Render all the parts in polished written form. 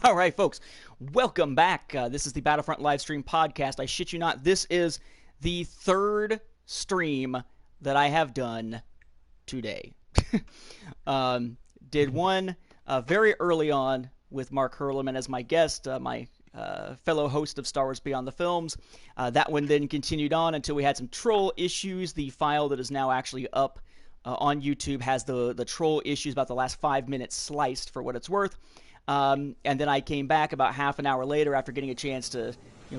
All right, folks, welcome back. This is the Battlefront Livestream podcast. I shit you not, this is the third stream that I have done today. Did one very early on with Mark Hurliman as my guest, my fellow host of Star Wars Beyond the Films. That one then continued on until we had some troll issues. The file that is now actually up on YouTube has the troll issues about the last 5 minutes sliced for what it's worth. And then I came back about half an hour later after getting a chance to,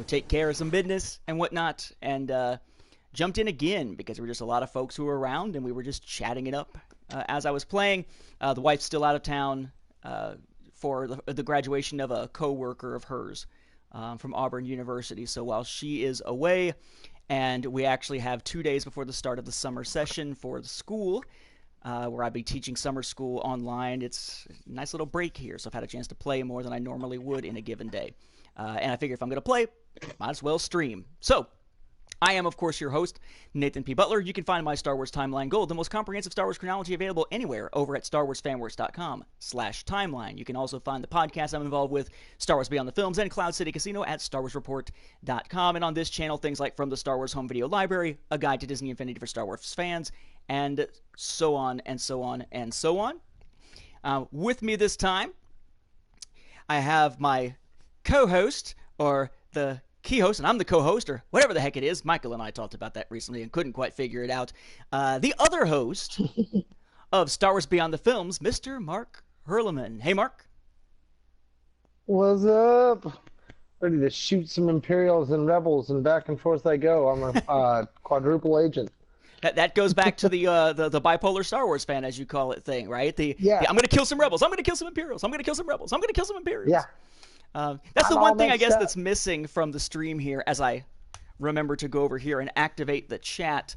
take care of some business and whatnot, and jumped in again because there were just a lot of folks who were around, and we were just chatting it up as I was playing. The wife's still out of town for the graduation of a coworker of hers from Auburn University. So while she is away, and we actually have 2 days before the start of the summer session for the school, where I'll be teaching summer school online. It's a nice little break here, so I've had a chance to play more than I normally would in a given day. And I figure if I'm going to play, might as well stream. So, I am, of course, your host, Nathan P. Butler. You can find my Star Wars Timeline Gold, the most comprehensive Star Wars chronology available anywhere, over at StarWarsFanWorks.com/timeline. You can also find the podcast I'm involved with, Star Wars Beyond the Films, and Cloud City Casino at StarWarsReport.com. And on this channel, things like From the Star Wars Home Video Library, A Guide to Disney Infinity for Star Wars fans, and so on, and so on, and so on. With me this time, I have my co-host, or the key host, and I'm the co-host, or whatever the heck it is. Michael and I talked about that recently and couldn't quite figure it out. The other host of Star Wars Beyond the Films, Mr. Mark Hurliman. Hey, Mark. What's up? Ready to shoot some Imperials and Rebels, and back and forth I go. I'm a quadruple agent. That goes back to the bipolar Star Wars fan, as you call it, thing, right? The I'm going to kill some Rebels. I'm going to kill some Imperials. I'm going to kill some Rebels. I'm going to kill some Imperials. Yeah. That's the one thing, I guess, that's missing from the stream here, as I remember to go over here and activate the chat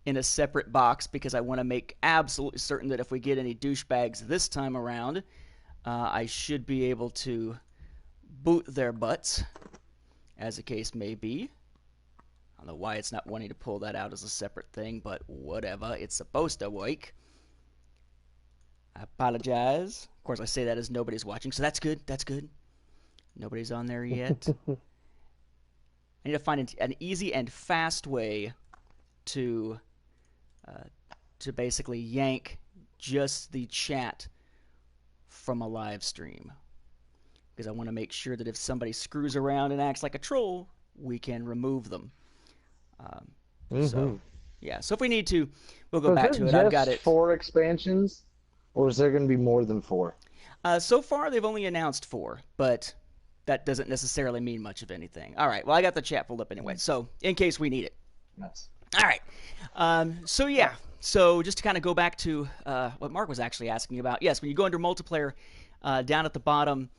in a separate box, because I want to make absolutely certain that if we get any douchebags this time around, I should be able to boot their butts, as the case may be. I don't know why it's not wanting to pull that out as a separate thing, but whatever. It's supposed to work. I apologize. Of course, I say that as nobody's watching, so that's good. That's good. Nobody's on there yet. I need to find an easy and fast way to basically yank just the chat from a live stream, because I want to make sure that if somebody screws around and acts like a troll, we can remove them. So if we need to, we'll go back to it. I've got it. 4 expansions, or is there going to be more than 4? So far, they've only announced 4, but that doesn't necessarily mean much of anything. All right, well, I got the chat pulled up anyway, so in case we need it. Nice. All right. So just to kind of go back to what Mark was actually asking about. Yes, when you go under multiplayer, down at the bottom,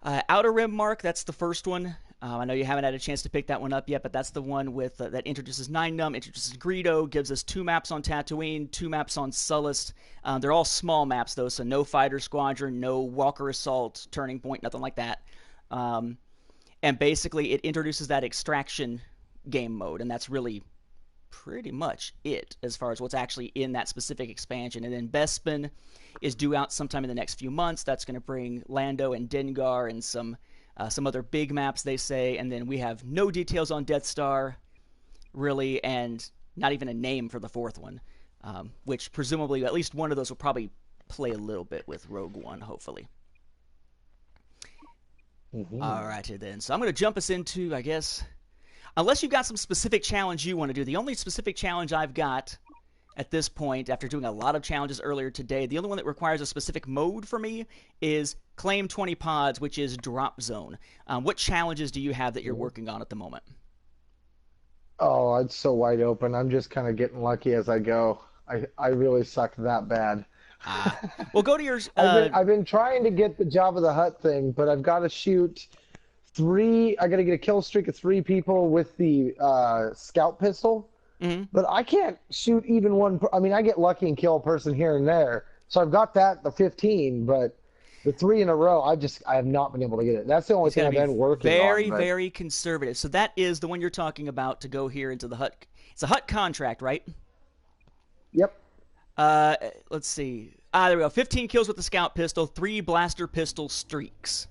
Outer Rim, Mark, that's the first one. I know you haven't had a chance to pick that one up yet, but that's the one with that introduces Nine Num, introduces Greedo, gives us 2 maps on Tatooine, 2 maps on Sullust. They're all small maps, though, so no Fighter Squadron, no Walker Assault, Turning Point, nothing like that. And basically, it introduces that extraction game mode, and that's really pretty much it as far as what's actually in that specific expansion. And then Bespin is due out sometime in the next few months. That's going to bring Lando and Dengar and some other big maps, they say. And then we have no details on Death Star, really, and not even a name for the 4th one, which presumably at least one of those will probably play a little bit with Rogue One, hopefully. All righty then. So I'm going to jump us into, I guess, unless you've got some specific challenge you want to do. The only specific challenge I've got at this point, after doing a lot of challenges earlier today, the only one that requires a specific mode for me is Claim 20 Pods, which is Drop Zone. What challenges do you have that you're working on at the moment? Oh, it's so wide open. I'm just kind of getting lucky as I go. I really suck that bad. Well, go to your... I've been trying to get the Jabba the Hutt thing, but I've got to shoot 3... I got to get a kill streak of 3 people with the scout pistol. But I can't shoot even one... I mean, I get lucky and kill a person here and there. So I've got that, the 15, but the 3 in a row, I have not been able to get it. That's the only thing I've been working on. Very conservative. So that is the one you're talking about to go here into the Hutt. It's a Hutt contract, right? Yep. Let's see. There we go. 15 kills with the scout pistol, 3 blaster pistol streaks.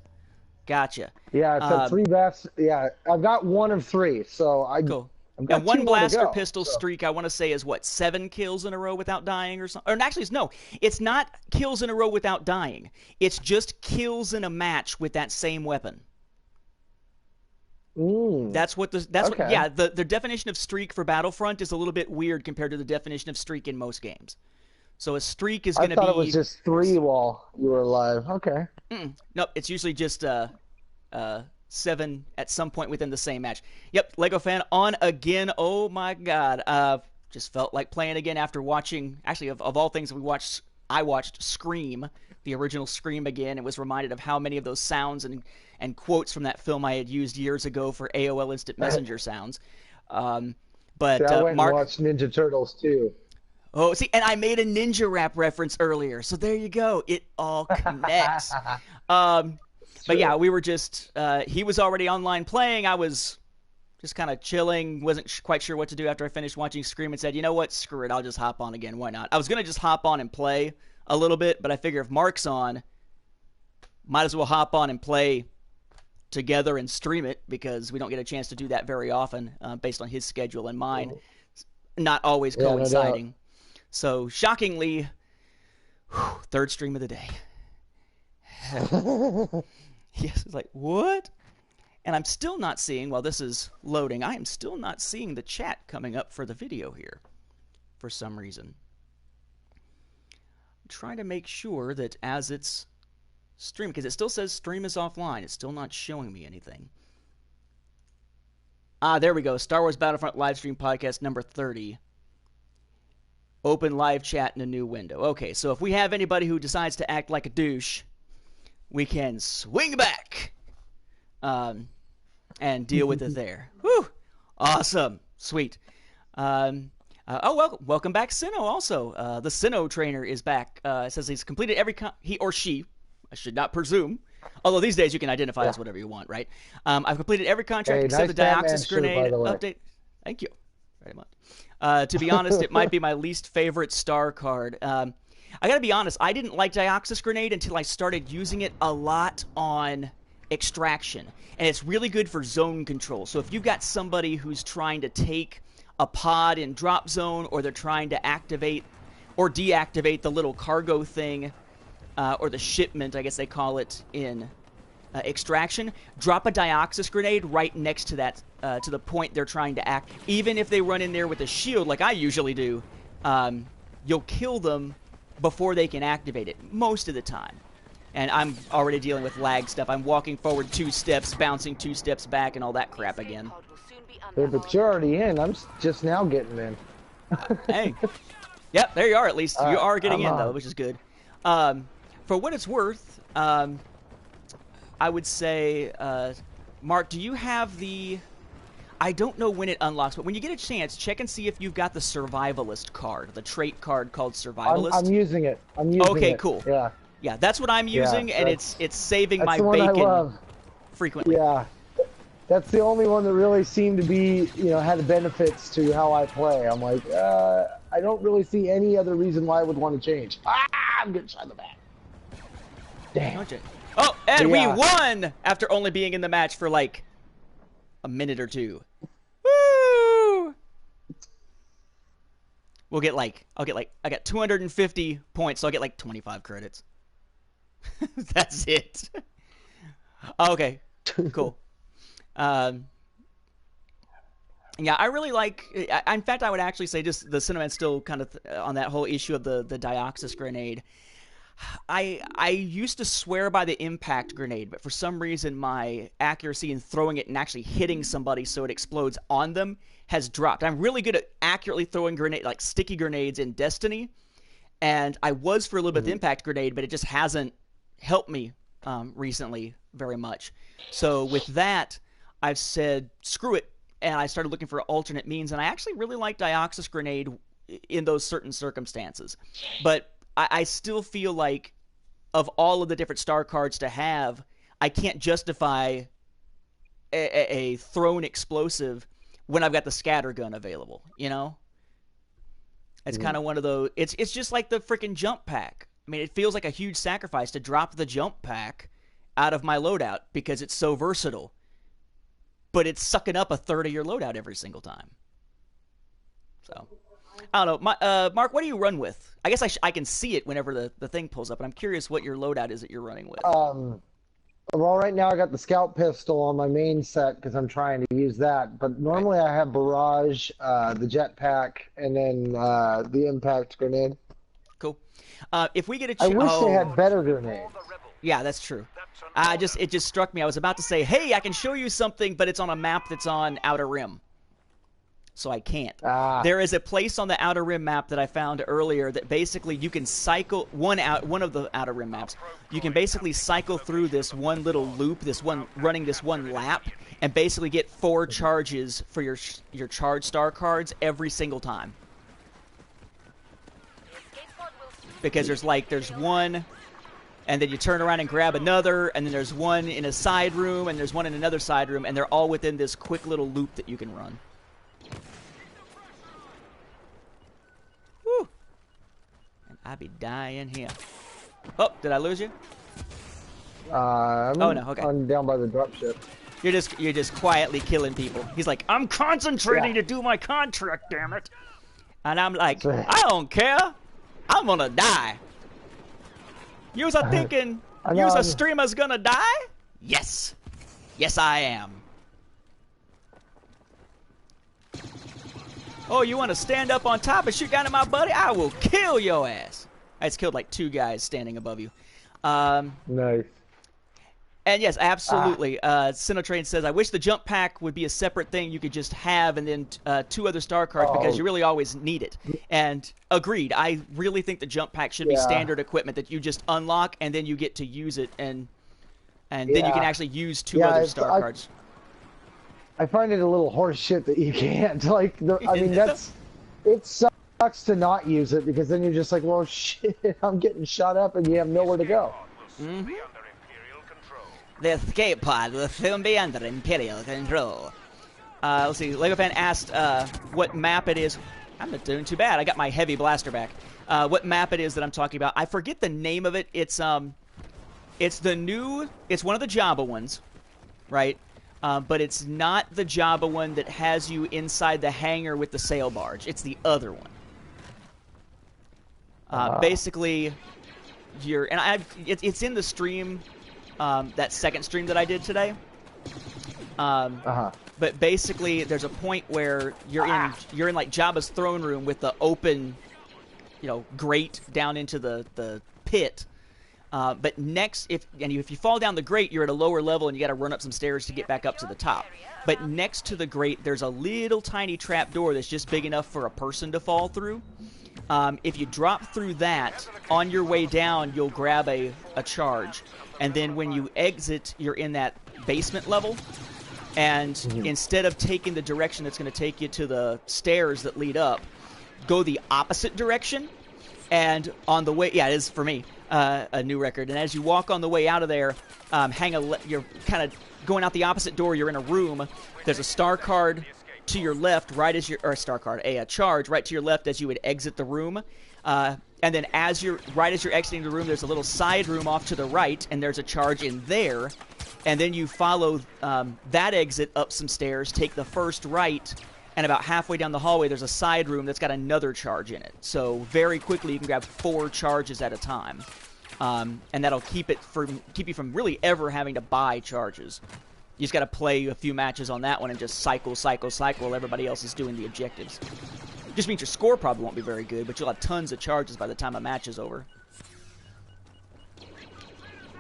Gotcha. Yeah, it's at 3 bats. Yeah, I've got 1 of 3, so Cool. I've got And 2 one more to blaster go. pistol So. streak, I want to say, is what, 7 kills in a row without dying or something? Or actually, no, it's not kills in a row without dying. It's just kills in a match with that same weapon. That's what okay. yeah, the definition of streak for Battlefront is a little bit weird compared to the definition of streak in most games. So a streak is going to be... I thought it was just 3 while you were alive. Okay. Nope, it's usually just 7 at some point within the same match. Yep, Lego fan on again. Oh my god. Just felt like playing again after watching, actually of all things I watched Scream, the original Scream again, and was reminded of how many of those sounds and quotes from that film I had used years ago for AOL Instant Messenger sounds. I went and watched Ninja Turtles too. Oh, see, and I made a Ninja Rap reference earlier, so there you go. It all connects. But yeah, we were just, he was already online playing. I was just kind of chilling, wasn't quite sure what to do after I finished watching Scream, and said, you know what, screw it, I'll just hop on again, why not? I was going to just hop on and play a little bit, but I figure if Mark's on, might as well hop on and play together and stream it, because we don't get a chance to do that very often, based on his schedule and mine, not always coinciding. No. So, shockingly, third stream of the day. Yes, it's like, what? And I'm still not seeing, while this is loading, I am still not seeing the chat coming up for the video here for some reason. I'm trying to make sure that as it's streaming, because it still says stream is offline, it's still not showing me anything. Ah, there we go. Star Wars Battlefront Livestream Podcast number 30. Open live chat in a new window. Okay, so if we have anybody who decides to act like a douche, we can swing back and deal with it there. Whew! Awesome. Sweet. Welcome back, Sinnoh, also. The Sinnoh trainer is back. It says he's completed every... he or she, I should not presume, although these days you can identify as whatever you want, right? I've completed every contract except the Dioxis grenade update. Thank you very much. To be honest, it might be my least favorite star card. I gotta be honest, I didn't like Dioxis Grenade until I started using it a lot on Extraction. And it's really good for zone control. So if you've got somebody who's trying to take a pod in drop zone, or they're trying to activate or deactivate the little cargo thing, or the shipment, I guess they call it in Extraction, drop a Dioxis Grenade right next to that, to the point they're trying to act. Even if they run in there with a shield, like I usually do, you'll kill them before they can activate it, most of the time. And I'm already dealing with lag stuff. I'm walking forward 2 steps, bouncing 2 steps back, and all that crap again. Hey, but you're already in. I'm just now getting in. Hey. Yep, there you are, at least. You are getting in, though, which is good. For what it's worth, I would say, Mark, do you have the... I don't know when it unlocks, but when you get a chance, check and see if you've got the Survivalist card, the trait card called Survivalist. I'm using it. I'm using it. Okay, cool. Yeah. Yeah, that's what I'm using, and it's saving my bacon I love. Frequently. Yeah. That's the only one that really seemed to be, had benefits to how I play. I'm like, I don't really see any other reason why I would want to change. I'm getting shot in the back. Damn. Oh, and we won after only being in the match for like a minute or two. Woo! I'll get I got 250 points, so I'll get like 25 credits. That's it. Okay, cool. Yeah, I really like... in fact, I would actually say just the Cinnamon still kind of on that whole issue of the Dioxis grenade. I used to swear by the impact grenade, but for some reason my accuracy in throwing it and actually hitting somebody so it explodes on them has dropped. I'm really good at accurately throwing like sticky grenades in Destiny, and I was for a little bit with impact grenade, but it just hasn't helped me recently very much. So with that, I've said screw it, and I started looking for alternate means, and I actually really like Dioxis grenade in those certain circumstances. But I still feel like of all of the different star cards to have, I can't justify a thrown explosive when I've got the scatter gun available, It's kind of one of those... It's just like the freaking jump pack. I mean, it feels like a huge sacrifice to drop the jump pack out of my loadout because it's so versatile. But it's sucking up a third of your loadout every single time. So, I don't know. Mark, what do you run with? I guess I can see it whenever the thing pulls up, and I'm curious what your loadout is that you're running with. Well, right now I got the scout pistol on my main set because I'm trying to use that. But normally I have barrage, the jetpack, and then the impact grenade. Cool. If we get a I wish they had better grenades. Yeah, that's true. It just struck me. I was about to say, hey, I can show you something, but it's on a map that's on Outer Rim. So I can't. There is a place on the Outer Rim map that I found earlier that basically you can cycle one of the Outer Rim maps. You can basically cycle through this one little loop, running this one lap, and basically get 4 charges for your charge star cards every single time. Because there's one, and then you turn around and grab another, and then there's one in a side room, and there's one in another side room, and they're all within this quick little loop that you can run. Woo! And I be dying here. Oh, did I lose you? Oh no, okay. I'm down by the dropship. You're just quietly killing people. He's like, I'm concentrating to do my contract, damn it. And I'm like, I don't care. I'm gonna die. You're thinking a streamer's gonna die? Yes. Yes, I am. Oh, you want to stand up on top and shoot down at my buddy? I will kill your ass. I just killed like 2 guys standing above you. Nice. And yes, absolutely. Sinotrain says, I wish the jump pack would be a separate thing you could just have and then 2 other star cards because you really always need it. And agreed, I really think the jump pack should be standard equipment that you just unlock and then you get to use it and then you can actually use 2 other star cards. I find it a little horse shit that you can't. It sucks to not use it because then you're just like, well, shit, I'm getting shot up and you have nowhere to go. Mm-hmm. The escape pod will soon be under Imperial control. Let's see. Lego fan asked what map it is. I'm not doing too bad. I got my heavy blaster back. What map it is that I'm talking about? I forget the name of it. It's one of the Jabba ones, right? But it's not the Jabba one that has you inside the hangar with the sail barge. It's the other one. Basically, it's in the stream. That second stream that I did today. But basically, there's a point where you're in like Jabba's throne room with the open, grate down into the pit. But if you fall down the grate, you're at a lower level and you got to run up some stairs to get back up to the top. But next to the grate, there's a little tiny trap door that's just big enough for a person to fall through. If you drop through that, on your way down, you'll grab a charge. And then when you exit, you're in that basement level. And instead of taking the direction that's going to take you to the stairs that lead up, go the opposite direction. And on the way, it is for me, a new record. And as you walk on the way out of there, you're kind of going out the opposite door. You're in a room. There's a star card to your left, a charge right to your left as you would exit the room. And then as you're exiting the room, there's a little side room off to the right, and there's a charge in there. And then you follow that exit up some stairs, take the first right, and about halfway down the hallway, there's a side room that's got another charge in it. So very quickly, you can grab 4 charges at a time, and that'll keep you from really ever having to buy charges. You just got to play a few matches on that one and just cycle while everybody else is doing the objectives. Just means your score probably won't be very good, but you'll have tons of charges by the time a match is over.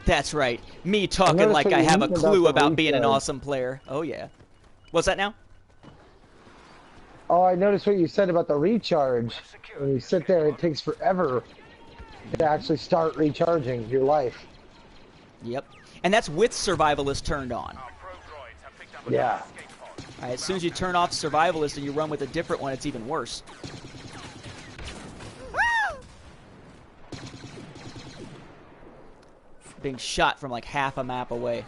That's right. Me talking like I have a clue about being an awesome player. Oh, yeah. What's that now? Oh, I noticed what you said about the recharge. When you sit there, it takes forever to actually start recharging your life. Yep. And that's with Survivalist turned on. Yeah. All right, as soon as you turn off Survivalist and you run with a different one, it's even worse. Being shot from like half a map away.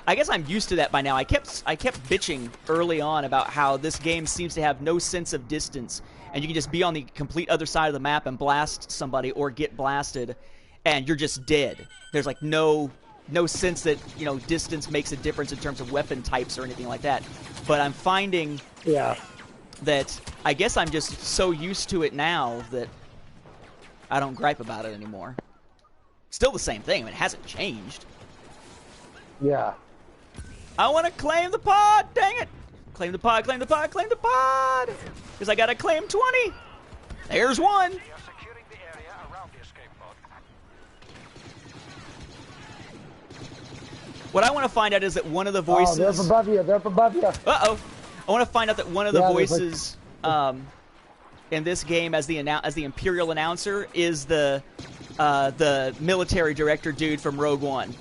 I guess I'm used to that by now. I kept bitching early on about how this game seems to have no sense of distance, and you can just be on the complete other side of the map and blast somebody or get blasted, and you're just dead. There's like no no sense that, you know, distance makes a difference in terms of weapon types or anything like that. But I'm finding that I guess I'm just so used to it now that I don't gripe about it anymore. Still the same thing. I mean, it hasn't changed. Yeah. I want to claim the pod. Dang it. Claim the pod, claim the pod, claim the pod. Because I got to claim 20. There's one. What I want to find out is that one of the voices... Oh, they're up above you. They're up above you. Uh-oh. I want to find out that one of the voices in this game as the Imperial announcer is the military director dude from Rogue One.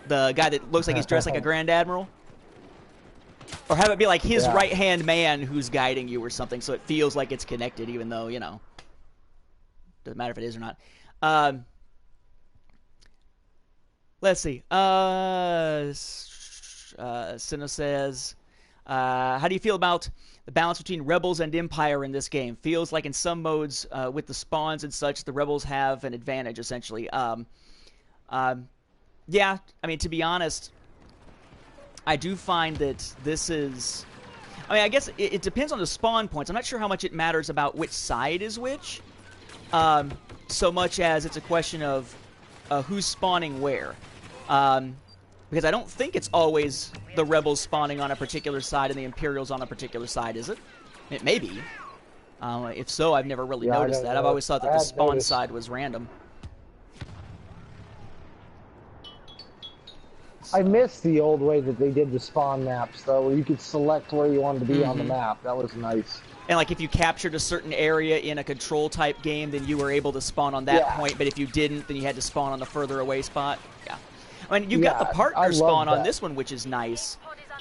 The guy that looks like he's dressed like a Grand Admiral. Or have it be like his right-hand man who's guiding you or something, so it feels like it's connected, even though, you know, doesn't matter if it is or not. Let's see. Sino says, how do you feel about the balance between Rebels and Empire in this game? Feels like in some modes, with the spawns and such, the Rebels have an advantage, essentially. Yeah, I mean, to be honest, I do find that this is... I mean, I guess it depends on the spawn points. I'm not sure how much it matters about which side is which, so much as it's a question of who's spawning where. Because I don't think it's always the Rebels spawning on a particular side and the Imperials on a particular side, is it? It may be. If so, I've never really noticed that. I've always thought that the spawn side was random. I miss the old way that they did the spawn maps, though, where you could select where you wanted to be on the map. That was nice. And, like, if you captured a certain area in a control-type game, then you were able to spawn on that point, but if you didn't, then you had to spawn on the further away spot. Yeah. I mean, you've got the partner spawn on this one, which is nice,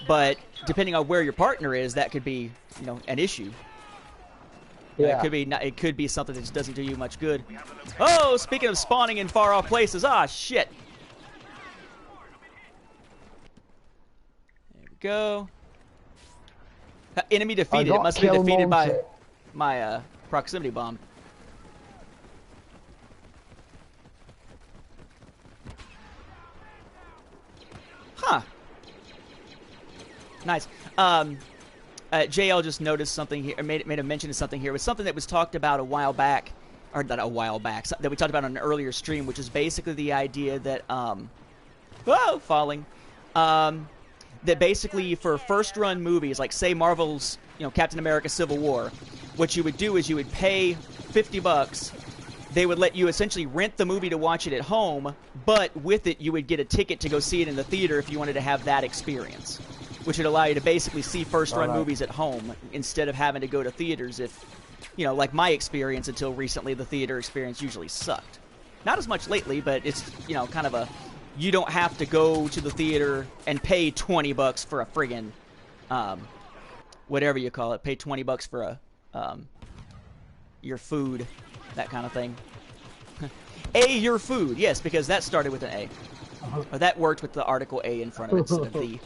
but depending on where your partner is, that could be, you know, an issue. Yeah. It could be something that just doesn't do you much good. Oh, speaking of spawning in far-off places, shit. There we go. Enemy defeated. It must be defeated by my proximity bomb. Huh. Nice. JL just noticed something here, made a mention of something here. It was something that was talked about a while back, or not a while back, that we talked about on an earlier stream, which is basically the idea that, that basically for first-run movies, like say Marvel's, you know, Captain America: Civil War, what you would do is you would pay $50. They would let you essentially rent the movie to watch it at home, but with it you would get a ticket to go see it in the theater if you wanted to have that experience, which would allow you to basically see first-run movies at home instead of having to go to theaters if, you know, like my experience until recently, the theater experience usually sucked. Not as much lately, but it's, you know, kind of a... You don't have to go to the theater and pay $20 for a friggin', whatever you call it. Pay $20 for your food, that kind of thing. Your food, yes, because that started with an A. Or that worked with the article A in front of it instead of the.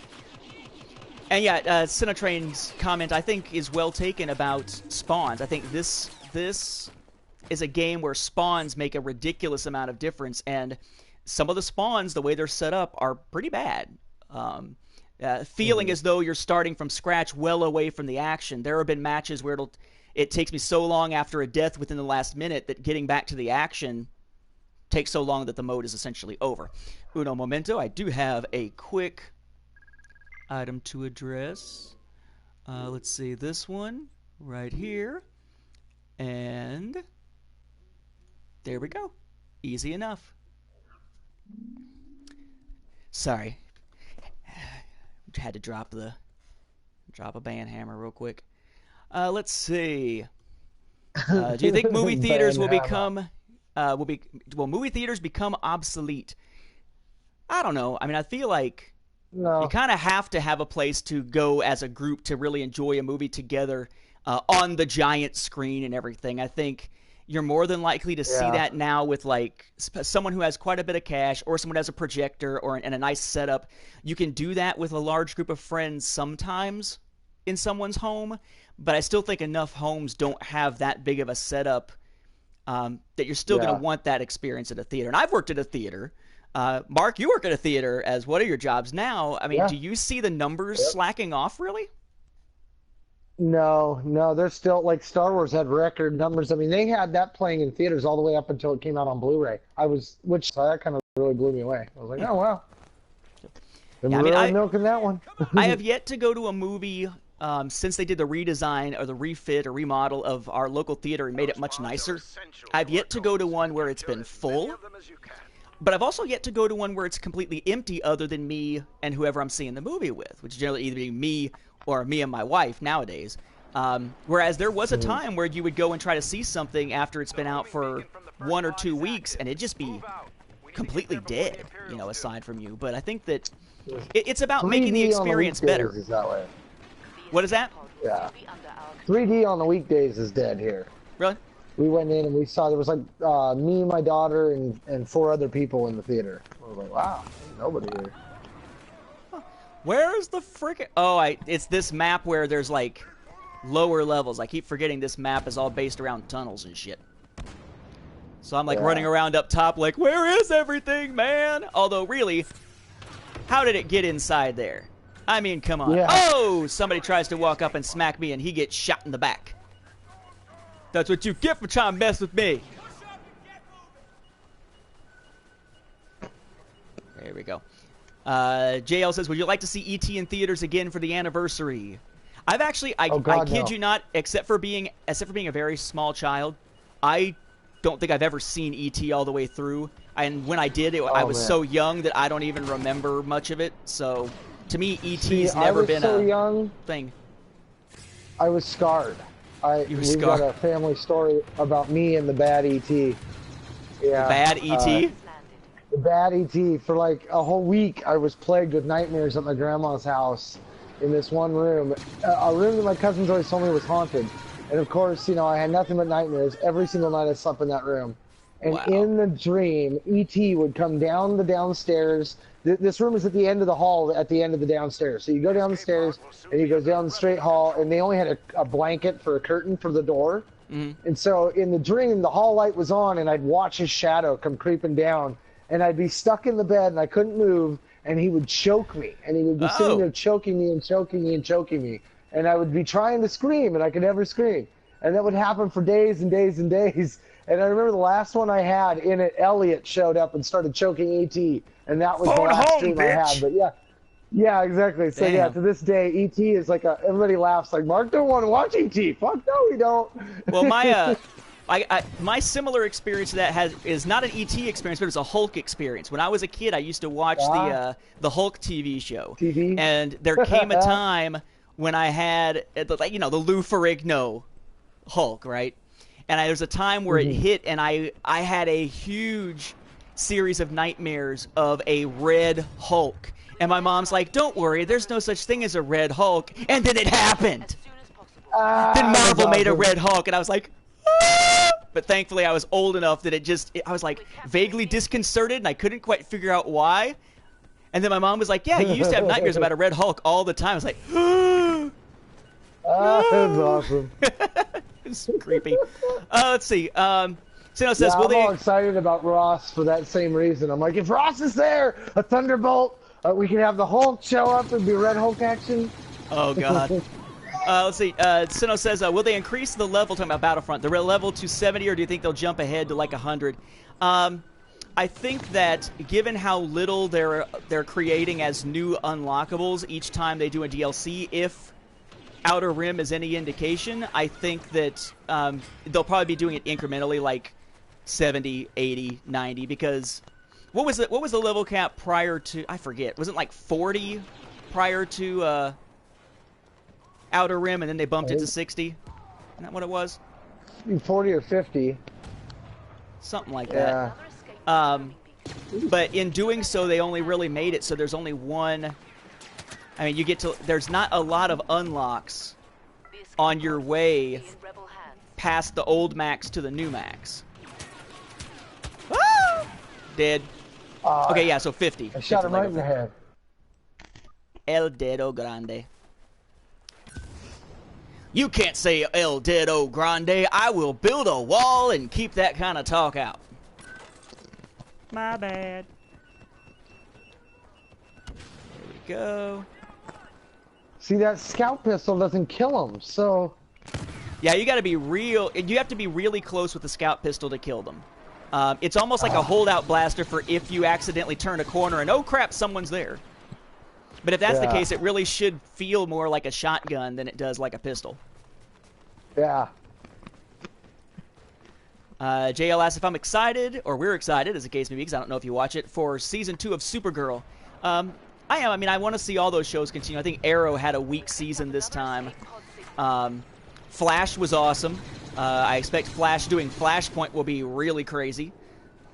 And yeah, Cinetrain's comment, I think, is well taken about spawns. I think this is a game where spawns make a ridiculous amount of difference, and some of the spawns, the way they're set up, are pretty bad. Feeling as though you're starting from scratch well away from the action. There have been matches where it takes me so long after a death within the last minute that getting back to the action takes so long that the mode is essentially over. Uno momento, I do have a quick item to address. Let's see, this one right here. And there we go. Easy enough. Sorry, had to drop a band hammer real quick. Let's see. Do you think movie theaters will movie theaters become obsolete? I don't know. I mean, I feel like you kind of have to have a place to go as a group to really enjoy a movie together on the giant screen and everything. I think you're more than likely to see that now with, like, someone who has quite a bit of cash or someone who has a projector and a nice setup. You can do that with a large group of friends sometimes in someone's home, but I still think enough homes don't have that big of a setup that you're still going to want that experience at a theater. And I've worked at a theater. Mark, you work at a theater as one of your jobs now. I mean, Yeah. do you see the numbers Yep. slacking off really? No, no, they're still like Star Wars had record numbers. I mean, they had that playing in theaters all the way up until it came out on Blu-ray. Which so that kind of really blew me away. I was like, oh wow, they're Yeah, I mean, really milking that one. I have yet to go to a movie since they did the redesign or the refit or remodel of our local theater and made it much nicer. I've yet to go to one where it's been full, but I've also yet to go to one where it's completely empty other than me and whoever I'm seeing the movie with, which is generally either be me or me and my wife nowadays. Whereas there was a time where you would go and try to see something after it's been out for 1 or 2 weeks and it'd just be completely dead, you know, aside from you. But I think that it's about making the 3D on experience weekdays better. Is that way? What is that? Yeah. 3D on the weekdays is dead here. Really? We went in and we saw there was like me, my daughter, and 4 other people in the theater. I was like, wow, nobody here. Where's the frickin'... Oh, it's this map where there's, like, lower levels. I keep forgetting this map is all based around tunnels and shit. So I'm, like, running around up top like, where is everything, man? Although, really, how did it get inside there? I mean, come on. Yeah. Oh! Somebody tries to walk up and smack me and he gets shot in the back. That's what you get for trying to mess with me. There we go. JL says, would you like to see E.T. in theaters again for the anniversary? I've actually, I kid you not, except for being a very small child, I don't think I've ever seen E.T. all the way through. And when I did, I was so young that I don't even remember much of it. So, to me, E.T.'s never been so a young, thing. I was scarred. We've got a family story about me and the bad E.T. Yeah. The bad E.T.? The bad E.T. For like a whole week, I was plagued with nightmares at my grandma's house in this one room. A room that my cousins always told me was haunted. And of course, you know, I had nothing but nightmares every single night I slept in that room. And in the dream, E.T. would come down the downstairs. This room is at the end of the hall, at the end of the downstairs. So you go down the stairs, and he goes down the straight hall, and they only had a blanket for a curtain for the door. And so in the dream, the hall light was on, and I'd watch his shadow come creeping down. And I'd be stuck in the bed, and I couldn't move, and he would choke me. And he would be sitting there choking me and choking me and choking me. And I would be trying to scream, and I could never scream. And that would happen for days and days and days. And I remember the last one I had, in it, Elliot showed up and started choking E.T. And that was the last dream I had. But yeah, exactly. So yeah, to this day, E.T. is like everybody laughs like, Mark don't want to watch E.T. Fuck no, we don't. Well, my similar experience to that is not an ET experience, but it's a Hulk experience. When I was a kid, I used to watch the Hulk TV show, and there came a time when I had the Lou Ferrigno Hulk, right? And there was a time where it hit, and I had a huge series of nightmares of a red Hulk. And my mom's like, "Don't worry, there's no such thing as a red Hulk." And then it happened. Then Marvel made a red Hulk, and I was like, but thankfully I was old enough that I was like vaguely disconcerted and I couldn't quite figure out why. And then my mom was like, yeah, you used to have nightmares about a red Hulk all the time. I was like, that's awesome. It's creepy. Let's see. Sino says, I'm all excited about Ross for that same reason. I'm like, if Ross is there, a Thunderbolt, we can have the Hulk show up and be Red Hulk action. Oh, God. Let's see. Sino says, will they increase the level, talking about Battlefront, the level to 70, or do you think they'll jump ahead to like 100? I think that given how little they're creating as new unlockables each time they do a DLC, if Outer Rim is any indication, I think that they'll probably be doing it incrementally, like 70, 80, 90, because what was the level cap prior to, I forget, was it like 40 prior to Outer Rim, and then they bumped it to 60? Isn't that what it was? 40 or 50. Something like that. But in doing so, they only really made it so there's only one. I mean, there's not a lot of unlocks on your way past the old max to the new max. Ah! Dead. Okay, yeah, so 50. I shot him right in the head. El Dedo Grande. You can't say El Dedo Grande. I will build a wall and keep that kind of talk out. My bad. go. See, that scout pistol doesn't kill them, so... Yeah, you gotta be real... You have to be really close with the scout pistol to kill them. It's almost like a holdout blaster for if you accidentally turn a corner and, oh crap, someone's there. But if that's the case, it really should feel more like a shotgun than it does like a pistol. Yeah. JL asks if I'm excited, or we're excited, as the case may be, because I don't know if you watch it, for Season 2 of Supergirl. I am. I mean, I want to see all those shows continue. I think Arrow had a weak season this time. Flash was awesome. I expect Flash doing Flashpoint will be really crazy.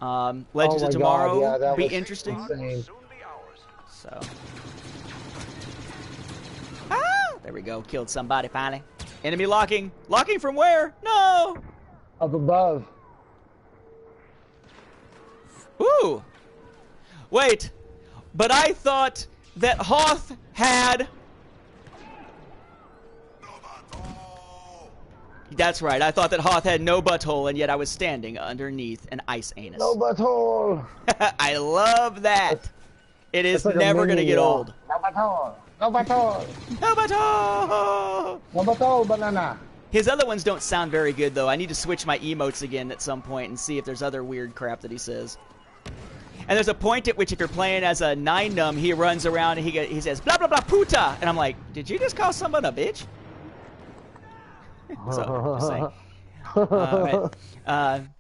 Legends of Tomorrow will be interesting. Insane. So, there we go. Killed somebody finally. Enemy locking. Locking from where? No. Up above. Ooh. Wait. But I thought that Hoth had... That's right. I thought that Hoth had no butthole, and yet I was standing underneath an ice anus. No butthole. I love that. It is like never going to get old. No butthole. No butthole. No butthole. No butthole, banana. His other ones don't sound very good, though. I need to switch my emotes again at some point and see if there's other weird crap that he says. And there's a point at which if you're playing as a 9-num, he runs around and he says, blah, blah, blah, puta. And I'm like, did you just call someone a bitch? So, just saying.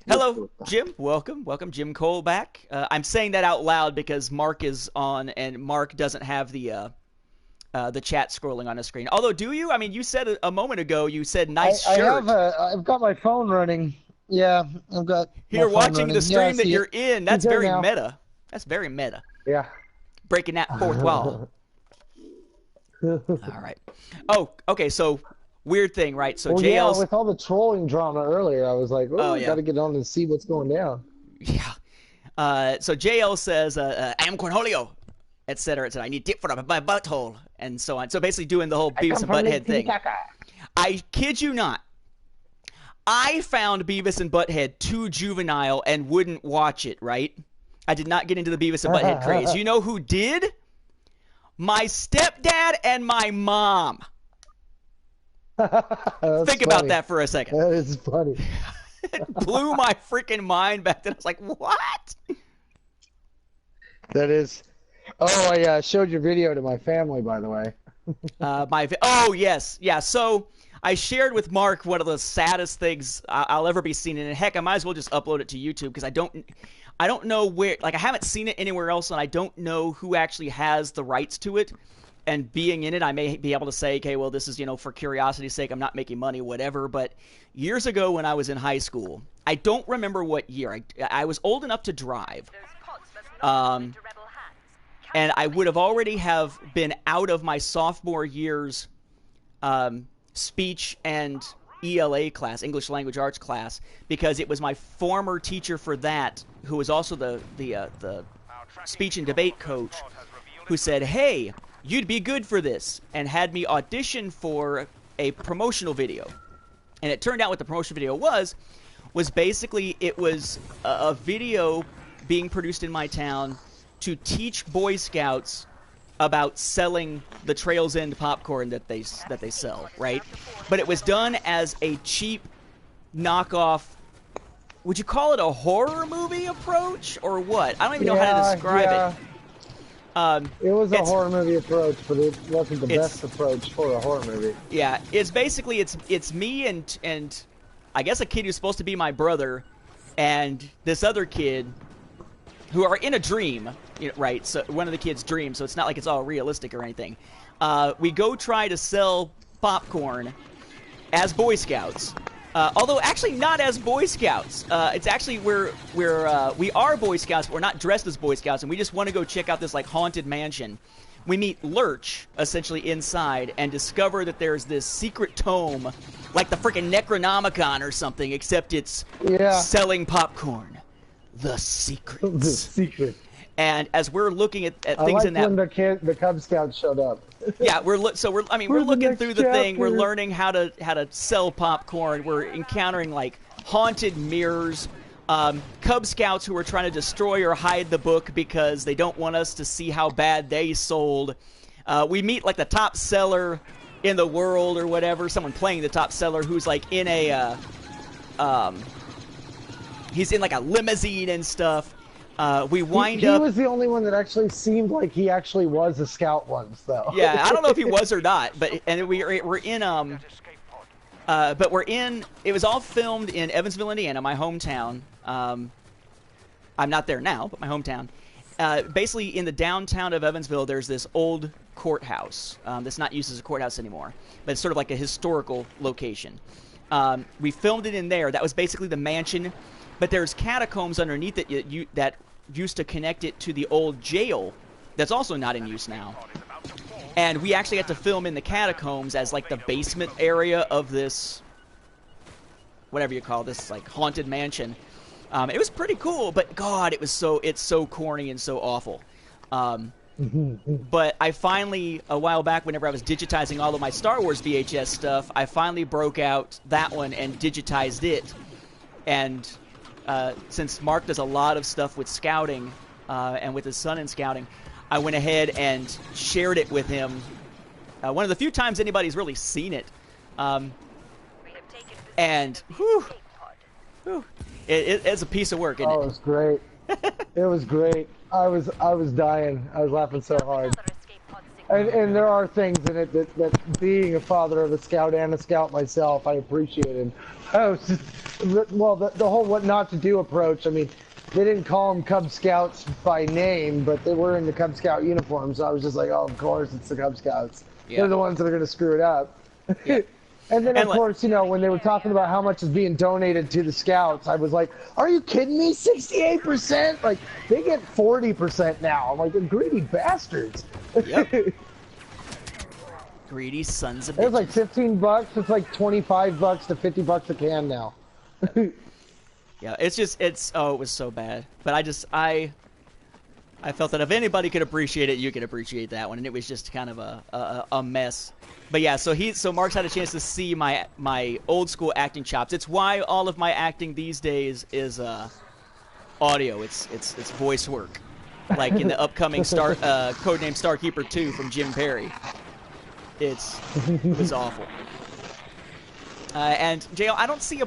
Hello, Jim. Welcome. Welcome, Jim Cole back. I'm saying that out loud because Mark is on, and Mark doesn't have the chat scrolling on his screen. Although, do you? I mean, you said a moment ago, you said nice shirt. I've got my phone running. Yeah, I've got. You're watching the stream that you're in. That's very meta. That's very meta. Yeah. Breaking that fourth wall. All right. Oh, okay. So weird thing, right? So JL's... yeah, with all the trolling drama earlier, I was like, I got to get on and see what's going down. Yeah. So JL says, I am Cornholio, etc. I need tip for my butthole, and so on. So basically doing the whole Beavis and Butthead thing. I kid you not. I found Beavis and Butthead too juvenile and wouldn't watch it, right? I did not get into the Beavis and Butthead craze. You know who did? My stepdad and my mom. Think about that for a second. That is funny. It blew my freaking mind back then. I was like, what? That is... Oh, I showed your video to my family, by the way. Oh, yes. Yeah, so... I shared with Mark one of the saddest things I'll ever be seen in. And heck, I might as well just upload it to YouTube because I don't know where, like I haven't seen it anywhere else, and I don't know who actually has the rights to it. And being in it, I may be able to say, okay, well, this is, for curiosity's sake, I'm not making money, whatever. But years ago when I was in high school, I don't remember what year. I was old enough to drive. And I would have already have been out of my sophomore year's speech and ELA class, English Language Arts class, because it was my former teacher for that, who was also the speech and debate coach, who said, hey, you'd be good for this, and had me audition for a promotional video. And it turned out what the promotional video was basically it was a video being produced in my town to teach Boy Scouts about selling the Trail's End popcorn that they sell, right? But it was done as a cheap knockoff. Would you call it a horror movie approach or what? I don't even know how to describe it. It was a horror movie approach, but it wasn't the best approach for a horror movie. Yeah, it's basically it's me and I guess a kid who's supposed to be my brother and this other kid who are in a dream, right? So one of the kids' dreams, so it's not like it's all realistic or anything. We go try to sell popcorn as Boy Scouts, although actually not as Boy Scouts. It's actually we are Boy Scouts, but we're not dressed as Boy Scouts, and we just want to go check out this like haunted mansion. We meet Lurch essentially inside and discover that there's this secret tome, like the freaking Necronomicon or something, except it's selling popcorn. The secrets. The secret. And as we're looking at things in that, when the Cub Scouts showed up. Yeah, we're looking through the thing. We're learning how to sell popcorn. We're encountering like haunted mirrors, Cub Scouts who are trying to destroy or hide the book because they don't want us to see how bad they sold. We meet like the top seller in the world or whatever, someone playing the top seller who's like in a he's in like a limousine and stuff. We wind up. He was the only one that actually seemed like he actually was a scout once, though. Yeah, I don't know if he was or not, but we're in but we're in. It was all filmed in Evansville, Indiana, my hometown. I'm not there now, but my hometown. Basically, in the downtown of Evansville, there's this old courthouse that's not used as a courthouse anymore, but it's sort of like a historical location. We filmed it in there. That was basically the mansion, but there's catacombs underneath it that used to connect it to the old jail that's also not in use now. And we actually had to film in the catacombs as like the basement area of this, whatever you call this, like haunted mansion. It was pretty cool, but God, it's so corny and so awful. But I finally, a while back, whenever I was digitizing all of my Star Wars VHS stuff, I finally broke out that one and digitized it. And since Mark does a lot of stuff with scouting and with his son in scouting, I went ahead and shared it with him. One of the few times anybody's really seen it. And it's a piece of work, isn't it? Oh, it was great. It was great. I was dying. I was laughing so hard. And there are things in it that being a father of a scout and a scout myself, I appreciated. I was just, well, the whole what not to do approach. I mean, they didn't call them Cub Scouts by name, but they were in the Cub Scout uniforms. So I was just like, oh, of course, it's the Cub Scouts. Yeah. They're the ones that are going to screw it up. Yeah. And then, of course, you know, when they were talking about how much is being donated to the Scouts, I was like, are you kidding me? 68%? Like, they get 40% now. I'm like, they're greedy bastards. Yep. Greedy sons of bitches. It was like $15. It's like $25 to $50 a can now. Yeah, it was so bad. But I felt that if anybody could appreciate it, you could appreciate that one. And it was just kind of a mess. But yeah, so Mark's had a chance to see my old school acting chops. It's why all of my acting these days is audio. It's voice work, like in the upcoming Codename Starkeeper 2 from Jim Perry. It was awful. And JL, I don't see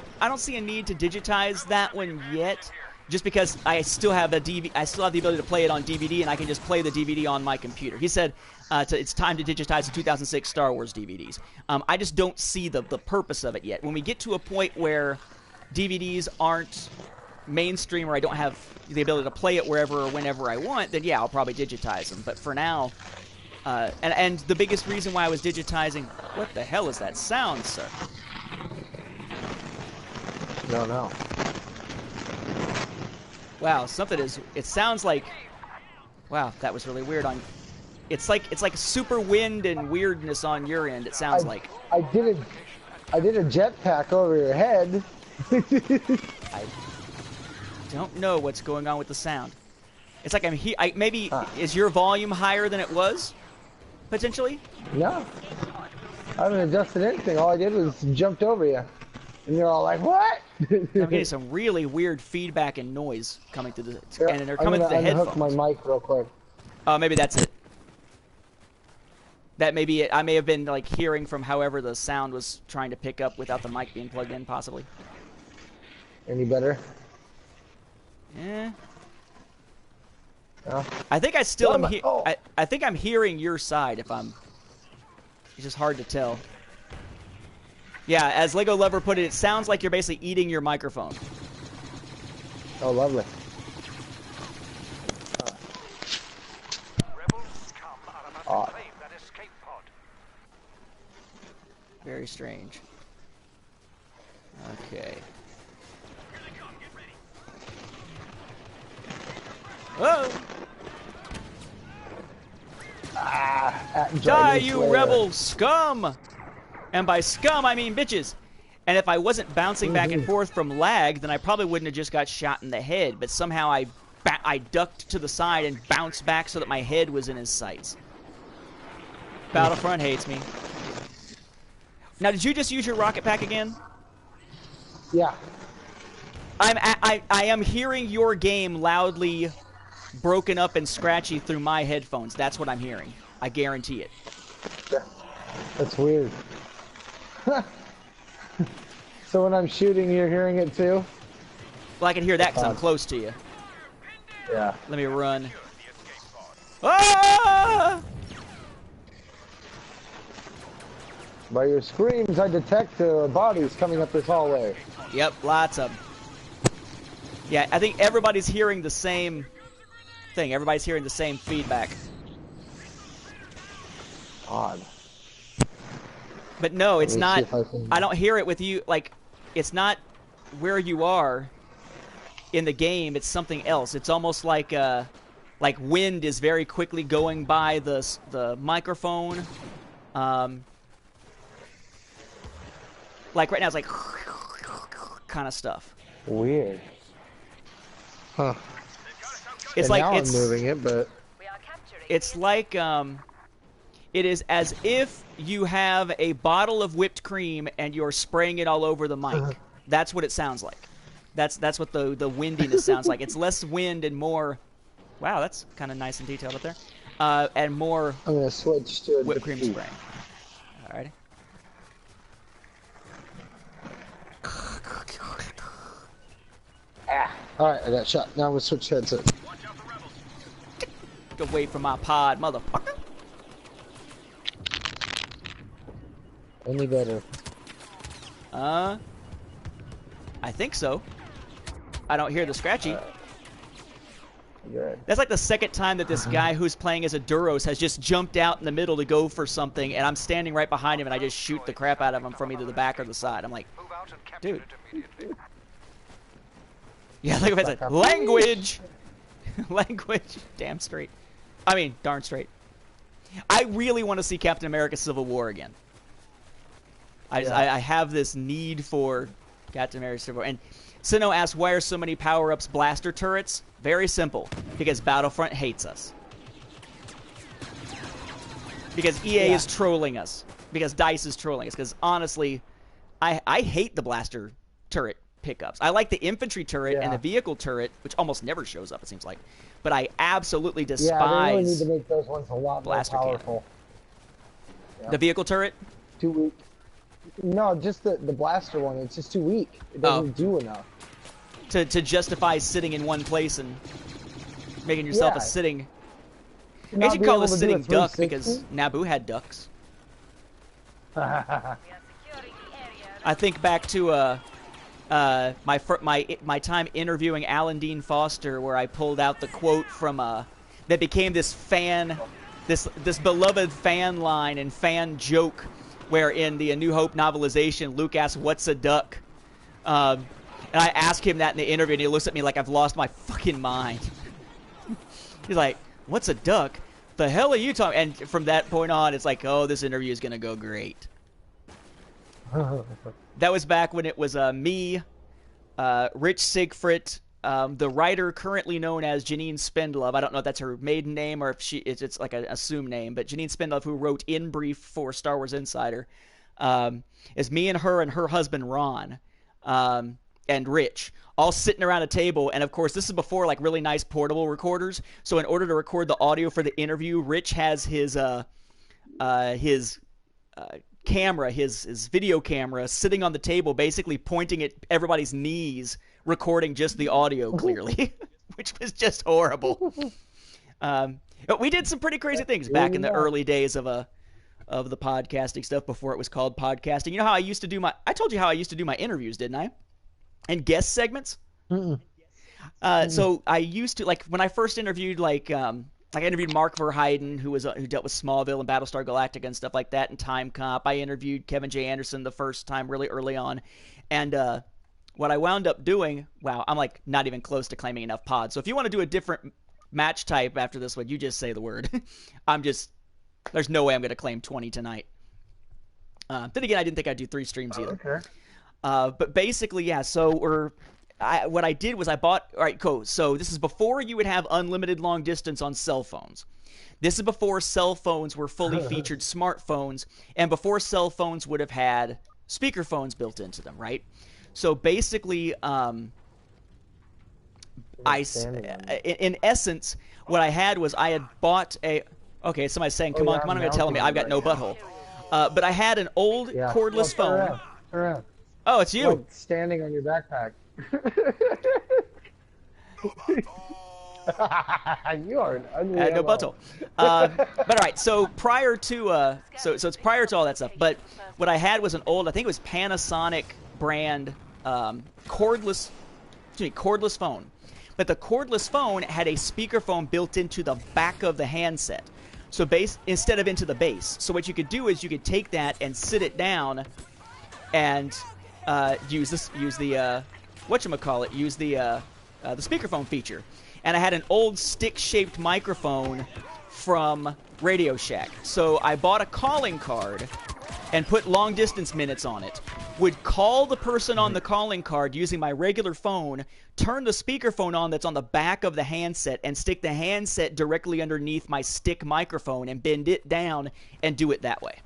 a need to digitize that one yet, just because I still have the ability to play it on DVD, and I can just play the DVD on my computer. He said it's time to digitize the 2006 Star Wars DVDs. I just don't see the purpose of it yet. When we get to a point where DVDs aren't mainstream, or I don't have the ability to play it wherever or whenever I want, then yeah, I'll probably digitize them. But for now, and the biggest reason why I was digitizing, what the hell is that sound, sir? No. Wow, it sounds like, wow, that was really weird it's like super wind and weirdness on your end, it sounds like. I did a jetpack over your head. I don't know what's going on with the sound. It's like is your volume higher than it was, potentially? No. I haven't adjusted anything. All I did was jumped over you. And you're all like, what? I'm getting some really weird feedback and noise coming through and they're coming through the headphones. I'm gonna unhook my mic real quick. Maybe that's it. That may be it. I may have been like hearing from however the sound was trying to pick up without the mic being plugged in, possibly. Any better? Yeah. No? I think I still am here. Oh. I think I'm hearing your side. It's just hard to tell. Yeah, as Lego Lover put it, it sounds like you're basically eating your microphone. Oh, lovely. Very strange. Okay. Whoa! Die, you rebel scum! And by scum, I mean bitches. And if I wasn't bouncing back and forth from lag, then I probably wouldn't have just got shot in the head. But somehow I ducked to the side and bounced back so that my head was in his sights. Battlefront hates me. Now, did you just use your rocket pack again? Yeah. I am hearing your game loudly broken up and scratchy through my headphones. That's what I'm hearing. I guarantee it. That's weird. So when I'm shooting, you're hearing it too? Well, I can hear that because I'm close to you. Yeah. Let me run. Ah! By your screams, I detect bodies coming up this hallway. Yep, lots of them. Yeah, I think everybody's hearing the same thing. Everybody's hearing the same feedback. Odd. But no, it's not. I don't hear it with you. Like, it's not where you are in the game. It's something else. It's almost like wind is very quickly going by the microphone. Like right now, it's like kind of stuff. Weird. Huh. It's and like now I'm moving it, but it's like it is as if you have a bottle of whipped cream and you're spraying it all over the mic. That's what it sounds like. That's what the windiness sounds like. It's less wind and more. Wow, that's kind of nice and detailed up there. And more. I'm gonna switch to whipped cream spraying. All right. All right, I got shot. Now I'm gonna switch headset. Get away from my pod, motherfucker. Any better? I think so. I don't hear the scratchy. Good. That's like the second time that this guy who's playing as a Duros has just jumped out in the middle to go for something, and I'm standing right behind him, and I just shoot the crap out of him from either the back or the side. I'm like, dude. Yeah, like if I said, language! Language. Damn straight. I mean, darn straight. I really want to see Captain America Civil War again. I have this need for Captain America Civil War. And Sino asks, why are so many power-ups blaster turrets? Very simple. Because Battlefront hates us. Because EA is trolling us. Because DICE is trolling us. Because honestly, I hate the blaster turret pickups. I like the infantry turret and the vehicle turret, which almost never shows up, it seems like. But I absolutely despise they really need to make those ones a lot more powerful. The vehicle turret? Too weak. No, just the blaster one. It's just too weak. It doesn't do enough. To justify sitting in one place and making yourself a sitting... I should call this sitting duck because Naboo had ducks. Yeah. I think back to my time interviewing Alan Dean Foster, where I pulled out the quote from that became this beloved fan line and fan joke, where in the A New Hope novelization, Luke asks, "What's a duck?" And I asked him that in the interview, and he looks at me like I've lost my fucking mind. He's like, "What's a duck? The hell are you talking?" And from that point on, it's like, oh, this interview is gonna go great. That was back when it was me, Rich Siegfried, the writer currently known as Janine Spendlove. I don't know if that's her maiden name or if it's like an assumed name, but Janine Spendlove, who wrote In Brief for Star Wars Insider, is me and her husband Ron, and Rich, all sitting around a table. And of course, this is before like really nice portable recorders. So in order to record the audio for the interview, Rich has his camera, his video camera, sitting on the table, basically pointing at everybody's knees, recording just the audio clearly, which was just horrible. But we did some pretty crazy things back in the early days of the podcasting stuff before it was called podcasting. You know how I told you how I used to do my interviews, didn't I? And guest segments. So I used to, like, when I first interviewed, I interviewed Mark Hurliman, who dealt with Smallville and Battlestar Galactica and stuff like that, and Time Cop. I interviewed Kevin J. Anderson the first time really early on. And what I wound up doing, wow, I'm like not even close to claiming enough pods. So if you want to do a different match type after this one, you just say the word. There's no way I'm going to claim 20 tonight. Then again, I didn't think I'd do 3 streams either. Okay. But basically, yeah, so what I did was I bought... All right, cool. So this is before you would have unlimited long distance on cell phones. This is before cell phones were fully featured smartphones, and before cell phones would have had speakerphones built into them, right? So basically, in essence, what I had was I had bought a... Okay, somebody's saying, come on, I'm I'm going to tell me I've got no butthole. But I had an old cordless phone. Turn around. Oh, it's you. Like standing on your backpack. You are an ugly no butthole. But all right, so prior to so it's prior to all that stuff. But what I had was an old, I think it was Panasonic brand cordless phone. But the cordless phone had a speakerphone built into the back of the handset. So instead of into the base. So what you could do is you could take that and sit it down and use the speakerphone feature. And I had an old stick-shaped microphone from Radio Shack. So I bought a calling card and put long-distance minutes on it. Would call the person on the calling card using my regular phone, turn the speakerphone on that's on the back of the handset, and stick the handset directly underneath my stick microphone and bend it down and do it that way.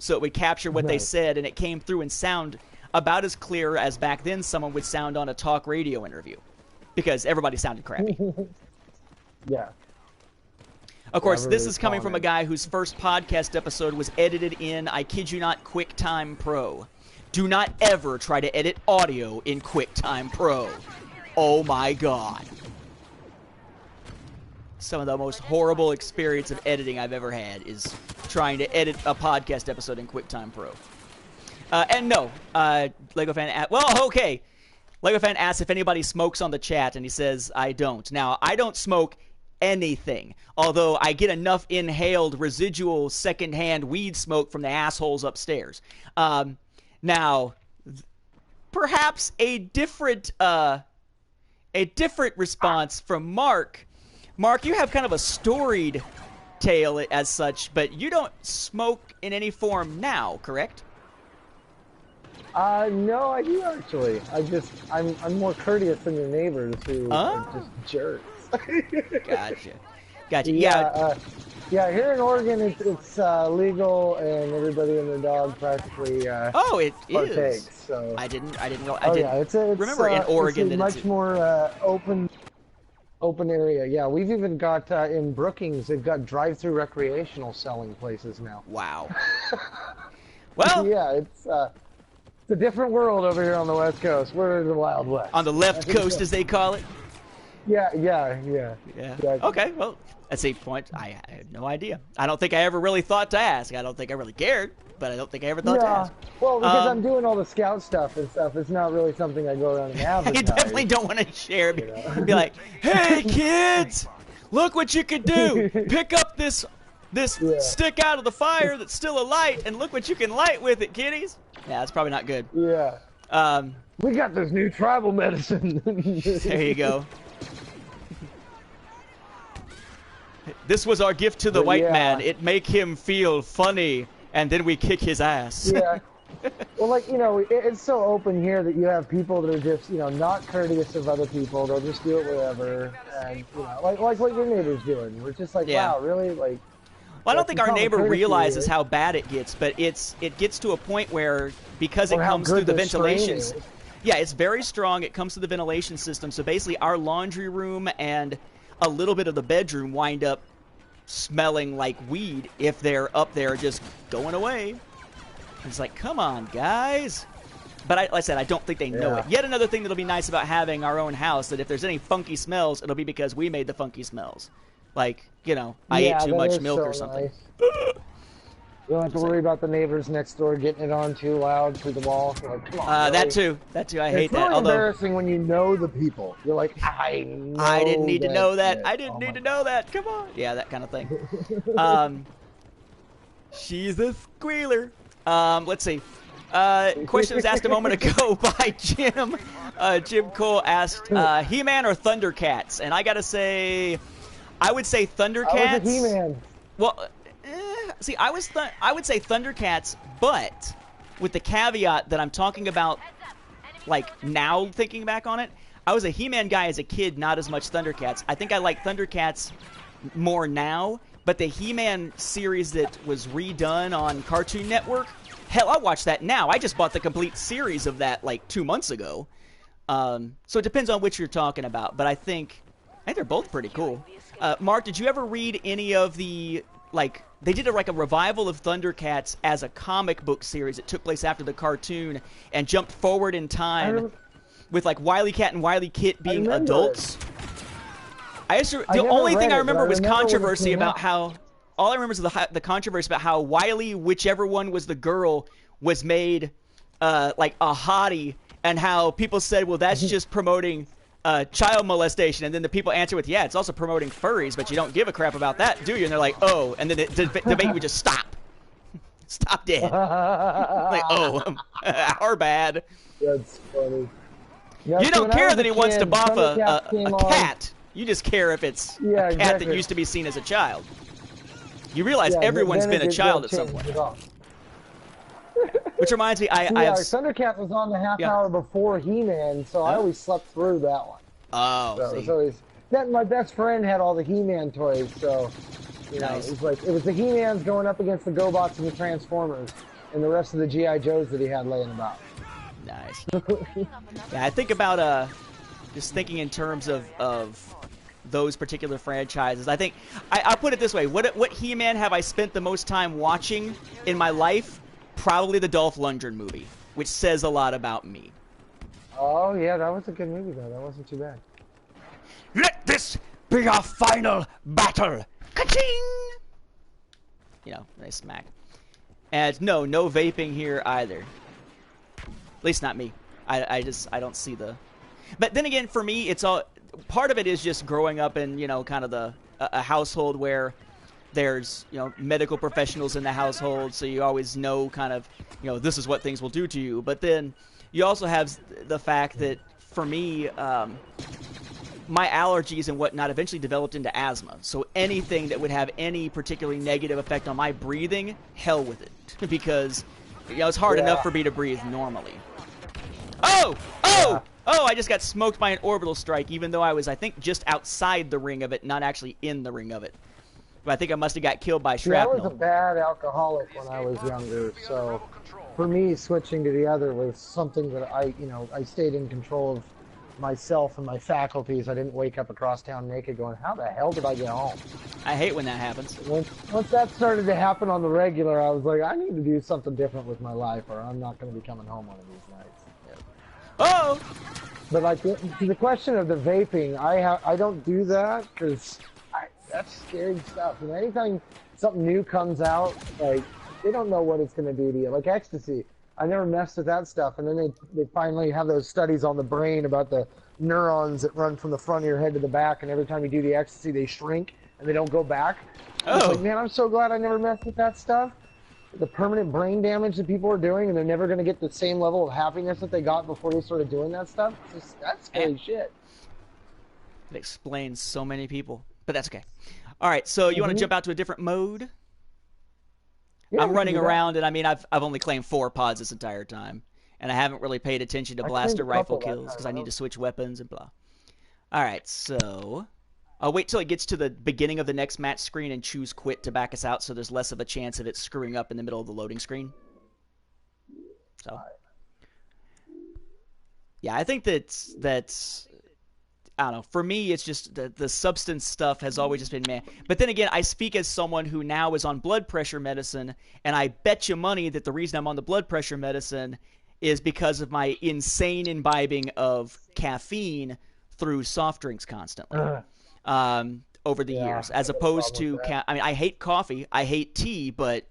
So it would capture what they said, and it came through and sound about as clear as back then someone would sound on a talk radio interview. Because everybody sounded crappy. Yeah. Of course, this is coming from a guy whose first podcast episode was edited in, I kid you not, QuickTime Pro. Do not ever try to edit audio in QuickTime Pro. Oh my God. Some of the most horrible experience of editing I've ever had is trying to edit a podcast episode in QuickTime Pro. And no, Lego fan, okay. Lego fan asks if anybody smokes on the chat, and he says, I don't. Now, I don't smoke anything, although I get enough inhaled residual secondhand weed smoke from the assholes upstairs. Now, perhaps a different response from Mark. Mark, you have kind of a storied tale as such, but you don't smoke in any form now, correct? No, I do actually. I'm more courteous than your neighbors who are just jerks. Gotcha. Yeah, here in Oregon, it's legal, and everybody and their dog practically it partakes. is. So I didn't know. It's remember in Oregon it's a much more open area. Yeah, we've even got in Brookings, they've got drive-through recreational selling places now. Wow. Well, yeah, it's a different world over here on the West Coast. We're in the Wild West. On the left coast, as they call it. Yeah. Okay, well, that's a point. I had no idea. I don't think I ever really thought to ask. I don't think I really cared, but I don't think I ever thought to ask. Well, because I'm doing all the scout stuff and stuff, it's not really something I go around and advertise. You definitely don't want to share. Be like, hey, kids, look what you could do. Pick up this stick out of the fire that's still alight, and look what you can light with it, kiddies. Yeah, that's probably not good. Yeah. We got this new tribal medicine. There you go. This was our gift to the white man. It make him feel funny, and then we kick his ass. Yeah. Well, it's so open here that you have people that are just, not courteous of other people. They'll just do it wherever, and like what your neighbor's doing. We're just like, wow, really, like. Well, I don't think our neighbor realizes how bad it gets, but it gets to a point where, because it comes through the ventilation. Yeah, it's very strong. It comes through the ventilation system. So basically, our laundry room and a little bit of the bedroom wind up smelling like weed if they're up there just going away. It's like, come on, guys. But like I said, I don't think they know it. Yet another thing that'll be nice about having our own house, that if there's any funky smells, it'll be because we made the funky smells. Like, I ate too much milk or something. Nice. You don't have to worry about the neighbors next door getting it on too loud through the wall. Like, come on, that too. I hate that. It's really embarrassing when you know the people. You're like, I didn't need to know that. I didn't need to know that. Come on. Yeah, that kind of thing. She's a squealer. Let's see. Question was asked a moment ago by Jim. Jim Cole asked, He-Man or Thundercats? And I gotta say, I would say Thundercats. I was a He-Man. Well, see, I would say Thundercats, but with the caveat that I'm talking about, like, now thinking back on it, I was a He-Man guy as a kid, not as much Thundercats. I think I like Thundercats more now, but the He-Man series that was redone on Cartoon Network, hell, I'll watch that now. I just bought the complete series of that, like, 2 months ago. So it depends on which you're talking about, but I think they're both pretty cool. Mark, did you ever read any of the, like, they did a revival of Thundercats as a comic book series. It took place after the cartoon and jumped forward in time with, like, Wily Cat and Wily Kit being adults. The only thing I remember was controversy about how, all I remember is the controversy about how Wily, whichever one was the girl, was made like a hottie, and how people said, well, that's just promoting child molestation, and then the people answer with, yeah, it's also promoting furries, but you don't give a crap about that, do you? And they're like, oh, and then the debate would just stop. Stop dead. Like, oh, our bad. That's funny. You don't care that he wants to bop a cat. You just care if it's a cat that used to be seen as a child. You realize everyone's been a child at some point. Which reminds me, Thundercats was on the half hour before He-Man, so I always slept through that one. Oh, so it was always, my best friend had all the He-Man toys, so you know, it was the He-Mans going up against the GoBots and the Transformers, and the rest of the G.I. Joes that he had laying about. Nice. Yeah, I think about just thinking in terms of those particular franchises. I think I'll put it this way: what He-Man have I spent the most time watching in my life? Probably the Dolph Lundgren movie, which says a lot about me. Oh yeah, that was a good movie though. That wasn't too bad. Let this be our final battle. Ka-ching! You know, nice smack. And no vaping here either. At least not me. I don't see the. But then again, for me, it's all part of it is just growing up in, you know, kind of a household where there's, you know, medical professionals in the household, so you always know kind of, you know, this is what things will do to you. But then you also have the fact that for me, my allergies and whatnot eventually developed into asthma. So anything that would have any particularly negative effect on my breathing, hell with it. Because, you know, it's hard enough for me to breathe normally. Oh! I just got smoked by an orbital strike, even though I was, I think, just outside the ring of it, not actually in the ring of it. But I think I must have got killed by shrapnel. I was a bad alcoholic when I was younger, so for me, switching to the other was something that I stayed in control of myself and my faculties. I didn't wake up across town naked going, how the hell did I get home? I hate when that happens. Once that started to happen on the regular, I was like, I need to do something different with my life, or I'm not going to be coming home one of these nights. Oh! But like the question of the vaping, I don't do that because that's scary stuff. And anytime something new comes out, like they don't know what it's going to do to you. Like ecstasy, I never messed with that stuff. And then they finally have those studies on the brain about the neurons that run from the front of your head to the back, and every time you do the ecstasy, they shrink and they don't go back. It's like, man, I'm so glad I never messed with that stuff. The permanent brain damage that people are doing, and they're never going to get the same level of happiness that they got before they started doing that stuff. That's scary shit. It explains so many people, but that's okay. All right, so you want to jump out to a different mode? Yeah, I'm running around, and I mean, I've only claimed 4 pods this entire time, and I haven't really paid attention to blaster rifle kills because I need to switch weapons and blah. All right, so I'll wait till it gets to the beginning of the next match screen and choose quit to back us out, so there's less of a chance of it screwing up in the middle of the loading screen. So, yeah, I think that's I don't know. For me, it's just the substance stuff has always just been meh. But then again, I speak as someone who now is on blood pressure medicine, and I bet you money that the reason I'm on the blood pressure medicine is because of my insane imbibing of caffeine through soft drinks constantly. Over the years, as opposed to, I mean, I hate coffee, I hate tea, but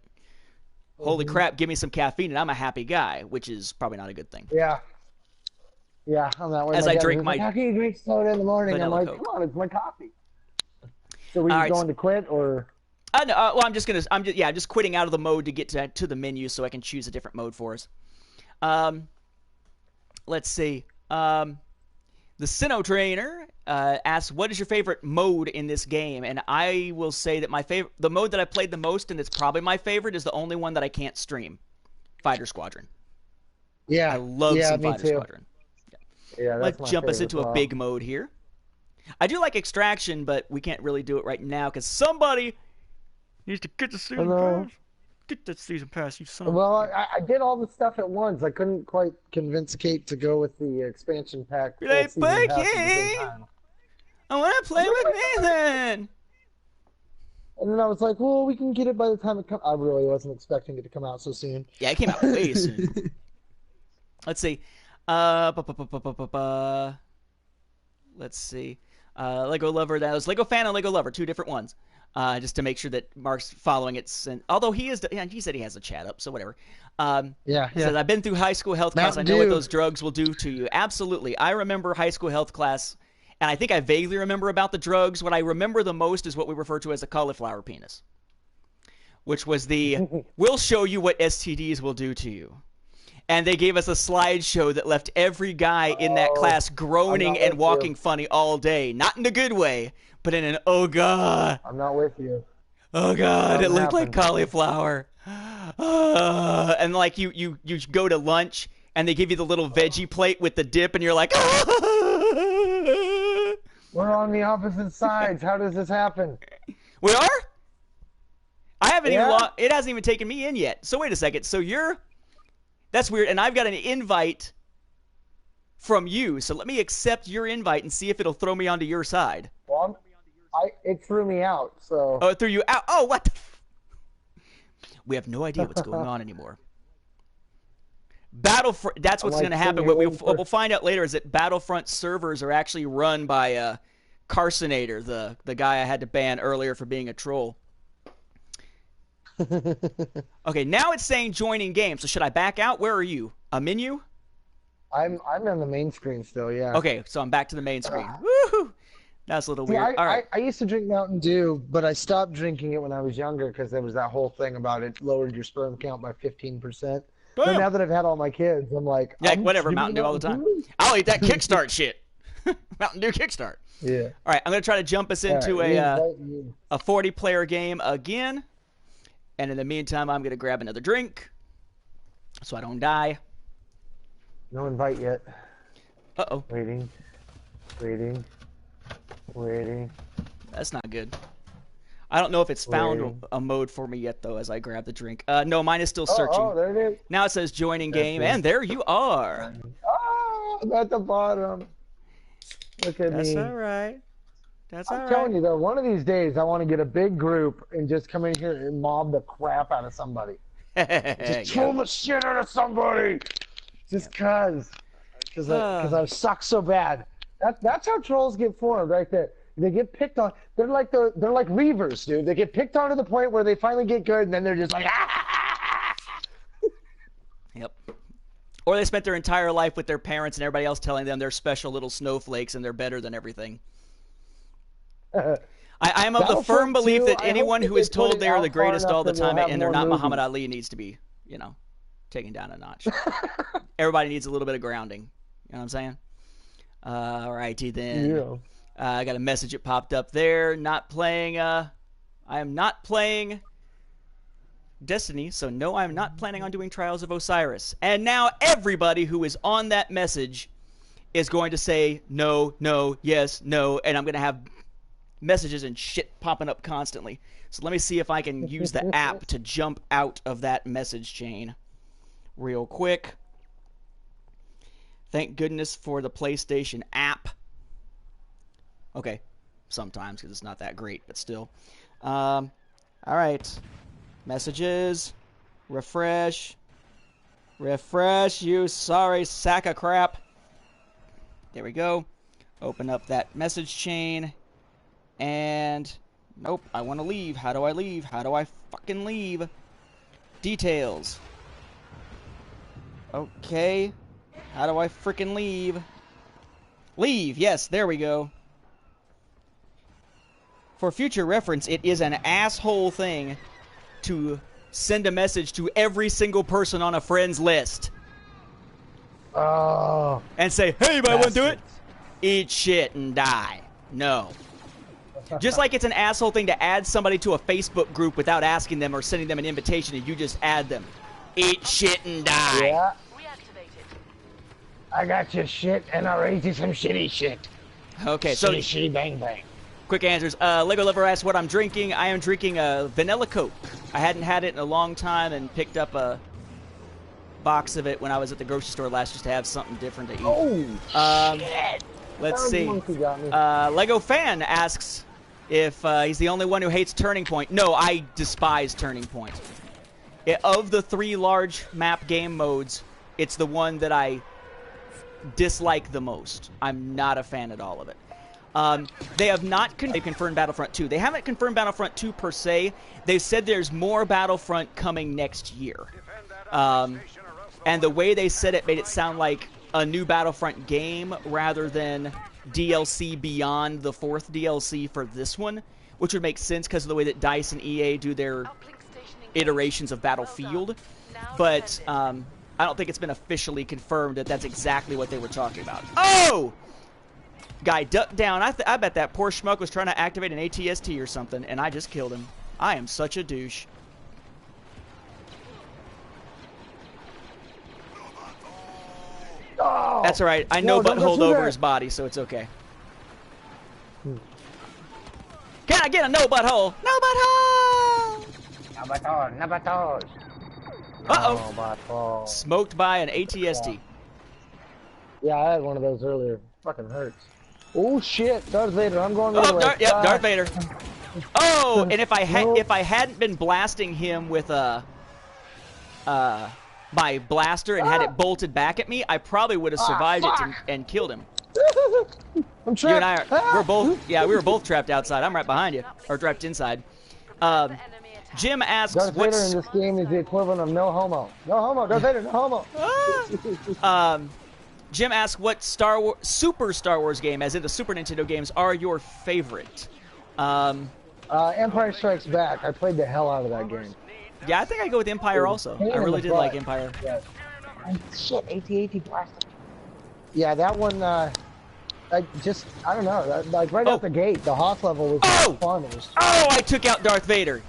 holy crap, give me some caffeine and I'm a happy guy, which is probably not a good thing. Yeah, I'm that way. As I drink my, how can you drink soda in the morning? I'm like, Coke. Come on, it's my coffee. So were you going to quit, or? No, well, I'm just quitting out of the mode to get to the menu so I can choose a different mode for us. Let's see. The Sinnoh Trainer asks, what is your favorite mode in this game? And I will say that the mode that I played the most, and it's probably my favorite, is the only one that I can't stream. Fighter Squadron. Yeah. I love some Fighter Squadron. Yeah, that's Let's jump us into a big mode here. I do like Extraction, but we can't really do it right now because somebody needs to get the season pass. Get that season pass, you son. Well, I did all the stuff at once. I couldn't quite convince Kate to go with the expansion pack. Hey, Bucky! I want to play with Nathan! And then I was like, well, we can get it by the time it comes. I really wasn't expecting it to come out so soon. Yeah, it came out way soon. Let's see. Let's see. Lego Lover. That was Lego Fan and Lego Lover, 2 different ones. Just to make sure that Mark's following it. And although he said he has a chat up, so whatever. Yeah. Says, I've been through high school health class. I know what those drugs will do to you. Absolutely. I remember high school health class, and I think I vaguely remember about the drugs. What I remember the most is what we refer to as a cauliflower penis, which was the, we'll show you what STDs will do to you. And they gave us a slideshow that left every guy in that class groaning and walking funny all day. Not in a good way, but in an, oh, God. I'm not with you. Oh, God, it looked like cauliflower. And, like, you go to lunch, and they give you the little veggie plate with the dip, and you're like, we're on the opposite sides. How does this happen? We are? I haven't even it hasn't even taken me in yet. So wait a second. So that's weird. And I've got an invite from you. So let me accept your invite and see if it'll throw me onto your side. Well, it threw me out. So. Oh, it threw you out. Oh, what? We have no idea what's going on anymore. Battlefront. That's what's going to happen. What we'll find out later is that Battlefront servers are actually run by Carsonator, the guy I had to ban earlier for being a troll. Okay, now it's saying joining game. So should I back out? Where are you? A menu? I'm on the main screen still. Yeah. Okay, so I'm back to the main screen. Woohoo! That's a little weird. All right. I used to drink Mountain Dew, but I stopped drinking it when I was younger because there was that whole thing about it lowered your sperm count by 15%. But now that I've had all my kids, I'm like, whatever, Mountain Dew all the time. I'll eat that Kickstart shit. Mountain Dew Kickstart. Yeah. All right, I'm going to try to jump us into a 40-player game again. And in the meantime, I'm going to grab another drink so I don't die. No invite yet. Uh-oh. Waiting. That's not good. I don't know if it's found a mode for me yet, though, as I grab the drink. No, mine is still searching. Oh, there it is. Now it says joining game, and there you are. Oh, I'm at the bottom. Look at me. That's all right. I'm telling you, though, one of these days I want to get a big group and just come in here and mob the crap out of somebody. Just troll the shit out of somebody. Just because I suck so bad. That's how trolls get formed, right there. They get picked on. They're like Reavers, dude. They get picked on to the point where they finally get good, and then they're just like, ah! Yep. Or they spent their entire life with their parents and everybody else telling them they're special little snowflakes and they're better than everything. I am of the firm belief that anyone who is told they are the greatest all the time and they're not Muhammad Ali needs to be, taken down a notch. Everybody needs a little bit of grounding. You know what I'm saying? All righty then. Yeah. I got a message that popped up there. Not playing. I am not playing Destiny, so no, I'm not planning on doing Trials of Osiris. And now everybody who is on that message is going to say no, no, yes, no, and I'm going to have messages and shit popping up constantly. So let me see if I can use the app to jump out of that message chain real quick. Thank goodness for the PlayStation app. Okay, sometimes because it's not that great, but still. All right, messages, refresh, you sorry sack of crap. There we go. Open up that message chain. And, nope, I want to leave. How do I leave? How do I fucking leave? Details. Okay. How do I freaking leave? Leave. Yes, there we go. For future reference, it is an asshole thing to send a message to every single person on a friend's list. Oh. And say, hey, anybody want to do it? Eat shit and die. No. Just like it's an asshole thing to add somebody to a Facebook group without asking them or sending them an invitation and you just add them. Eat shit and die. Yeah. I got your shit and I'll raise you some shitty shit. Okay, so shitty bang bang. Quick answers. Lego Lover asked what I'm drinking. I am drinking a vanilla Coke. I hadn't had it in a long time and picked up a box of it when I was at the grocery store last just to have something different to eat. Oh, shit. Let's see. Lego Fan asks, If he's the only one who hates Turning Point. No, I despise Turning Point. Of the 3 large map game modes, it's the one that I dislike the most. I'm not a fan at all of it. They have not confirmed Battlefront 2. They haven't confirmed Battlefront 2 per se. They've said there's more Battlefront coming next year. And the way they said it made it sound like a new Battlefront game rather than DLC beyond the 4th DLC for this one, which would make sense because of the way that DICE and EA do their iterations of Battlefield. But I don't think it's been officially confirmed that that's exactly what they were talking about. Oh! Guy ducked down. I bet that poor schmuck was trying to activate an ATST or something, and I just killed him. I am such a douche. Oh, that's all right. I know butthole over his body, so it's okay. Can I get a no butthole? No butthole! No butthole, no butthole. Uh-oh. No butthole. Smoked by an ATST. Yeah, I had one of those earlier. Fucking hurts. Oh shit, Darth Vader, I'm going the other way. Yep, Darth Vader. Oh, and if I hadn't been blasting him with my blaster and had it bolted back at me, I probably would have survived it and killed him. I'm trapped. You and I we're both, we were both trapped outside. I'm right behind you, or trapped inside. Jim asks, Darth Vader in this game is the equivalent of no homo. No homo, Darth Vader, no homo. Jim asks, what Super Star Wars game, as in the Super Nintendo games, are your favorite? Empire Strikes Back. I played the hell out of that game. Yeah, I think I'd go with Empire also. I really did like Empire. Yeah. Shit, AT-AT blaster. Yeah, that one, I don't know. Like, right out the gate, the Hoth level was fun. Oh, I took out Darth Vader.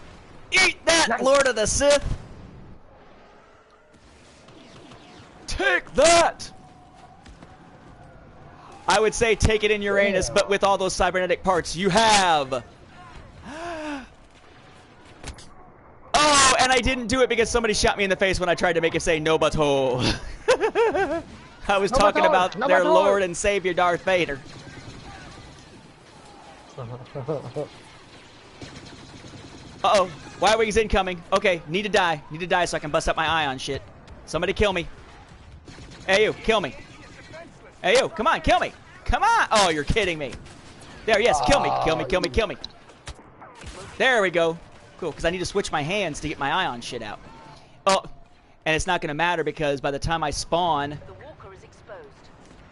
Eat that, nice. Lord of the Sith. Take that. I would say take it in Uranus, but with all those cybernetic parts you have. Oh, and I didn't do it because somebody shot me in the face when I tried to make it say no butthole. I was talking about their Lord and Savior Darth Vader. Uh-oh. Y-Wing's incoming. Okay, need to die. Need to die so I can bust up my ion shit. Somebody kill me. Hey, you, kill me. Hey, you, come on, kill me. Come on. Oh, you're kidding me. There, yes, kill me. Kill me, kill me, kill me. There we go. Cool, because I need to switch my hands to get my ion shit out. Oh, and it's not going to matter because by the time I spawn... The walker is exposed.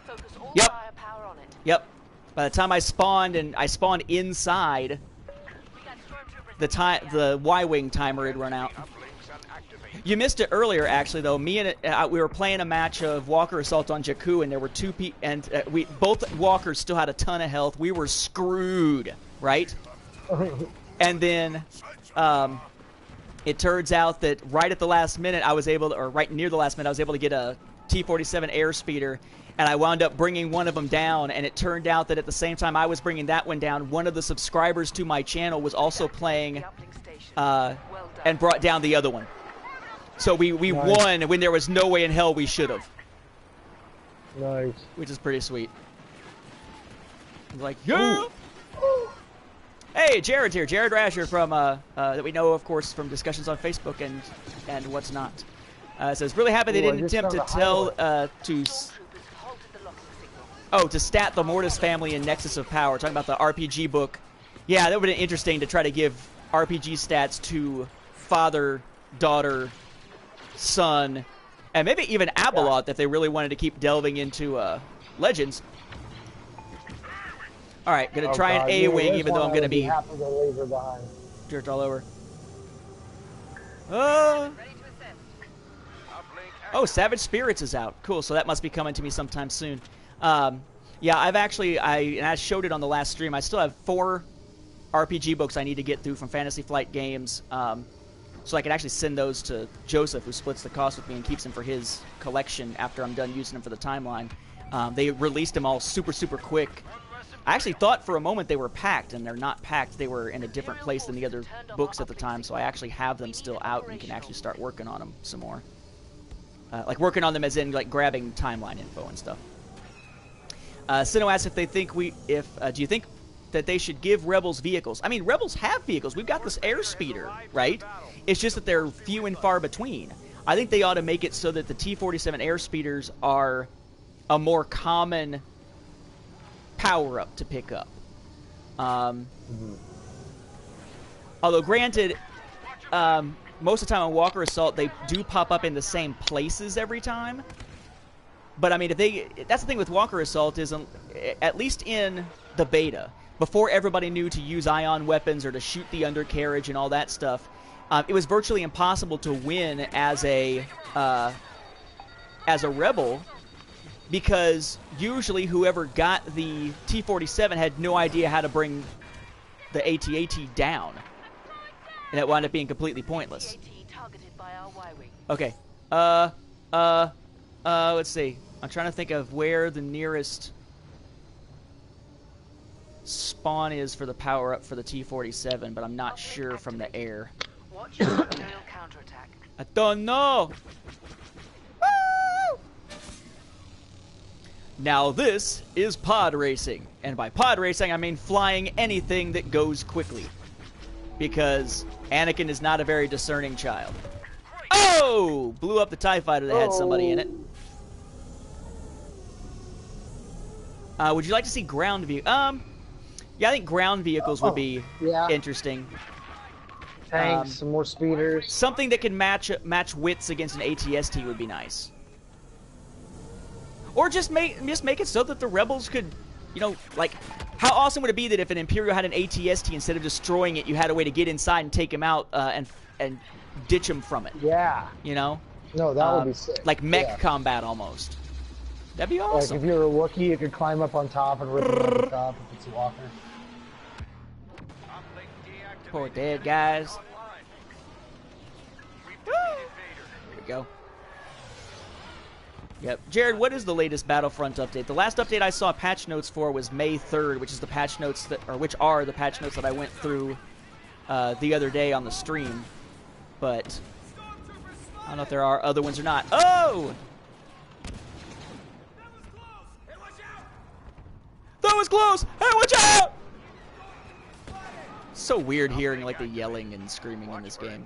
Focus all yep. firepower on it. Yep. By the time I spawned and I spawned inside, the Y-Wing timer had run out. You missed it earlier, actually, though. Me and we were playing a match of Walker Assault on Jakku, and there were 2 people, and both Walkers still had a ton of health. We were screwed, right? And then it turns out that right at the last minute, right near the last minute, I was able to get a T-47 airspeeder, and I wound up bringing one of them down. And it turned out that at the same time I was bringing that one down, one of the subscribers to my channel was also playing and brought down the other one. So we won when there was no way in hell we should have. Nice. Which is pretty sweet. I'm like, yeah! Ooh. Hey, Jared's here. Jared Rasher from, that we know, of course, from discussions on Facebook and what's not. Says, really happy they didn't attempt to tell, to stat the Mortis family in Nexus of Power. Talking about the RPG book. Yeah, that would have been interesting to try to give RPG stats to father, daughter, son, and maybe even Abeloth if they really wanted to keep delving into Legends. All right, gonna try an A-wing, even though I'm gonna be jerked all over. Oh, Savage Spirits is out. Cool, so that must be coming to me sometime soon. Yeah, I've actually, I showed it on the last stream. I still have 4 RPG books I need to get through from Fantasy Flight Games, so I can actually send those to Joseph, who splits the cost with me and keeps them for his collection after I'm done using them for the timeline. They released them all super, super quick. I actually thought for a moment they were packed, and they're not packed. They were in a different place than the other books at the time, so I actually have them still out and can actually start working on them some more. Like working on them as in like grabbing timeline info and stuff. Sino asks if they think do you think that they should give Rebels vehicles. I mean, Rebels have vehicles. We've got this air speeder, right? It's just that they're few and far between. I think they ought to make it so that the T-47 air speeders are a more common power-up to pick up. Although, granted, most of the time on Walker Assault, they do pop up in the same places every time. But, I mean, that's the thing with Walker Assault is, at least in the beta, before everybody knew to use ion weapons or to shoot the undercarriage and all that stuff, it was virtually impossible to win as a rebel, because usually whoever got the T-47 had no idea how to bring the AT-AT down, and it wound up being completely pointless. Okay, let's see. I'm trying to think of where the nearest spawn is for the power-up for the T-47, but I'm not sure from the air. Watch your Imperial counterattack. I don't know! Woo! Now this is pod racing. And by pod racing, I mean flying anything that goes quickly. Because Anakin is not a very discerning child. Oh! Blew up the TIE fighter that had somebody in it. Would you like to see ground view? Yeah, I think ground vehicles would be interesting. Tanks, some more speeders. Something that can match wits against an AT-ST would be nice. Or just make it so that the Rebels could, you know, like, how awesome would it be that if an Imperial had an AT-ST, instead of destroying it, you had a way to get inside and take him out and ditch him from it. Yeah. You know? No, that would be sick. Like mech combat almost. That'd be awesome. Like if you're a Wookiee, you could climb up on top and rip him off the top if it's a walker. Poor dead guys. Here we go. Yep. Jared, what is the latest Battlefront update? The last update I saw patch notes for was May 3rd, which are the patch notes that I went through the other day on the stream. But I don't know if there are other ones or not. Oh! That was close! Hey, watch out! So weird hearing like the yelling and screaming in this game,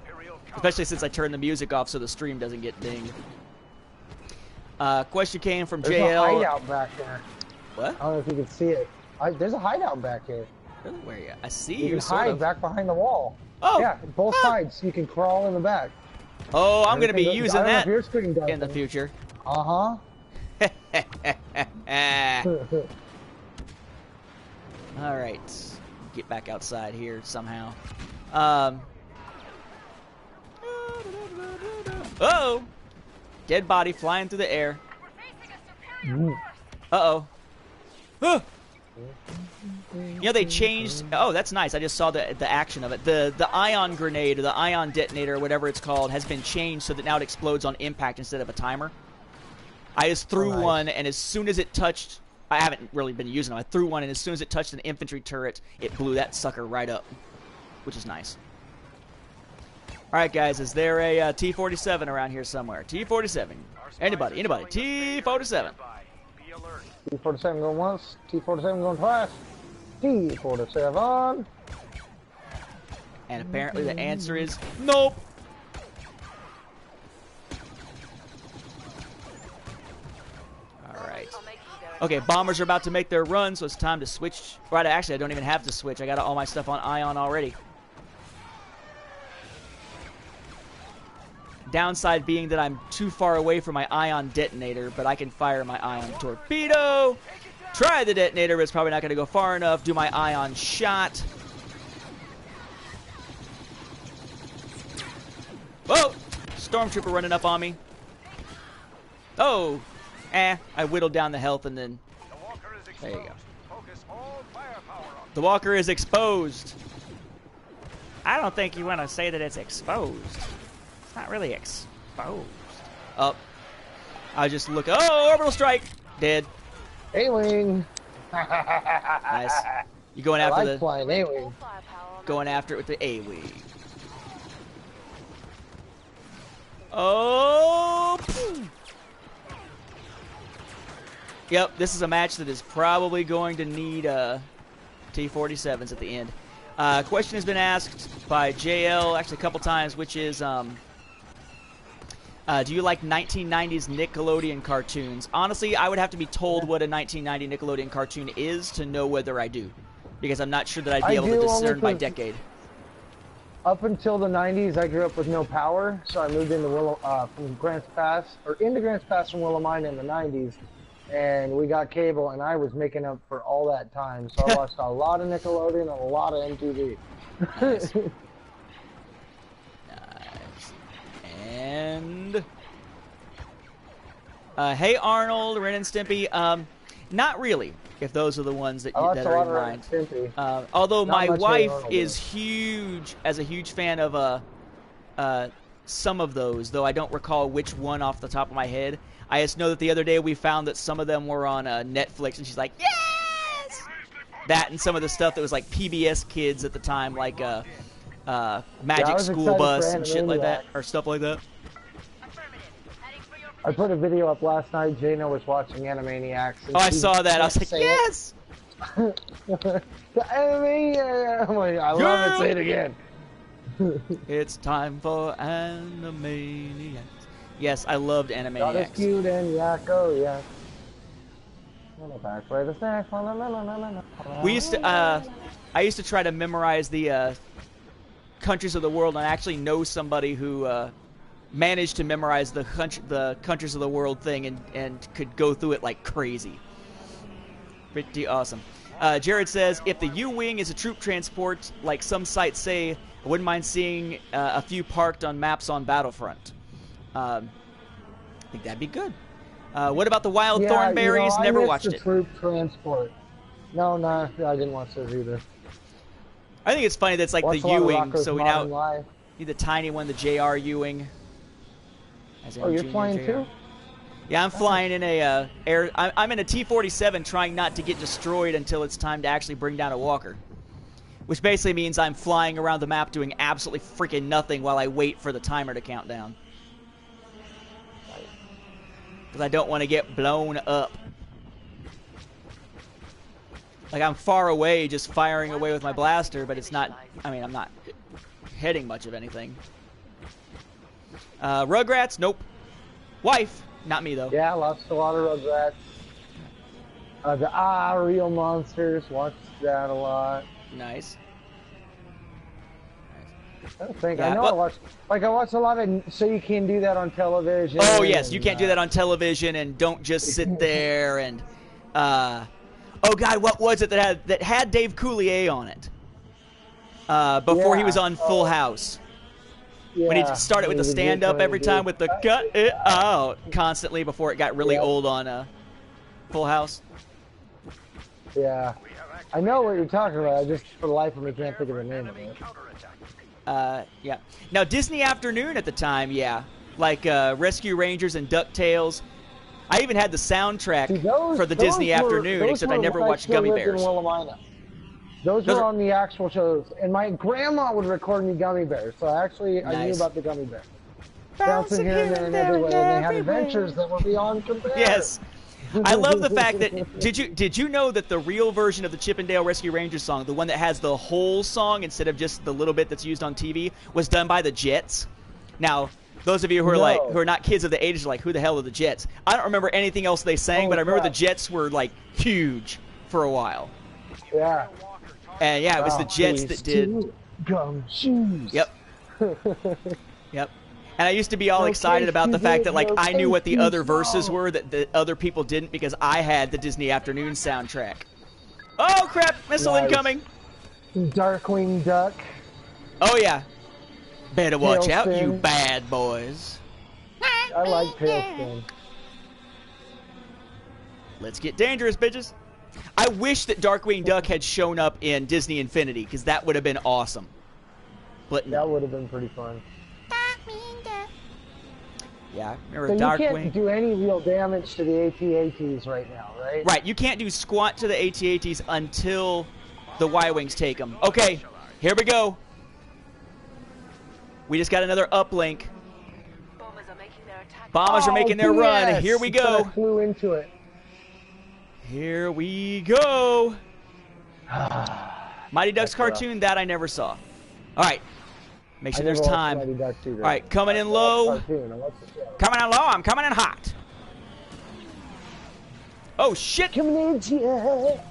especially since I turned the music off so the stream doesn't get dinged. Question came from JL. There's a hideout back there. What? I don't know if you can see it. There's a hideout back here. Really? Where are you? I see you. You can hide back behind the wall. Oh. Yeah, both sides. You can crawl in the back. Oh, I'm going to be using that in the future. Uh-huh. All right. Get back outside here somehow. Uh-oh! Dead body flying through the air. Uh-oh. You know, they changed... Oh, that's nice. I just saw the action of it. The ion grenade, or the ion detonator, or whatever it's called, has been changed so that now it explodes on impact instead of a timer. I just threw one, and as soon as it touched... I haven't really been using them. I threw one, and as soon as it touched an infantry turret, it blew that sucker right up, which is nice. All right, guys, is there a T-47 around here somewhere? T-47. Anybody? T-47. T-47 going once. T-47 going twice. T-47. And apparently the answer is nope. All right. Okay, bombers are about to make their run, so it's time to switch. Right, actually, I don't even have to switch. I got all my stuff on ion already. Downside being that I'm too far away from my ion detonator, but I can fire my ion torpedo. Try the detonator, but it's probably not going to go far enough. Do my ion shot. Whoa! Stormtrooper running up on me. Oh! I whittled down the health and then... There you go. The walker is exposed. I don't think you want to say that it's exposed. It's not really exposed. Oh. I just look... Oh! Orbital strike! Dead. A-Wing. Nice. You going after the... flying A-Wing. Going after it with the A-Wing. Oh! Yep, this is a match that is probably going to need T-47s at the end. Question has been asked by JL actually a couple times, which is, do you like 1990s Nickelodeon cartoons? Honestly, I would have to be told what a 1990 Nickelodeon cartoon is to know whether I do, because I'm not sure that I'd be able to discern by decade. Up until the 90s, I grew up with no power, so I moved into from Grants Pass, or into Grants Pass from Willamine in the 90s, and we got cable, and I was making up for all that time, so I watched a lot of Nickelodeon and a lot of MTV. Nice. Nice. And hey Arnold, Ren and Stimpy. Not really. If those are the ones that, that are in mind. Although my wife is huge, a huge fan of some of those, though I don't recall which one off the top of my head. I just know that the other day we found that some of them were on Netflix, and she's like, yes! That and some of the stuff that was like PBS Kids at the time, like Magic School Bus and shit like that, or stuff like that. I put a video up last night. Jaina was watching Animaniacs. Oh, I saw that. I was like, yes! The Animaniacs! I'm like, I love it. Say it again. It's time for Animaniacs. Yes, I loved Animaniacs. Not as cute and yakko, yeah. We used to, I used to try to memorize the countries of the world, and I actually know somebody who managed to memorize the countries of the world thing and could go through it like crazy. Pretty awesome. Jared says, if the U-Wing is a troop transport, like some sites say, I wouldn't mind seeing a few parked on maps on Battlefront. I think that'd be good. What about the Wild Thornberries? Never watched it. Troop transport. No, I didn't watch those either. I think it's funny that's like the U-Wing, so we now need the tiny one, the JR U-Wing. Oh, you're flying too? Yeah, I'm flying in a I'm in a T-47 trying not to get destroyed until it's time to actually bring down a walker. Which basically means I'm flying around the map doing absolutely freaking nothing while I wait for the timer to count down. Because I don't want to get blown up. Like, I'm far away just firing away with my blaster, but it's not, I mean, I'm not hitting much of anything. Rugrats? Nope. Wife? Not me, though. Yeah, lots a lot of Rugrats. The Real Monsters, watched that a lot. Nice. I don't think. Yeah, I know I watched a lot of So You Can Do That on Television. Oh, yes, you can't do that on television, and don't just sit there and, oh, God, what was it that had Dave Coulier on it? Before he was on Full House. Yeah, when he started with the stand-up every time with the cut it out constantly before it got really old on Full House. Yeah. I know what you're talking about. I just, for the life of me, can't think of the name of it. Yeah. Now, Disney Afternoon at the time, yeah. Like Rescue Rangers and DuckTales. I even had the soundtrack for the Disney Afternoon, except I never watched Gummy Bears. Those were on the actual shows, and my grandma would record me Gummy Bears, so I knew about the Gummy Bears. Bouncing here and there and everywhere, and they had adventures that were beyond compare. Yes. I love the fact that, did you know that the real version of the Chip 'n Dale Rescue Rangers song, the one that has the whole song instead of just the little bit that's used on TV, was done by the Jets? Now, those of you who are who are not kids of the 80s are like, who the hell are the Jets? I don't remember anything else they sang, but I remember the Jets were like huge for a while. Yeah. And yeah, it was the Jets that did. Gum shoes. Yep. Yep. And I used to be all excited about the fact that, like, I knew what the other verses were that the other people didn't because I had the Disney Afternoon soundtrack. Oh, crap! Missile incoming! Darkwing Duck. Oh, yeah. Better watch out, you bad boys. I like Tailspin. Let's get dangerous, bitches. I wish that Darkwing Duck had shown up in Disney Infinity, because that would have been awesome. But no. That would have been pretty fun. Yeah, remember Darkwing. You can't do any real damage to the AT-ATs right now, right? Right, you can't do squat to the AT-ATs until the Y-Wings take them. Okay, here we go. We just got another uplink. Bombers are making their run. Yes. Here we go. Flew into it. Here we go. Mighty Ducks cartoon, that I never saw. All right. Make sure there's time. All right, coming in low. Coming in low, I'm coming in hot. Oh, shit. Coming in, yeah.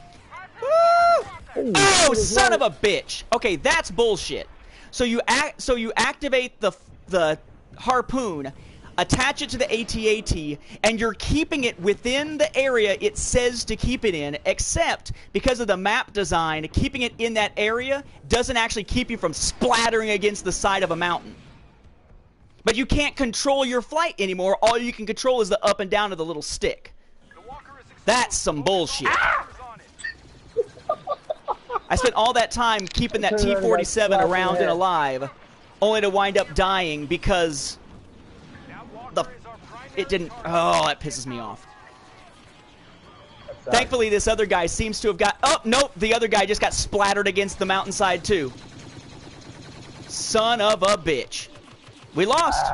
Oh, son of a bitch. Okay, that's bullshit. So you activate the harpoon, attach it to the AT-AT, and you're keeping it within the area it says to keep it in, except because of the map design, keeping it in that area doesn't actually keep you from splattering against the side of a mountain. But you can't control your flight anymore. All you can control is the up and down of the little stick. That's some bullshit. I spent all that time keeping that T-47 around and alive, only to wind up dying because it didn't. Oh, that pisses me off. Thankfully, this other guy seems to have got. Oh, nope, the other guy just got splattered against the mountainside too. Son of a bitch. We lost.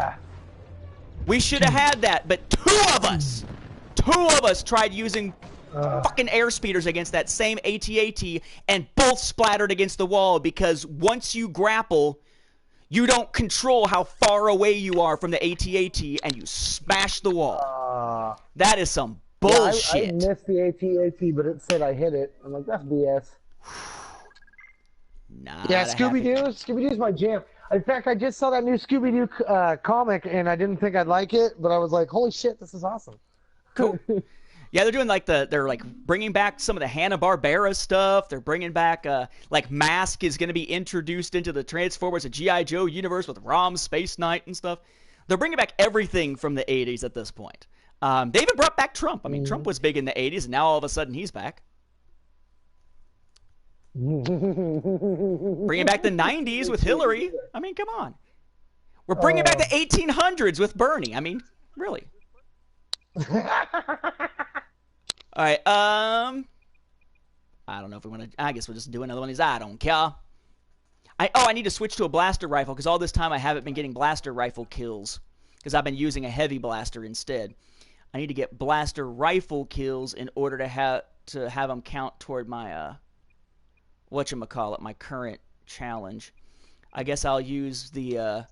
We should have had that, but two of us tried using fucking air speeders against that same AT-AT and both splattered against the wall because once you grapple, you don't control how far away you are from the AT-AT and you smash the wall. That is some bullshit. Yeah, I missed the AT-AT, but it said I hit it. I'm like, that's BS. Yeah, Scooby-Doo. Scooby-Doo's my jam. In fact, I just saw that new Scooby-Doo comic, and I didn't think I'd like it, but I was like, holy shit, this is awesome. Cool. Yeah, they're doing they're bringing back some of the Hanna-Barbera stuff. They're bringing back like Mask is going to be introduced into the Transformers and G.I. Joe universe with Rom Space Knight and stuff. They're bringing back everything from the 80s at this point. They even brought back Trump. I mean, Trump was big in the 80s, and now all of a sudden he's back. Bringing back the 90s with Hillary. I mean, come on. We're bringing back the 1800s with Bernie. I mean, really. All right, I don't know if we want to. I guess we'll just do another one of these. I don't care. I need to switch to a blaster rifle because all this time I haven't been getting blaster rifle kills because I've been using a heavy blaster instead. I need to get blaster rifle kills in order to have them count toward my whatchamacallit, my current challenge. I guess I'll use the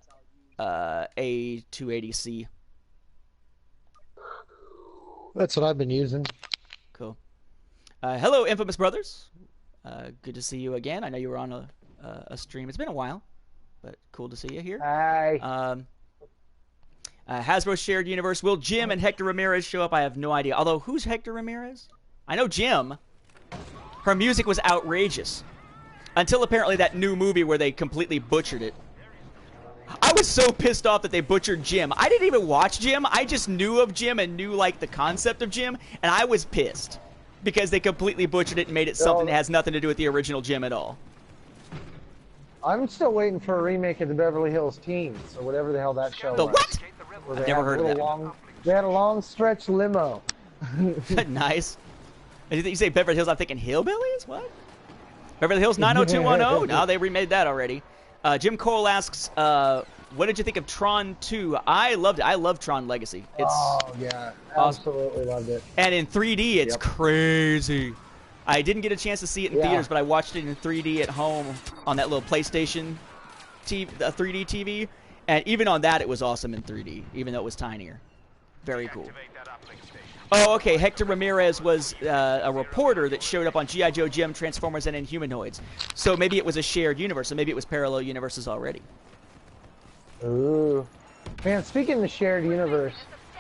A280C. That's what I've been using. Cool. Hello, Infamous Brothers. Good to see you again. I know you were on a stream. It's been a while, but cool to see you here. Hi. Hasbro Shared Universe. Will Jim and Hector Ramirez show up? I have no idea. Although, who's Hector Ramirez? I know Jim. Her music was outrageous. Until apparently that new movie where they completely butchered it. I was so pissed off that they butchered Jim. I didn't even watch Jim. I just knew of Jim and knew like the concept of Jim, and I was pissed because they completely butchered it and made it something that has nothing to do with the original Jim at all. I'm still waiting for a remake of the Beverly Hills Teens or whatever the hell that show was. The what? I've never heard of that. They had a long stretch limo. Nice. You say Beverly Hills, I'm thinking Hillbillies? What? Beverly Hills 90210? No, they remade that already. Jim Cole asks, what did you think of Tron 2? I loved it. I love Tron Legacy. Oh, yeah. Absolutely loved it. And in 3D, it's crazy. I didn't get a chance to see it in theaters, but I watched it in 3D at home on that little PlayStation 3D TV. And even on that, it was awesome in 3D, even though it was tinier. Very cool. Oh, okay. Hector Ramirez was a reporter that showed up on G.I. Joe, Jim, Transformers, and Inhumanoids. So maybe it was a shared universe, so maybe it was parallel universes already. Ooh. Man, speaking of the shared universe,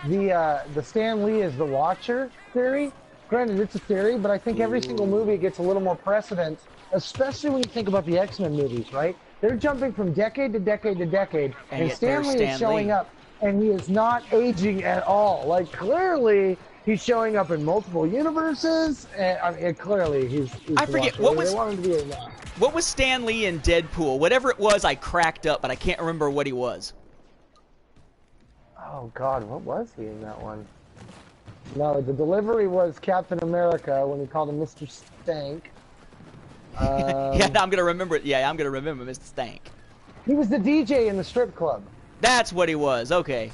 the Stan Lee is the Watcher theory. Granted, it's a theory, but I think every single movie gets a little more precedent, especially when you think about the X-Men movies, right? They're jumping from decade to decade to decade, and Stan Lee is showing up, and he is not aging at all. Like, clearly, he's showing up in multiple universes, and I mean, clearly he's I forget, what was Stan Lee in Deadpool? Whatever it was, I cracked up, but I can't remember what he was. Oh, God, what was he in that one? No, the delivery was Captain America when he called him Mr. Stank. Yeah, I'm going to remember it. Yeah, I'm going to remember Mr. Stank. He was the DJ in the strip club. That's what he was. Okay.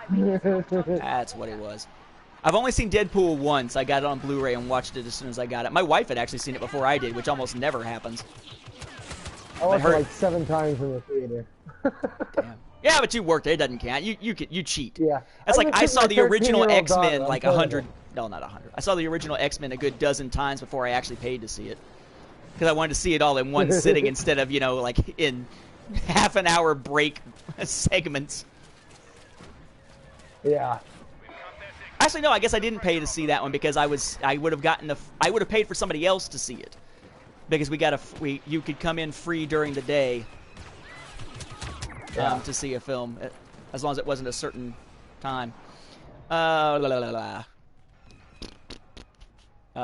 That's what he was. I've only seen Deadpool once. I got it on Blu-ray and watched it as soon as I got it. My wife had actually seen it before I did, which almost never happens. I watched it like 7 times in the theater. Damn. Yeah, but you worked it. It doesn't count. You cheat. Yeah. That's like I saw the original X-Men like 100. It. No, not 100. I saw the original X-Men a good dozen times before I actually paid to see it. Because I wanted to see it all in one sitting instead of, like in half an hour break segments. Yeah. Actually, no. I guess I didn't pay to see that one because I would have paid for somebody else to see it because you could come in free during the day to see a film as long as it wasn't a certain time.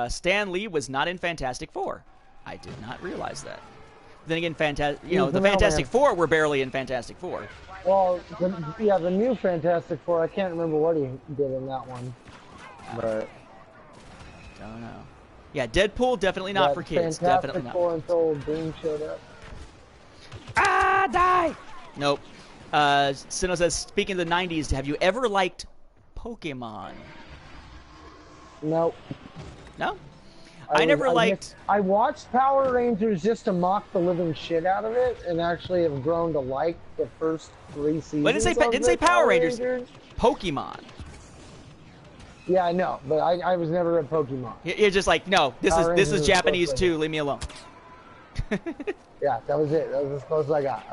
Stan Lee was not in Fantastic Four. I did not realize that. Then again, the Fantastic Four were barely in Fantastic Four. Well, the new Fantastic Four, I can't remember what he did in that one. But don't know. Yeah, Deadpool, definitely not for kids. Definitely not. Fantastic Four until Doom showed up. Ah, die! Nope. Sino says, speaking of the 90s, have you ever liked Pokemon? Nope. No? I never liked... I watched Power Rangers just to mock the living shit out of it, and actually have grown to like the first 3 seasons. But it didn't say Power Rangers. Pokemon. Yeah, I know, but I was never a Pokemon. You're just like, no, this is Japanese too. Leave me alone. Yeah, that was it. That was as close as I got.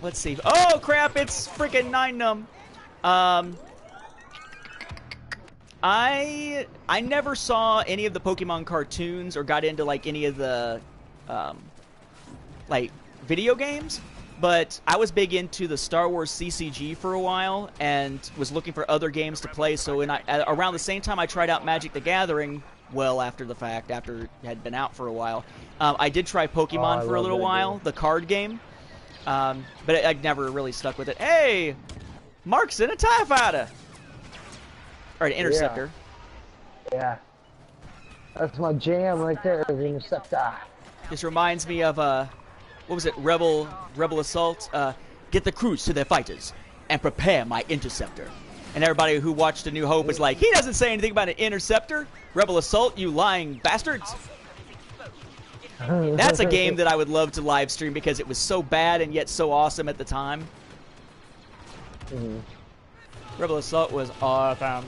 Let's see. Oh crap! It's freaking 9num. I never saw any of the Pokemon cartoons or got into like any of the like video games, but I was big into the Star Wars CCG for a while and was looking for other games to play. So around the same time I tried out Magic the Gathering, well after the fact, after it had been out for a while, I did try Pokemon for a little while, the card game, but I never really stuck with it. Hey, Mark's in a TIE Fighter. Or an Interceptor. Yeah. That's my jam right there, the Interceptor. This reminds me of, what was it, Rebel Assault? Get the crews to their fighters and prepare my Interceptor. And everybody who watched A New Hope is like, he doesn't say anything about an Interceptor. Rebel Assault, you lying bastards. That's a game that I would love to live stream because it was so bad and yet so awesome at the time. Mm-hmm. Rebel Assault was awesome.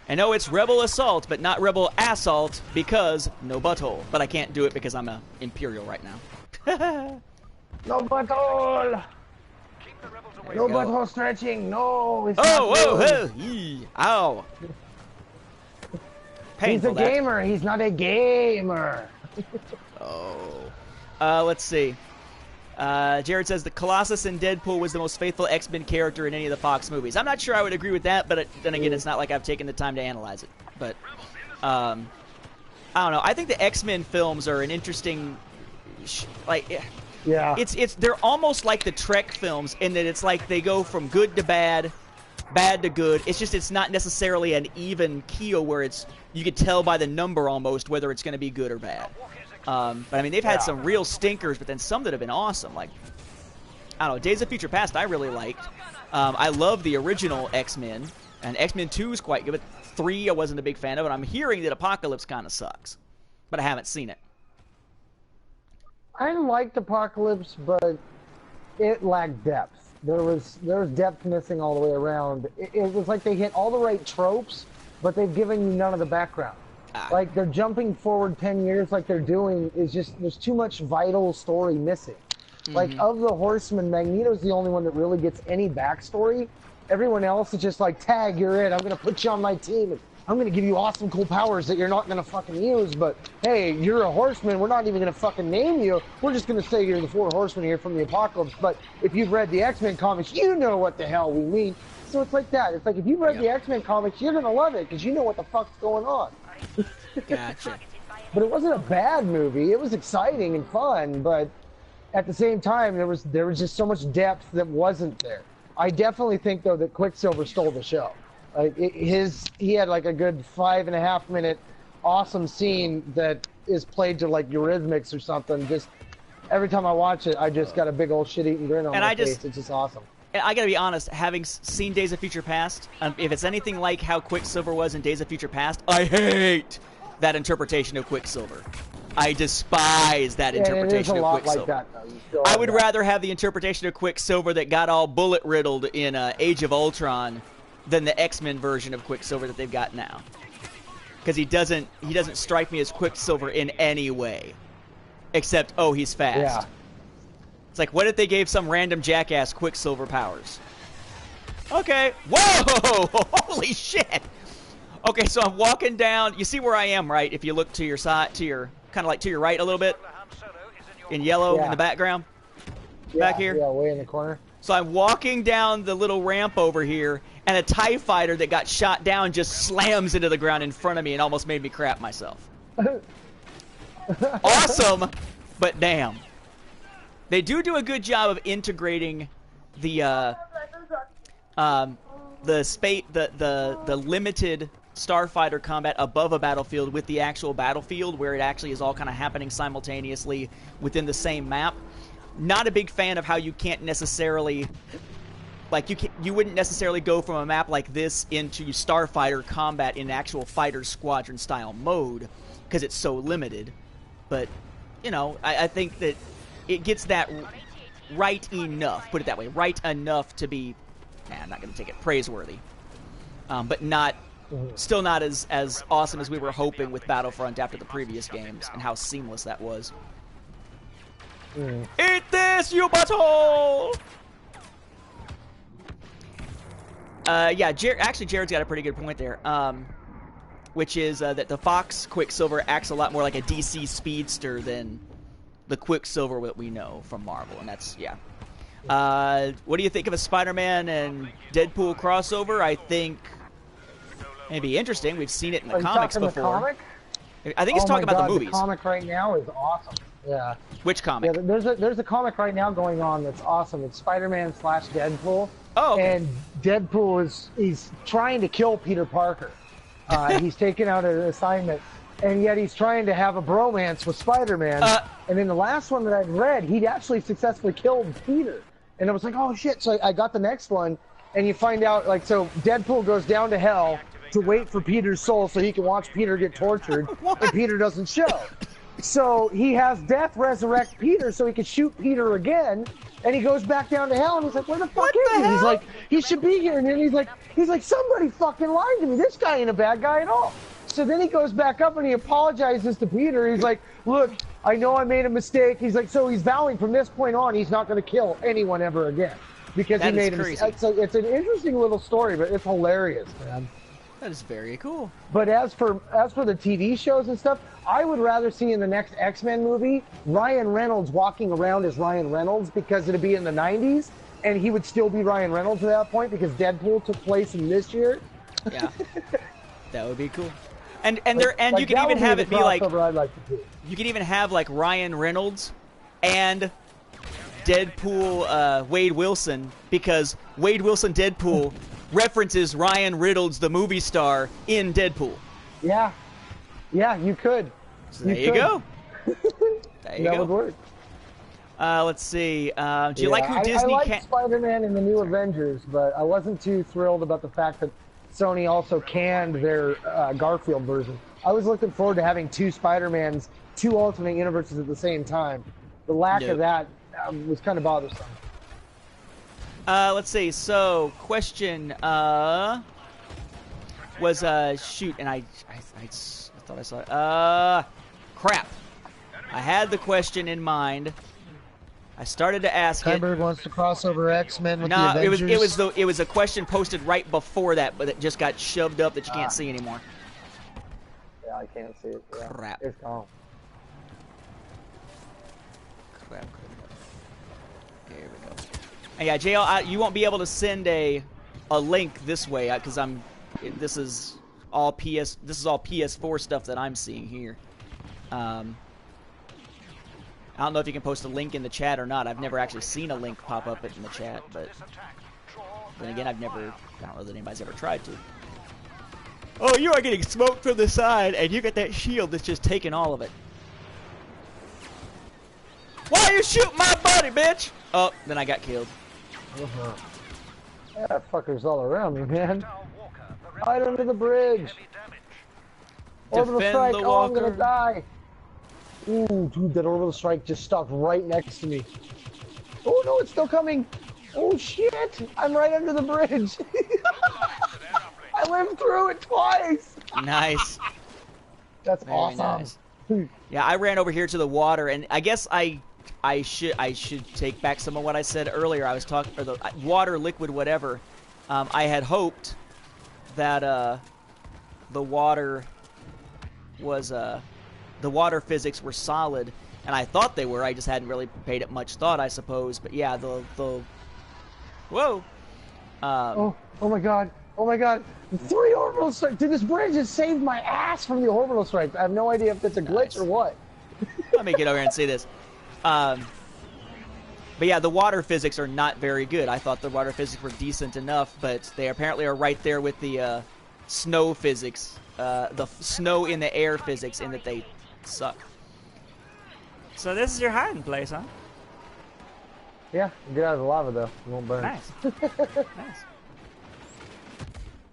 I know it's Rebel Assault, but not Rebel Assault because no butthole. But I can't do it because I'm a Imperial right now. No butthole! No butthole stretching! No! It's Ow! Painful, he's a gamer! He's not a gamer! Let's see. Jared says the Colossus in Deadpool was the most faithful X-Men character in any of the Fox movies. I'm not sure I would agree with that, but then again, it's not like I've taken the time to analyze it. But I don't know. I think the X-Men films are an interesting, they're almost like the Trek films in that it's like they go from good to bad, bad to good. It's not necessarily an even keel where you could tell by the number almost whether it's going to be good or bad. But I mean, they've had some real stinkers, but then some that have been awesome. Like, I don't know, Days of Future Past I really liked. I love the original X-Men, and X-Men 2 is quite good, but 3 I wasn't a big fan of, and I'm hearing that Apocalypse kind of sucks. But I haven't seen it. I liked Apocalypse, but it lacked depth. There was depth missing all the way around. It was like they hit all the right tropes, but they've given you none of the background. Like, they're jumping forward 10 years like they're doing is just, there's too much vital story missing. Mm-hmm. Like, of the Horsemen, Magneto's the only one that really gets any backstory. Everyone else is just like, tag, you're it, I'm going to put you on my team, and I'm going to give you awesome, cool powers that you're not going to fucking use, but, hey, you're a Horseman, we're not even going to fucking name you, we're just going to say you're the 4 Horsemen here from the Apocalypse, but if you've read the X-Men comics, you know what the hell we mean. So it's like that. It's like, if you've read the X-Men comics, you're going to love it, because you know what the fuck's going on. Gotcha. But it wasn't a bad movie. It was exciting and fun, but at the same time, there was just so much depth that wasn't there. I definitely think, though, that Quicksilver stole the show. Like, he had like a good 5.5 minute awesome scene that is played to like Eurythmics or something. Just every time I watch it, I just got a big old shit-eating grin on my face. It's just awesome. And I gotta be honest, having seen Days of Future Past, if it's anything like how Quicksilver was in Days of Future Past, I hate that interpretation of Quicksilver. I despise that interpretation of Quicksilver. Like that, I would rather have the interpretation of Quicksilver that got all bullet riddled in Age of Ultron than the X-Men version of Quicksilver that they've got now. Because he doesn't strike me as Quicksilver in any way, except he's fast. Yeah. It's like, what if they gave some random jackass Quicksilver powers? Okay. Whoa! Holy shit! Okay, so I'm walking down. You see where I am, right? If you look to your side, kind of like to your right a little bit, in yellow in the background, back here. Yeah, way in the corner. So I'm walking down the little ramp over here, and a TIE fighter that got shot down just slams into the ground in front of me and almost made me crap myself. Awesome, but damn. They do a good job of integrating the limited starfighter combat above a battlefield with the actual battlefield, where it actually is all kind of happening simultaneously within the same map. Not a big fan of how you can't necessarily, you wouldn't necessarily go from a map like this into starfighter combat in actual fighter squadron style mode because it's so limited. But I think that it gets that right enough, put it that way, right enough to be, I'm not going to take it, praiseworthy. But still not as awesome as we were hoping with Battlefront after the previous games and how seamless that was. Eat this, you butthole! Yeah, actually Jared's got a pretty good point there, which is that the Fox Quicksilver acts a lot more like a DC speedster than the Quicksilver that we know from Marvel, and that's, what do you think of a Spider-Man and Deadpool crossover? I think it'd be interesting. We've seen it in the comics before. The comic? I think he's talking about the movies. The comic right now is awesome. Yeah. Which comic? Yeah, there's a comic right now going on that's awesome. It's Spider-Man / Deadpool. Oh, okay. And Deadpool he's trying to kill Peter Parker. He's taken out an assignment, and yet he's trying to have a bromance with Spider-Man. And in the last one that I've read, he'd actually successfully killed Peter. And I was like, oh shit! So I got the next one, and you find out so Deadpool goes down to hell to wait for Peter's soul so he can watch Peter get tortured, and Peter doesn't show. So he has Death resurrect Peter so he can shoot Peter again, and he goes back down to hell, and he's like, where the fuck is he? He's like, he should be here, and then he's like, somebody fucking lied to me. This guy ain't a bad guy at all. So then he goes back up and he apologizes to Peter. He's like, look, I know I made a mistake. He's like, so he's vowing from this point on he's not going to kill anyone ever again because he made a mistake. So it's an interesting little story, but it's hilarious, man. That is very cool. But as for the TV shows and stuff, I would rather see in the next X-Men movie Ryan Reynolds walking around as Ryan Reynolds, because it'd be in the 90s and he would still be Ryan Reynolds at that point because Deadpool took place in this year. Yeah. That would be cool. And you can even have it be like, you can even have like Ryan Reynolds and Deadpool Wade Wilson, because Wade Wilson Deadpool references Ryan Reynolds, the movie star, in Deadpool. Yeah, you could. So there you go. There you go. That would work. Let's see. Do you like who Disney? I like Spider-Man and the new Avengers, but I wasn't too thrilled about the fact that Sony also canned their Garfield version. I was looking forward to having two Spider-Mans, two alternate universes at the same time. The lack of that was kind of bothersome. Let's see. So, question was shoot, and I thought I saw it. Crap. I had the question in mind. I started to ask Steinberg wants to cross over X-Men with the Avengers. it was a question posted right before that, but it just got shoved up that you can't see anymore. Yeah, I can't see it. Yeah. Crap. It's gone. Crap. There we go. And yeah, JL, you won't be able to send a link this way because this is all PS4 stuff that I'm seeing here. I don't know if you can post a link in the chat or not. I've never actually seen a link pop up in the chat, but then again, I don't know that anybody's ever tried to. Oh, you are getting smoked from the side, and you got that shield that's just taking all of it. Why are you shooting my buddy, bitch? Oh, then I got killed. Yeah, fuckers all around me, man. Right under the bridge. Orbital Defend strike. the Oh, I'm walker. gonna die. Ooh, dude, that orbital strike just stopped right next to me. Oh no, it's still coming. Oh shit! I'm right under the bridge. I lived through it twice. Nice. That's Very awesome. nice. Yeah, I ran over here to the water, and I guess I should take back some of what I said earlier. I was talking, or the water, liquid, whatever. I had hoped that the water was the water physics were solid, and I thought they were. I just hadn't really paid it much thought, I suppose. But yeah, the whoa. Oh my god. Oh my god. 3 orbital strikes. Dude, this bridge has saved my ass from the orbital strikes. I have no idea if that's a glitch or what. Let me get over here and see this. But yeah, the water physics are not very good. I thought the water physics were decent enough, but they apparently are right there with the snow physics, the snow in the air physics, in that they suck. So this is your hiding place, huh? Yeah, get out of the lava though. It won't burn. Nice. Nice.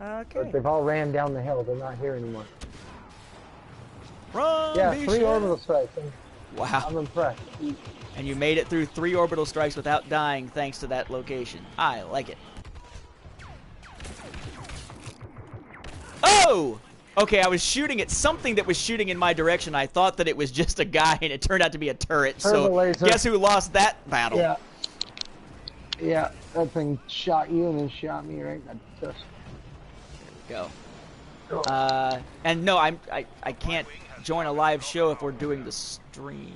Okay. But they've all ran down the hill. They're not here anymore. Run, Yeah, be 3 sure. orbital strikes. Wow. I'm impressed. And you made it through 3 orbital strikes without dying thanks to that location. I like it. Oh! Okay, I was shooting at something that was shooting in my direction. I thought that it was just a guy, and it turned out to be a turret. So laser. guess who lost that battle? Yeah. Yeah, that thing shot you and then shot me right in the tusk. Go. And no, I can't join a live show if we're doing the stream.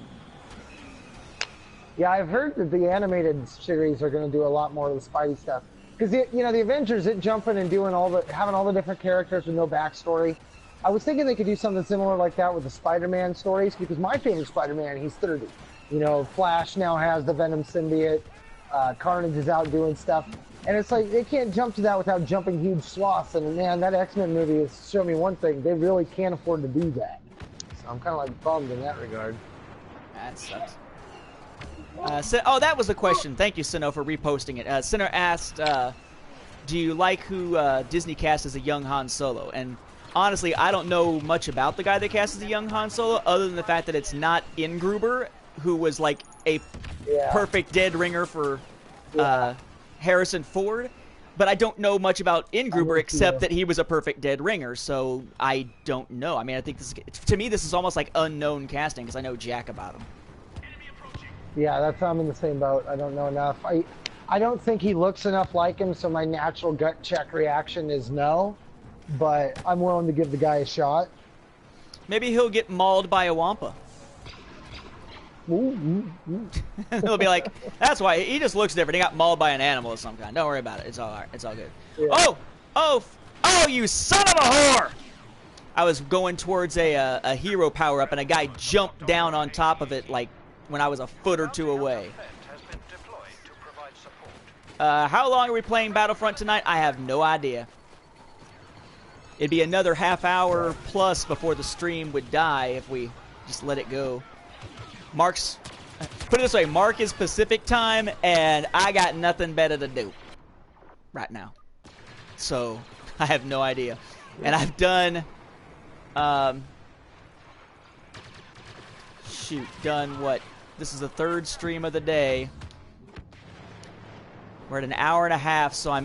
Yeah, I've heard that the animated series are going to do a lot more of the Spidey stuff. Because, you know, the Avengers, it jumping and doing having all the different characters with no backstory. I was thinking they could do something similar like that with the Spider-Man stories, because my favorite Spider-Man, he's 30. You know, Flash now has the Venom symbiote. Carnage is out doing stuff. And it's like, they can't jump to that without jumping huge swaths. And man, that X-Men movie has shown me one thing. They really can't afford to do that. So I'm kind of like bummed in that regard. That sucks. Oh, that was the question. Thank you, Sino, for reposting it. Sino asked, do you like who Disney cast as a young Han Solo? And honestly, I don't know much about the guy they cast as a young Han Solo, other than the fact that it's not Ingruber, who was like a perfect dead ringer for Harrison Ford. But I don't know much about Ingruber except that he was a perfect dead ringer, so I don't know. I mean, I think to me this is almost like unknown casting, because I know jack about him. Yeah, I'm in the same boat. I don't know enough. I don't think he looks enough like him, so my natural gut check reaction is no. But I'm willing to give the guy a shot. Maybe he'll get mauled by a Wampa. He'll be like, that's why he just looks different. He got mauled by an animal of some kind. Don't worry about it. It's all right. It's all good. Yeah. Oh, you son of a whore! I was going towards a hero power-up, and a guy jumped down on top of it, like, when I was a foot or two away. How long are we playing Battlefront tonight? I have no idea. It'd be another half hour plus before the stream would die if we just let it go. Put it this way, Mark is Pacific time, and I got nothing better to do right now. So, I have no idea. And I've done, done what? This is the 3rd stream of the day. We're at an hour and a half, so I'm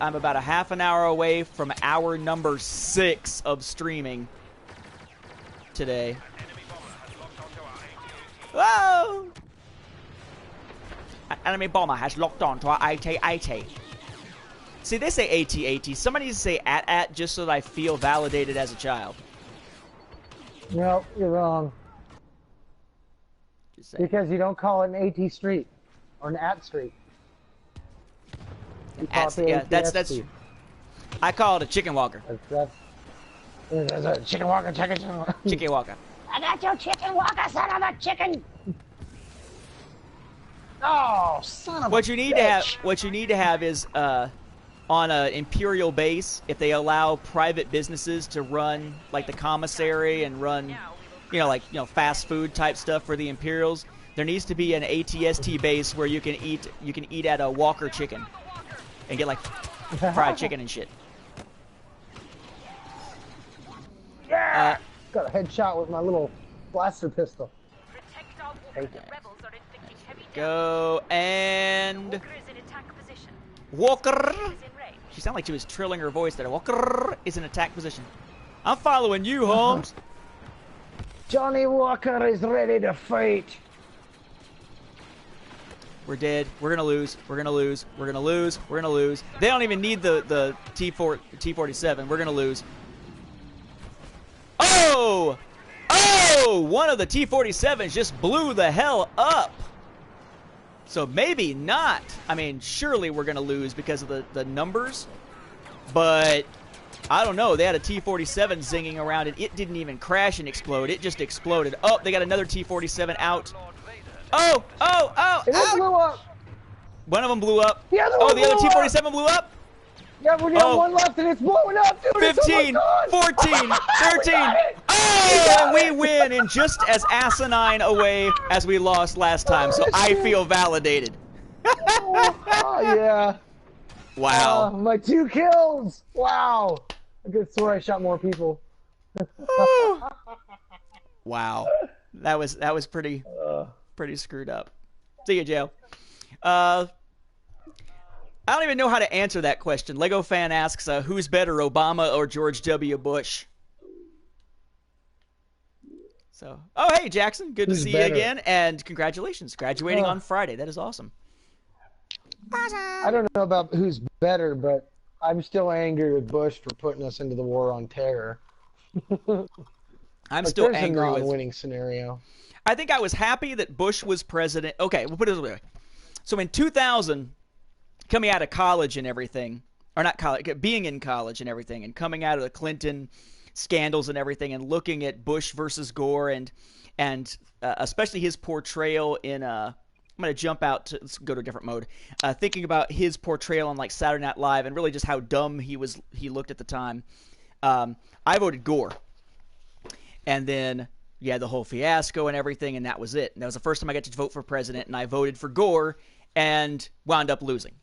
about a half an hour away from hour number 6 of streaming today. Whoa! An enemy bomber has locked on to our AT-AT. See, they say AT-AT. Somebody needs to say AT-AT just so that I feel validated as a child. No, you're wrong. Because you don't call it an AT street or an AT street. That's I call it a chicken walker. That's a chicken walker, Chicken walker. I got your chicken walker, son of a chicken. Oh, son of What a you need to have is on an Imperial base, if they allow private businesses to run like the commissary and run like fast food type stuff for the Imperials. There needs to be an ATST base where you can eat at a Walker chicken and get like fried chicken and shit. Yeah! Got a headshot with my little blaster pistol. Go and Walker. She sounded like she was trilling her voice there. Walker is in attack position. I'm following you, Holmes. Johnny Walker is ready to fight. We're dead. We're gonna lose. We're gonna lose. We're gonna lose. We're gonna lose. They don't even need the T-47. We're gonna lose. Oh! Oh! One of the T-47s just blew the hell up. So maybe not. I mean, surely we're gonna lose because of the numbers. But I don't know. They had a T-47 zinging around and it didn't even crash and explode. It just exploded. Oh, they got another T-47 out. Oh! Oh! Oh! It blew up. One of them blew up. The other T-47 blew up? Yeah, we got one left and it's blowing up, dude. 15, 14, 13. Oh, and we win in just as asinine a way as we lost last time. So I feel validated. Oh, yeah. Wow. My 2 kills. Wow. I could swear I shot more people. Wow. That was pretty screwed up. See you, Joe. I don't even know how to answer that question. Lego fan asks, who's better, Obama or George W. Bush? So, oh, hey, Jackson. Good to see you again. And congratulations. Graduating on Friday. That is awesome. I don't know about who's better, but I'm still angry with Bush for putting us into the war on terror. I'm still angry with... There's a non-winning scenario. I think I was happy that Bush was president. Okay, we'll put it this way. So in 2000... coming out of college and everything, or not college, being in college and everything, and coming out of the Clinton scandals and everything, and looking at Bush versus Gore, and especially his portrayal in I'm gonna jump out to let's go to a different mode. Thinking about his portrayal on like Saturday Night Live, and really just how dumb he looked at the time. I voted Gore, and then you had the whole fiasco and everything, and that was it. And that was the first time I got to vote for president, and I voted for Gore and wound up losing.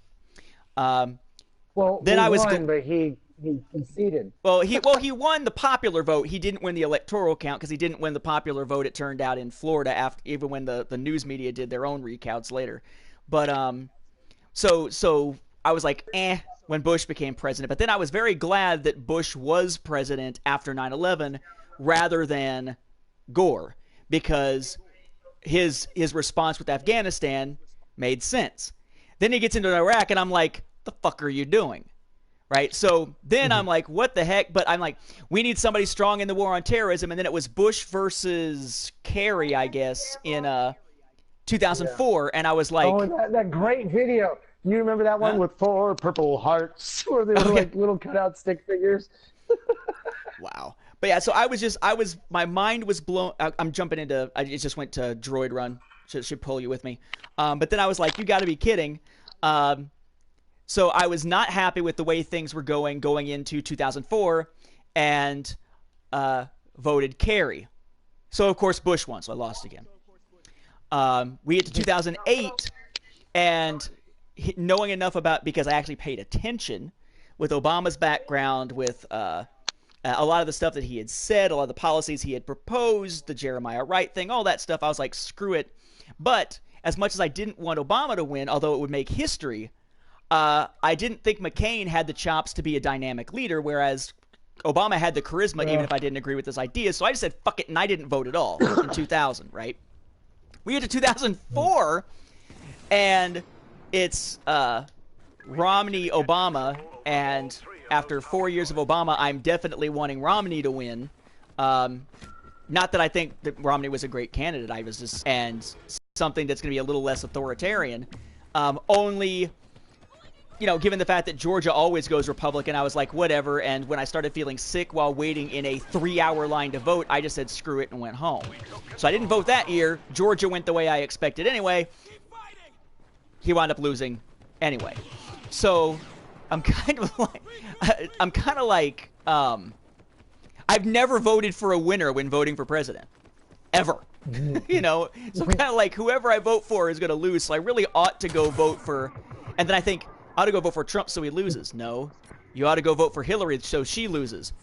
Well, then I was won, but he conceded. Well, he won the popular vote. He didn't win the electoral count because he didn't win the popular vote. It turned out in Florida after even when the news media did their own recounts later. But so I was like, when Bush became president. But then I was very glad that Bush was president after 9/11 rather than Gore, because his response with Afghanistan made sense. Then he gets into Iraq, and I'm like, the fuck are you doing? Right? So then I'm like, what the heck? But I'm like, we need somebody strong in the war on terrorism. And then it was Bush versus Kerry, I guess, in 2004. Yeah. And I was like... Oh, that great video. You remember that one with 4 purple hearts where they were like little cutout stick figures? Wow. But yeah, so my mind was blown. I'm jumping into... it just went to Droid Run. Should pull you with me. But then I was like, you got to be kidding. So I was not happy with the way things were going into 2004 and voted Kerry. So, of course, Bush won, so I lost again. We get to 2008, and knowing enough about, because I actually paid attention with Obama's background, with a lot of the stuff that he had said, a lot of the policies he had proposed, the Jeremiah Wright thing, all that stuff, I was like, screw it. But as much as I didn't want Obama to win, although it would make history, I didn't think McCain had the chops to be a dynamic leader, whereas Obama had the charisma, even if I didn't agree with his ideas. So I just said, fuck it, and I didn't vote at all in 2000, right? We get to 2004, and it's Romney, Obama, and after 4 years of Obama, I'm definitely wanting Romney to win. Not that I think that Romney was a great candidate. I was just... And something that's going to be a little less authoritarian. Only... given the fact that Georgia always goes Republican, I was like, whatever. And when I started feeling sick while waiting in a 3-hour line to vote, I just said, screw it, and went home. So I didn't vote that year. Georgia went the way I expected anyway. He wound up losing anyway. So I'm kind of like, I've never voted for a winner when voting for president. ever. You know, so I'm kind of like, whoever I vote for is going to lose, so I really ought to go vote for, and then I think, I ought to go vote for Trump so he loses. No. You ought to go vote for Hillary so she loses.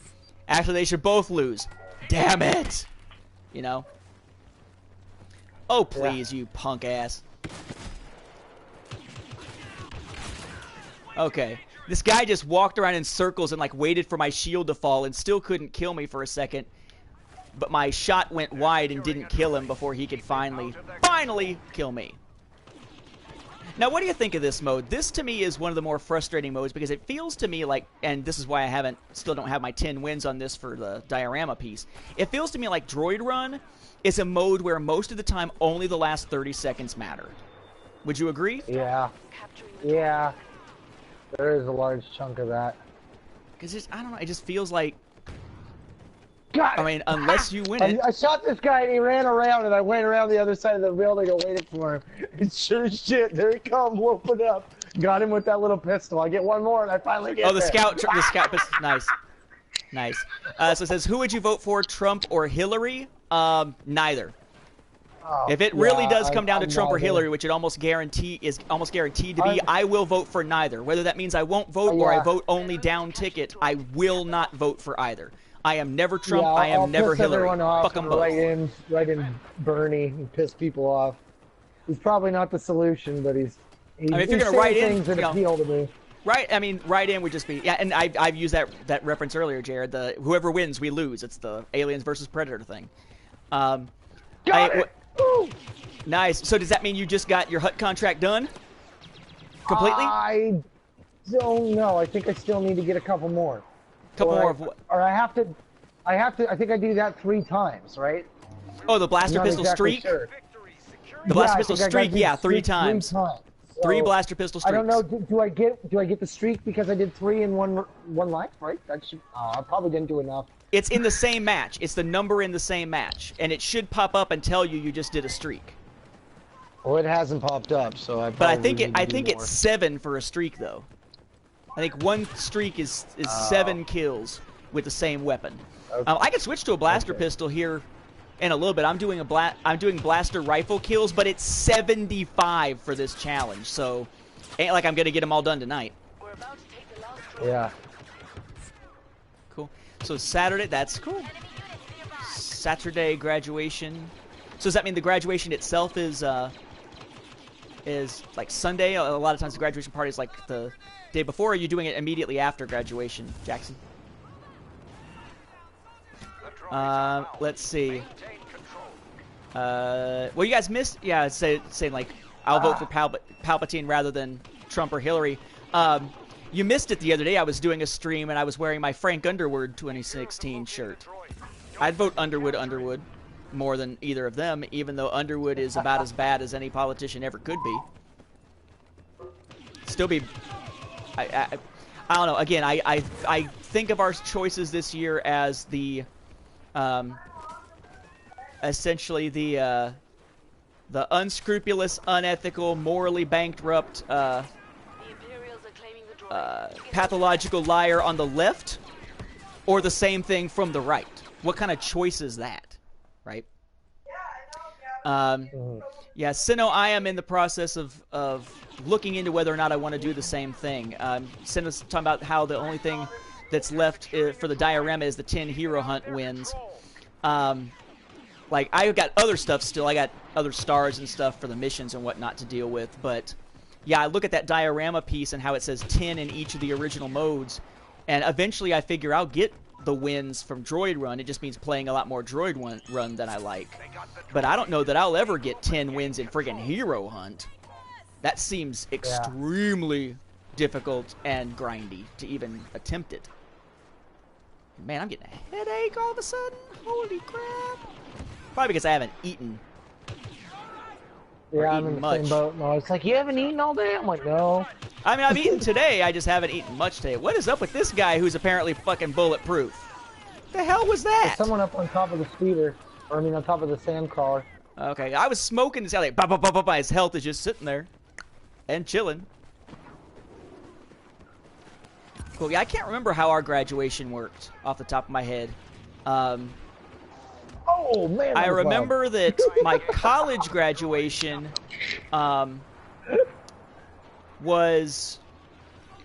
Actually, they should both lose. Damn it! You know? Oh, please, you punk ass. Okay. This guy just walked around in circles and, like, waited for my shield to fall and still couldn't kill me for a second. But my shot went wide and didn't kill him before he could finally kill me. Now, what do you think of this mode? This, to me, is one of the more frustrating modes because it feels to me like, and this is why I still don't have my 10 wins on this for the diorama piece. It feels to me like Droid Run is a mode where most of the time only the last 30 seconds matter. Would you agree? Yeah. Yeah. There is a large chunk of that. Because I don't know, it just feels like, God. I mean, unless you win it. I shot this guy and he ran around and I went around the other side of the building and waited for him. And sure as shit, there he comes, whooping up. Got him with that little pistol. I get one more and I finally get the scout pistol. Nice. Nice. So it says, who would you vote for, Trump or Hillary? Neither. Oh, if it really does come down to Trump or Hillary, which it almost guaranteed to be, I will vote for neither. Whether that means I won't vote or I vote only down ticket, I will not vote for either. I am never Trump. I am never Hillary. Fuck them both. Right in Bernie and piss people off. He's probably not the solution, but he's I mean, if you're gonna write in, things that appeal to me. Right, I mean, write in would just be and I've used that reference earlier, Jared. The whoever wins, we lose. It's the aliens versus predator thing. Got it. Nice. So does that mean you just got your HUT contract done? Completely? I don't know. I think I still need to get a couple more. Couple more of what? Or I think I do that 3 times, right? Oh, the blaster pistol streak? Sure. The blaster pistol streak, yeah, 3 times. 3 times. So, 3 blaster pistol streaks. I don't know. Do I get the streak because I did 3 in one life? Right? That should. I probably didn't do enough. It's in the same match. It's the number in the same match, and it should pop up and tell you just did a streak. Well, it hasn't popped up, so I. But I think it's 7 for a streak though. I think 1 streak is 7 kills with the same weapon. Okay. I can switch to a blaster pistol here in a little bit. I'm doing blaster rifle kills, but it's 75 for this challenge, so ain't like I'm gonna get them all done tonight. We're about to take the last Yeah. Cool. So Saturday, that's cool. Saturday graduation. So does that mean the graduation itself is like Sunday? A lot of times the graduation party is like the day before. Or are you doing it immediately after graduation, Jackson? Let's see. Well, you guys missed. Yeah, saying like I'll vote for Palpatine rather than Trump or Hillary. You missed it the other day. I was doing a stream and I was wearing my Frank Underwood 2016 shirt. I'd vote Underwood more than either of them, even though Underwood is about as bad as any politician ever could be. Still be. I don't know. Again, I think of our choices this year as the essentially the unscrupulous, unethical, morally bankrupt, pathological liar on the left, or the same thing from the right. What kind of choice is that, right? Yeah, Sinnoh, I am in the process of looking into whether or not I want to do the same thing. Sinnoh's talking about how the only thing that's left for the diorama is the 10 hero hunt wins. Like, I've got other stuff still. I got other stars and stuff for the missions and whatnot to deal with. But, yeah, I look at that diorama piece and how it says 10 in each of the original modes. And eventually I figure I'll get the wins from Droid Run. It just means playing a lot more Droid Run than I like. But I don't know that I'll ever get 10 wins in friggin' Hero Hunt. That seems extremely difficult and grindy to even attempt it. Man, I'm getting a headache all of a sudden. Holy crap. Probably because I haven't eaten. Yeah, I'm in the same boat. No, it's like, you haven't eaten all day? I'm like, no. I mean, I've eaten today. I just haven't eaten much today. What is up with this guy who's apparently fucking bulletproof? The hell was that? There's someone up on top of the speeder. Or, I mean, on top of the sand crawler. Okay, I was smoking this guy like, bah, bah, bah, bah, bah. His health is just sitting there. And chilling. Cool. Yeah, I can't remember how our graduation worked off the top of my head. Oh, Oh man! I that was remember loud. that my college graduation was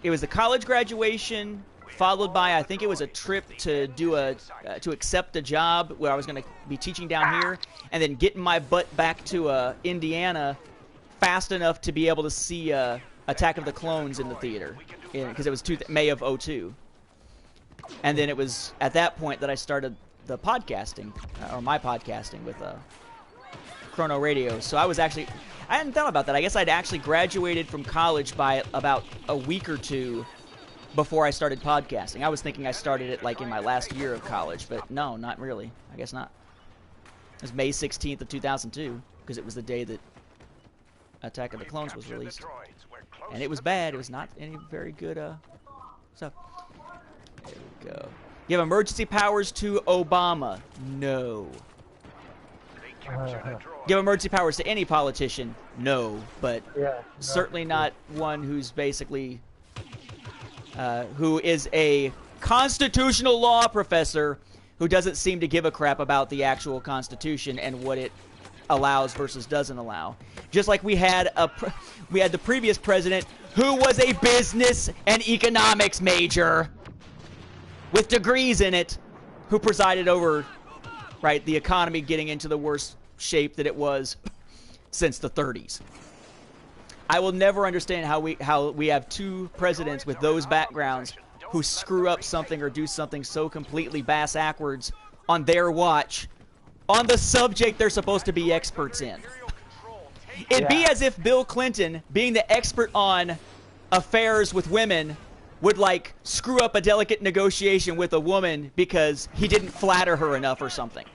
the college graduation followed by, I think it was a trip to do to accept a job where I was going to be teaching down here, and then getting my butt back to Indiana fast enough to be able to see Attack of the Clones in the theater, because it was May of '02. And then it was at that point that I started the podcasting, or my podcasting with Chrono Radio. So I hadn't thought about that. I guess I'd actually graduated from college by about a week or two before I started podcasting. I was thinking I started it like in my last year of college, but no, not really. I guess not. It was May 16th of 2002, because it was the day that Attack of the Clones was released. And it was bad. It was not any very good stuff. There we go. Give emergency powers to Obama. No. Give emergency powers to any politician. No. But certainly not one who's basically who is a constitutional law professor who doesn't seem to give a crap about the actual Constitution and what it allows versus doesn't allow. Just like we had the previous president who was a business and economics major with degrees in it, who presided over, the economy getting into the worst shape that it was since the 30s. I will never understand how we have two presidents with those backgrounds who screw up something or do something so completely bass-ackwards on their watch on the subject they're supposed to be experts in. It'd be as if Bill Clinton, being the expert on affairs with women, would screw up a delicate negotiation with a woman because he didn't flatter her enough or something.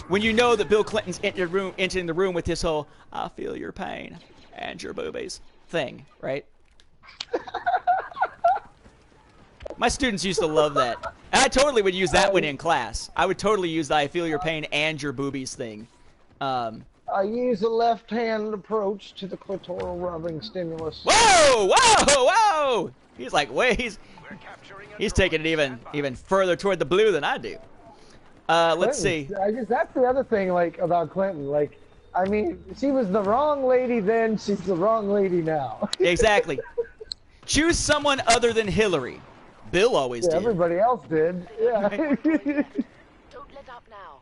When you know that Bill Clinton's entering the room with his whole "I feel your pain and your boobies" thing, right? My students used to love that. And I totally would use that one in class. I would totally use the "I feel your pain and your boobies" thing. I use a left-hand approach to the clitoral rubbing stimulus. Whoa! Whoa! Whoa! He's he's taking it even further toward the blue than I do. Let's see. I guess that's the other thing, about Clinton. I mean, she was the wrong lady then. She's the wrong lady now. Exactly. Choose someone other than Hillary. Bill always did. Everybody else did. Yeah. Don't let up now.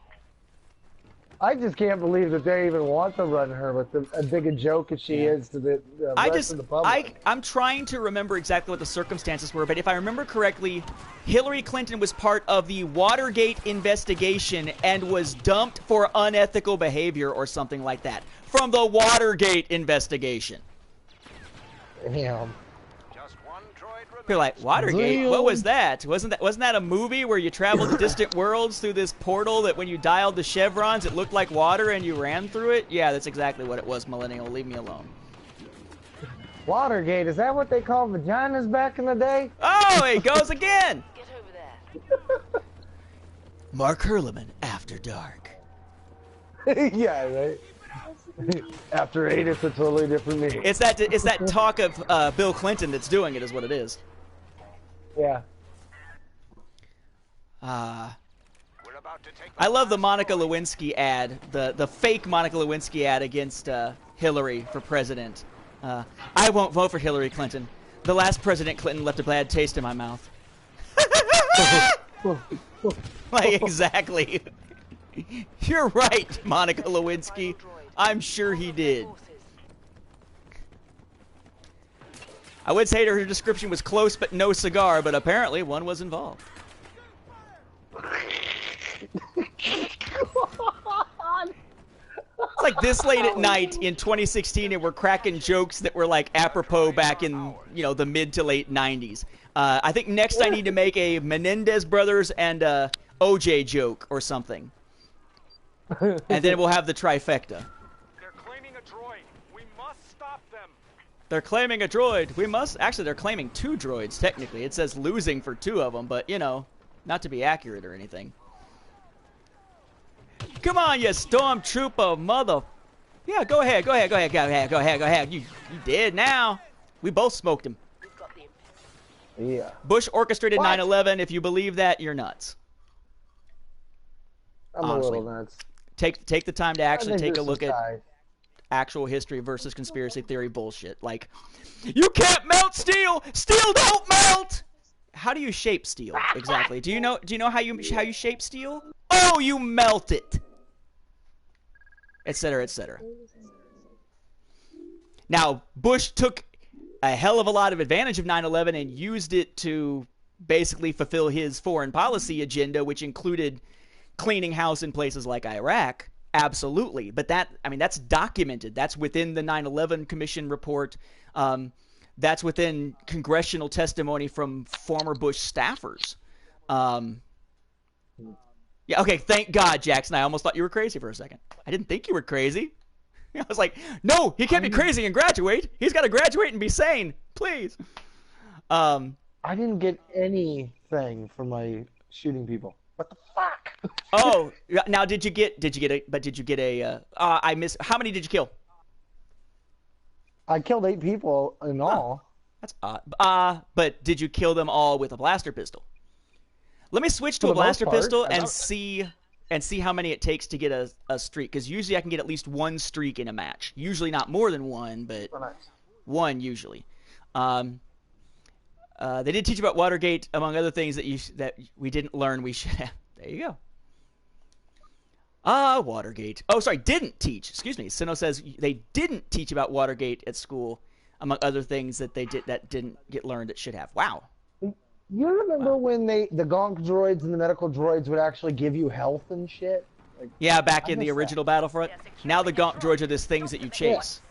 I just can't believe that they even want to run her with as big a joke as she is to the rest of the public. I'm trying to remember exactly what the circumstances were, but if I remember correctly, Hillary Clinton was part of the Watergate investigation and was dumped for unethical behavior or something like that from the Watergate investigation. Damn. You're like, Watergate? What was that? Wasn't that a movie where you traveled to distant worlds through this portal that when you dialed the chevrons it looked like water and you ran through it? Yeah, that's exactly what it was, Millennial. Leave me alone. Watergate, is that what they called vaginas back in the day? Oh, it goes again! Get over there. Mark Hurliman, After Dark. Yeah, right. After 8, it's a totally different meaning. It's that talk of Bill Clinton that's doing it, is what it is. Yeah. I love the Monica Lewinsky ad, the fake Monica Lewinsky ad against Hillary for president. I won't vote for Hillary Clinton. The last President Clinton left a bad taste in my mouth. Exactly. You're right, Monica Lewinsky. I'm sure he did. I would say her description was close but no cigar, but apparently one was involved. It's like this late at night in 2016 and we're cracking jokes that were apropos back in, the mid to late 90s. I think next I need to make a Menendez brothers and OJ joke or something. And then we'll have the trifecta. They're claiming a droid. We must stop them. They're claiming a droid. Actually, they're claiming 2 droids, technically. It says losing for 2 of them, but, not to be accurate or anything. Come on, you stormtrooper mother... Yeah, go ahead. You dead now. We both smoked him. Yeah. Bush orchestrated 9/11. If you believe that, you're nuts. I'm honestly. a little nuts. Take the time to actually take a look at at. actual history versus conspiracy theory bullshit. Like, you can't melt steel. Steel don't melt. How do you shape steel exactly? Do you know how you shape steel? Oh, you melt it. Etc. etc. Now, Bush took a hell of a lot of advantage of 9/11 and used it to basically fulfill his foreign policy agenda, which included cleaning house in places like Iraq. Absolutely. But that's documented. That's within the 9/11 Commission report. That's within congressional testimony from former Bush staffers. Yeah, okay, thank God, Jackson. I almost thought you were crazy for a second. I didn't think you were crazy. I was like, no, he can't be crazy and graduate. He's got to graduate and be sane, please. I didn't get anything from my shooting people. What the fuck? Oh, now did you get a? I missed. How many did you kill? I killed 8 people in all. That's odd. But did you kill them all with a blaster pistol? Let me switch to a blaster pistol and see how many it takes to get a streak. Because usually I can get at least 1 streak in a match. Usually not more than 1, but 1 usually. They did teach about Watergate, among other things that we didn't learn we should have. There you go. Watergate. Oh, sorry, didn't teach. Excuse me. Sino says they didn't teach about Watergate at school, among other things that they didn't get learned that should have. Wow. You remember when the gonk droids and the medical droids would actually give you health and shit? Like, yeah, back in the original Battlefront. Now the gonk droids are just things that you chase.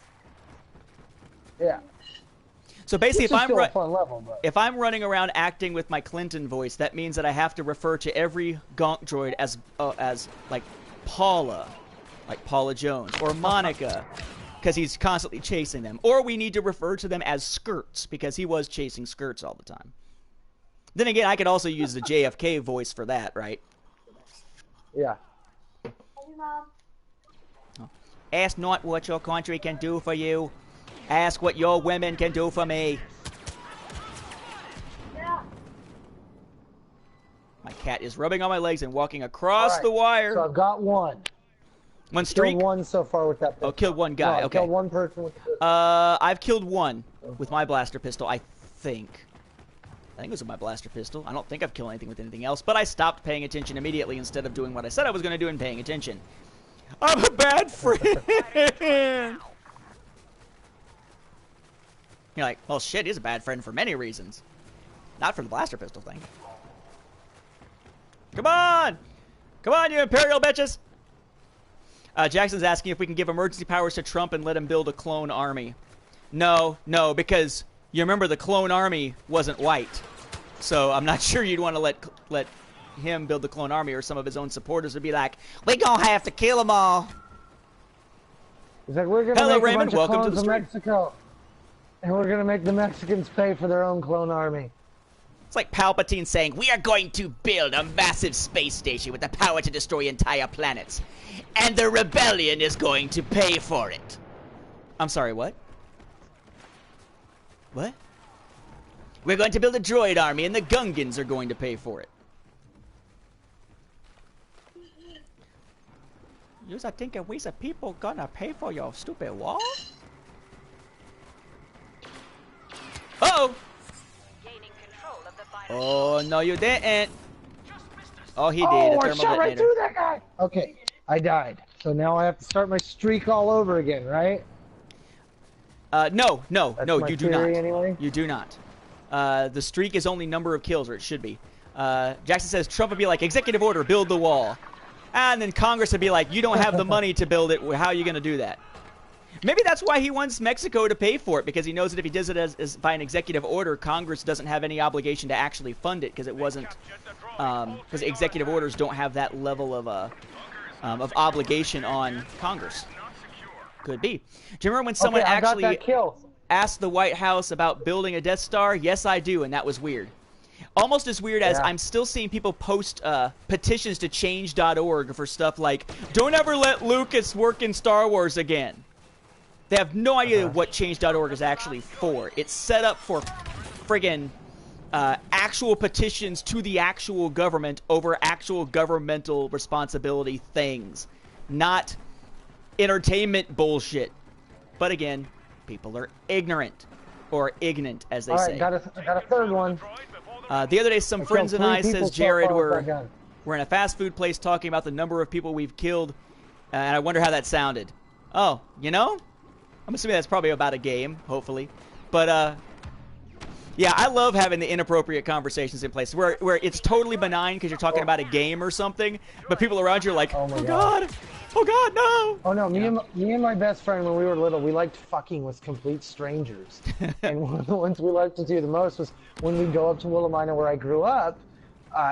Yeah. So basically, if I'm running around acting with my Clinton voice, that means that I have to refer to every gonk droid as like Paula Jones, or Monica, because he's constantly chasing them. Or we need to refer to them as Skirts, because he was chasing Skirts all the time. Then again, I could also use the JFK voice for that, right? Yeah. Ask not what your country can do for you. Ask what your women can do for me. Yeah. My cat is rubbing on my legs and walking across the wire. So I've got 1. 1 streak? Killed 1 so far with that pistol. Oh, killed 1 guy. No, okay. Killed 1 person with the pistol. I've killed 1 with my blaster pistol, I think. I think it was with my blaster pistol. I don't think I've killed anything with anything else, but I stopped paying attention immediately instead of doing what I said I was going to do and paying attention. I'm a bad friend! You're like, well, shit, he's a bad friend for many reasons. Not for the blaster pistol thing. Come on! Come on, you Imperial bitches! Jackson's asking if we can give emergency powers to Trump and let him build a clone army. No, because you remember the clone army wasn't white. So I'm not sure you'd want to let him build the clone army, or some of his own supporters would be like, we gonna have to kill them all. He's like, we're gonna Hello, make Raymond. a bunch Welcome of to clones the in Mexico. And we're going to make the Mexicans pay for their own clone army. It's like Palpatine saying, we are going to build a massive space station with the power to destroy entire planets. And the rebellion is going to pay for it. I'm sorry, what? What? We're going to build a droid army and the Gungans are going to pay for it. You're thinking we the people gonna pay for your stupid wall? Uh-oh! Oh, no you didn't. Oh, he did. Oh, I shot right through that guy. Okay, I died. So now I have to start my streak all over again, right? No, you do not. Anyway. You do not. The streak is only number of kills, or it should be. Jackson says Trump would be like, executive order, build the wall. And then Congress would be like, you don't have the money to build it. How are you going to do that? Maybe that's why he wants Mexico to pay for it, because he knows that if he does it as by an executive order, Congress doesn't have any obligation to actually fund it, because it wasn't, because executive orders don't have that level of obligation on Congress. Could be. Do you remember when someone actually asked the White House about building a Death Star? Yes, I do, and that was weird. Almost as weird as I'm still seeing people post petitions to change.org for stuff like, don't ever let Lucas work in Star Wars again. They have no idea what change.org is actually for. It's set up for friggin' actual petitions to the actual government over actual governmental responsibility things, not entertainment bullshit. But again, people are ignorant, or ignorant, as they say. Got a third one. The other day, some friends and I, says Jared, we're in a fast food place talking about the number of people we've killed, and I wonder how that sounded. Oh, you know? I'm assuming that's probably about a game, hopefully. But, yeah, I love having the inappropriate conversations in place where it's totally benign because you're talking about a game or something, but people around you are like, oh God, oh God, no. Oh no, me and my best friend when we were little, we liked fucking with complete strangers. And one of the ones we liked to do the most was when we'd go up to Willamina where I grew up.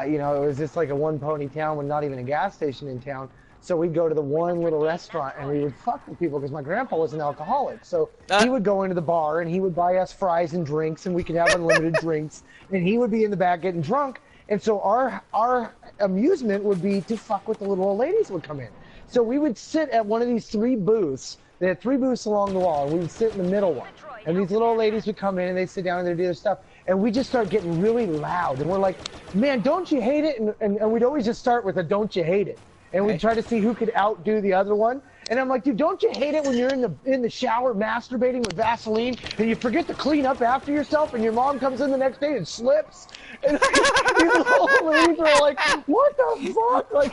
You know, it was just like a one-pony town with not even a gas station in town. So we'd go to the one little restaurant and we would fuck with people because my grandpa was an alcoholic. So he would go into the bar and he would buy us fries and drinks and we could have unlimited drinks. And he would be in the back getting drunk. And so our amusement would be to fuck with the little old ladies would come in. So we would sit at one of these 3 booths. They had 3 booths along the wall and we would sit in the middle one. And these little old ladies would come in and they'd sit down and they'd do their stuff. And we just start getting really loud. And we're like, man, don't you hate it? And we'd always just start with a don't you hate it. And we'd try to see who could outdo the other one. And I'm like, dude, don't you hate it when you're in the shower masturbating with Vaseline and you forget to clean up after yourself and your mom comes in the next day and slips? And these old ladies are like, what the fuck? Like,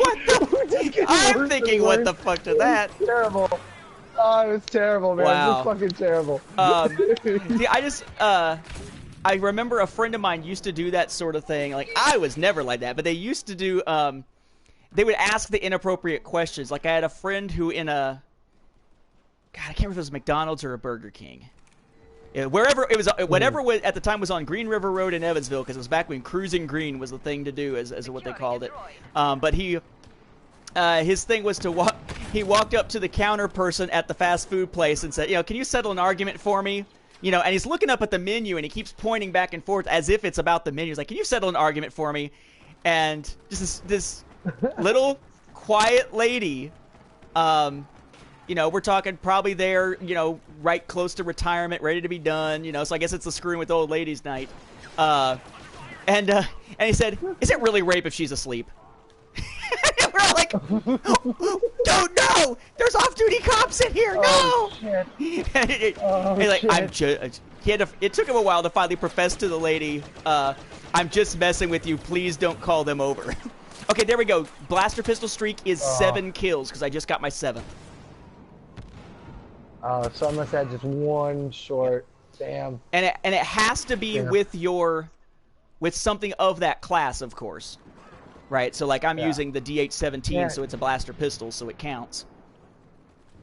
I'm thinking, what the fuck to that? It was terrible. Oh, it was terrible, man. Wow. It was fucking terrible. See, I remember a friend of mine used to do that sort of thing. Like, I was never like that, but they used to do, they would ask the inappropriate questions. Like, I had a friend who in a, God, I can't remember if it was McDonald's or a Burger King. Wherever it was, whatever was, at the time was on Green River Road in Evansville, because it was back when cruising green was the thing to do, as what they called it. But his thing was to walk. He walked up to the counter person at the fast food place and said, you know, can you settle an argument for me? You know, and he's looking up at the menu and he keeps pointing back and forth as if it's about the menu. He's like, can you settle an argument for me? And just this little quiet lady, you know, we're talking probably there, you know, right close to retirement, ready to be done, you know, so I guess it's the screwing with old ladies night. And he said, is it really rape if she's asleep? And we're all like, don't know! There's off-duty cops in here, no! Oh, shit. It took him a while to finally profess to the lady, I'm just messing with you, please don't call them over. Okay, there we go. Blaster pistol streak is 7 kills, because I just got my 7th. Oh, so I must have just one short. Damn. And it has to be with something of that class, of course. Right? So, like, I'm using the DH-17, so it's a blaster pistol, so it counts.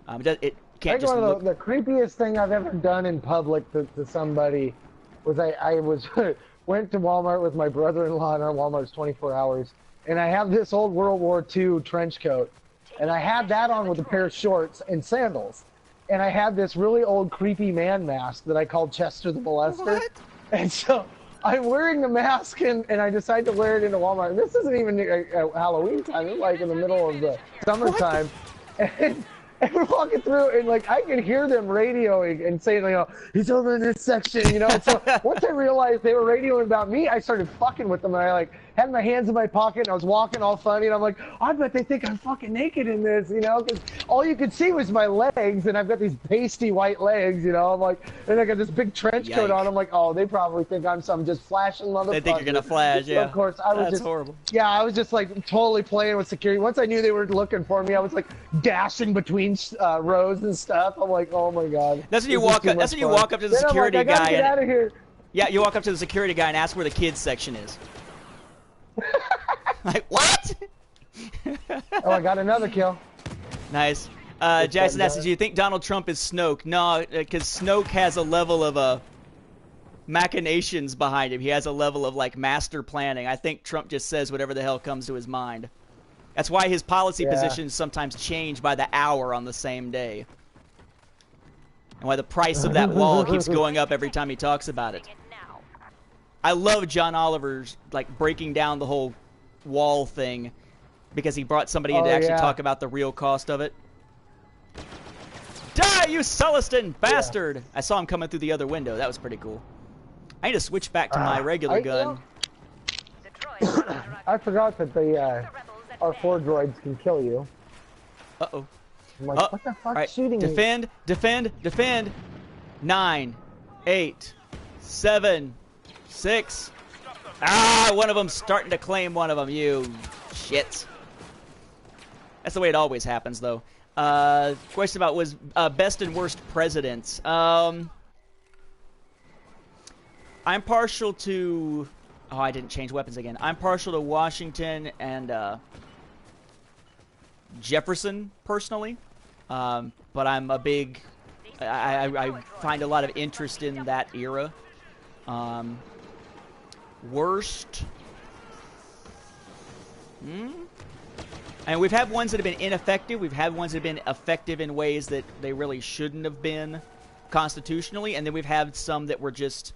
It can't just look... The creepiest thing I've ever done in public to somebody was I went to Walmart with my brother-in-law, and our Walmart's 24 hours, and I have this old World War II trench coat, and I had that on with a pair of shorts and sandals. And I had this really old creepy man mask that I called Chester the Molester. What? And so I'm wearing the mask and I decide to wear it into Walmart. And this isn't even a Halloween time. It's like in the middle of the summertime. And we're walking through and like I could hear them radioing and saying, you know, he's over in this section, you know. So once I realized they were radioing about me, I started fucking with them. And I like had my hands in my pocket and I was walking all funny and I'm like, I bet they think I'm fucking naked in this, you know, because all you could see was my legs and I've got these pasty white legs, you know. I'm like, and I got this big trench coat on. I'm like, oh, they probably think I'm some just flashing motherfucker. They think you're gonna flash, yeah. So of course, I was That's horrible. Yeah, I was just like totally playing with security. Once I knew they were looking for me, I was like dashing between rows and stuff. I'm like, oh my god. That's when you walk up. That's when you walk up to the security guy. I gotta get out of here. Yeah, you walk up to the security guy and ask where the kids section is. Like, what? Oh, I got another kill. Nice. Jackson asks, do you think Donald Trump is Snoke? No, because Snoke has a level of machinations behind him. He has a level of, like, master planning. I think Trump just says whatever the hell comes to his mind. That's why his policy positions sometimes change by the hour on the same day. And why the price of that wall keeps going up every time he talks about it. I love John Oliver's, like, breaking down the whole wall thing because he brought somebody in to actually talk about the real cost of it. Die, you Celestin bastard! I saw him coming through the other window. That was pretty cool. I need to switch back to my regular gun. I forgot that the R4 droids can kill you. Uh-oh. I'm like, what the fuck? Right. Shooting defend, me? defend, defend. 9, 8, 7, 6. Ah, one of them's starting to claim one of them, you shits. That's the way it always happens, though. Question about was best and worst presidents. I'm partial to... Oh, I didn't change weapons again. I'm partial to Washington and Jefferson, personally. But I'm a big... I find a lot of interest in that era. Worst... And we've had ones that have been ineffective. We've had ones that have been effective in ways that they really shouldn't have been constitutionally. And then we've had some that were just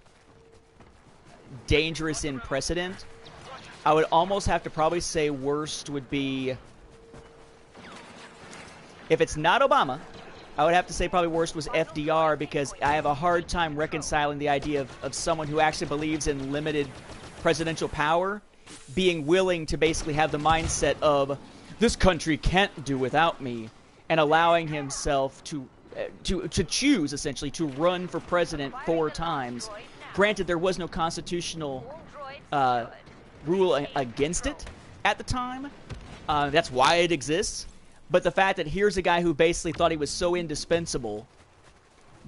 dangerous in precedent. I would almost have to probably say worst would be... If it's not Obama, I would have to say probably worst was FDR, because I have a hard time reconciling the idea of someone who actually believes in limited presidential power being willing to basically have the mindset of, this country can't do without me, and allowing himself to choose, essentially, to run for president 4 times. Granted, there was no constitutional rule against it at the time. That's why it exists. But the fact that here's a guy who basically thought he was so indispensable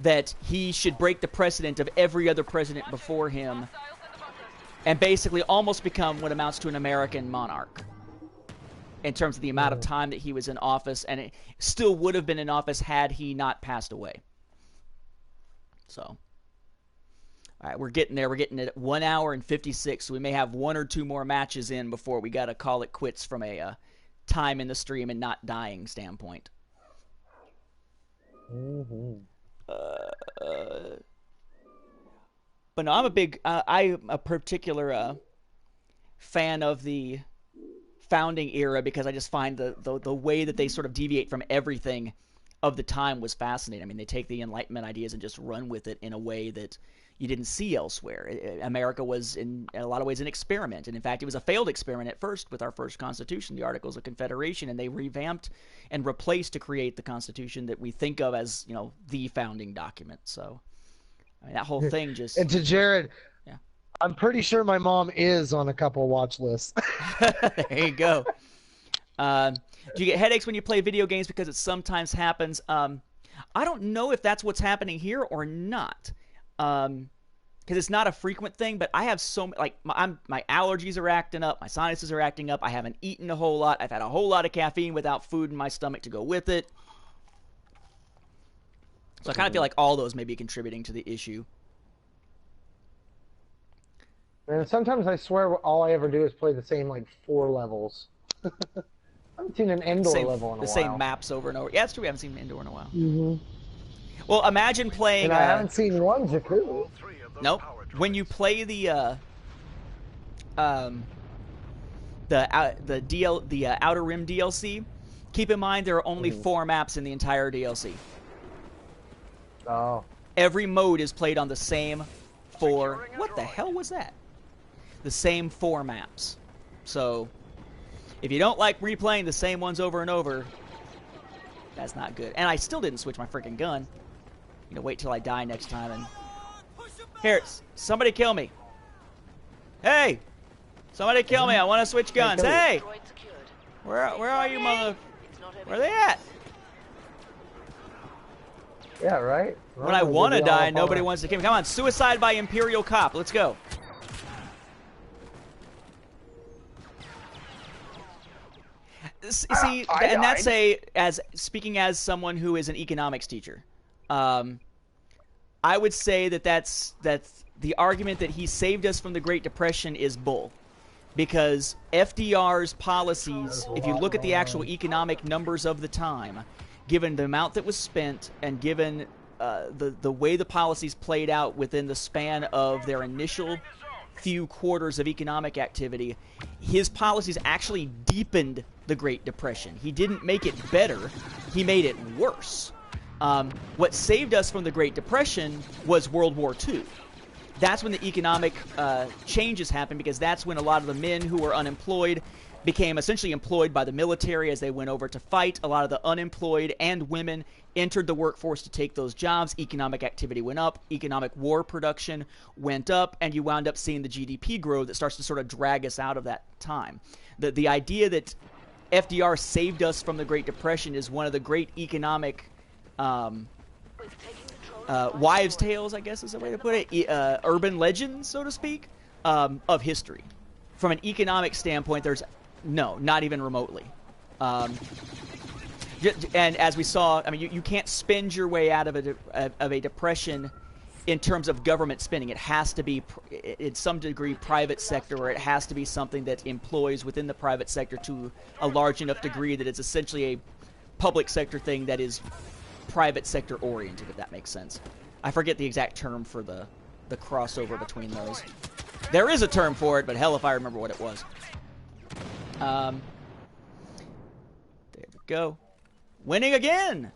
that he should break the precedent of every other president before him and basically almost become what amounts to an American monarch in terms of the amount of time that he was in office, and it still would have been in office had he not passed away. So, all right, we're getting there. We're getting at 1 hour and 56, so we may have 1 or 2 more matches in before we got to call it quits from a time in the stream and not dying standpoint. But no, I'm a big, I'm a particular fan of the founding era, because I just find the way that they sort of deviate from everything of the time was fascinating. I mean, they take the Enlightenment ideas and just run with it in a way that you didn't see elsewhere. America was, in a lot of ways, an experiment. And in fact, it was a failed experiment at first with our first Constitution, the Articles of Confederation, and they revamped and replaced to create the Constitution that we think of as, you know, the founding document. So, I mean, that whole thing just... And to Jared, yeah. I'm pretty sure my mom is on a couple watch lists. There you go. Do you get headaches when you play video games? Because it sometimes happens. I don't know if that's what's happening here or not. Because it's not a frequent thing, but I have my allergies are acting up, my sinuses are acting up, I haven't eaten a whole lot, I've had a whole lot of caffeine without food in my stomach to go with it. So I kind of feel like all those may be contributing to the issue. And sometimes I swear all I ever do is play the same, 4 levels. I haven't seen an Endor level in a while. The same maps over and over. Yeah, it's true, we haven't seen Endor in a while. Mm-hmm. Well, imagine playing... And I haven't seen one Jakku. Nope. When you play the Outer Rim DLC, keep in mind there are only 4 maps in the entire DLC. Oh. Every mode is played on the same 4... What the hell was that? The same 4 maps. So, if you don't like replaying the same ones over and over, that's not good. And I still didn't switch my freaking gun. You know, wait till I die next time and... Here, somebody kill me. Hey! Somebody kill me, I want to switch guns. Hey! Where are you, mother... Where are they at? Yeah, right? When I want to die, nobody wants to kill me. Come on, suicide by Imperial Cop. Let's go. See, and that's speaking as someone who is an economics teacher. I would say that's the argument that he saved us from the Great Depression is bull. Because FDR's policies, if you look at the actual economic numbers of the time, given the amount that was spent and given the way the policies played out within the span of their initial few quarters of economic activity, his policies actually deepened the Great Depression. He didn't make it better, he made it worse. What saved us from the Great Depression was World War II. that's when the economic changes happened, because that's when a lot of the men who were unemployed became essentially employed by the military as they went over to fight. A lot of the unemployed and women entered the workforce to take those jobs. Economic activity went up. Economic war production went up, and you wound up seeing the GDP grow that starts to sort of drag us out of that time. The idea that FDR saved us from the Great Depression is one of the great economic wives' tales, I guess is the way to put it, urban legends, so to speak, of history. From an economic standpoint, there's not even remotely. And as we saw, I mean, you can't spend your way out of a depression in terms of government spending. It has to be, in some degree, private sector, or it has to be something that employs within the private sector to a large enough degree that it's essentially a public sector thing that is private sector oriented, if that makes sense. I forget the exact term for the crossover between those. There is a term for it, but hell if I remember what it was. There we go. Winning again!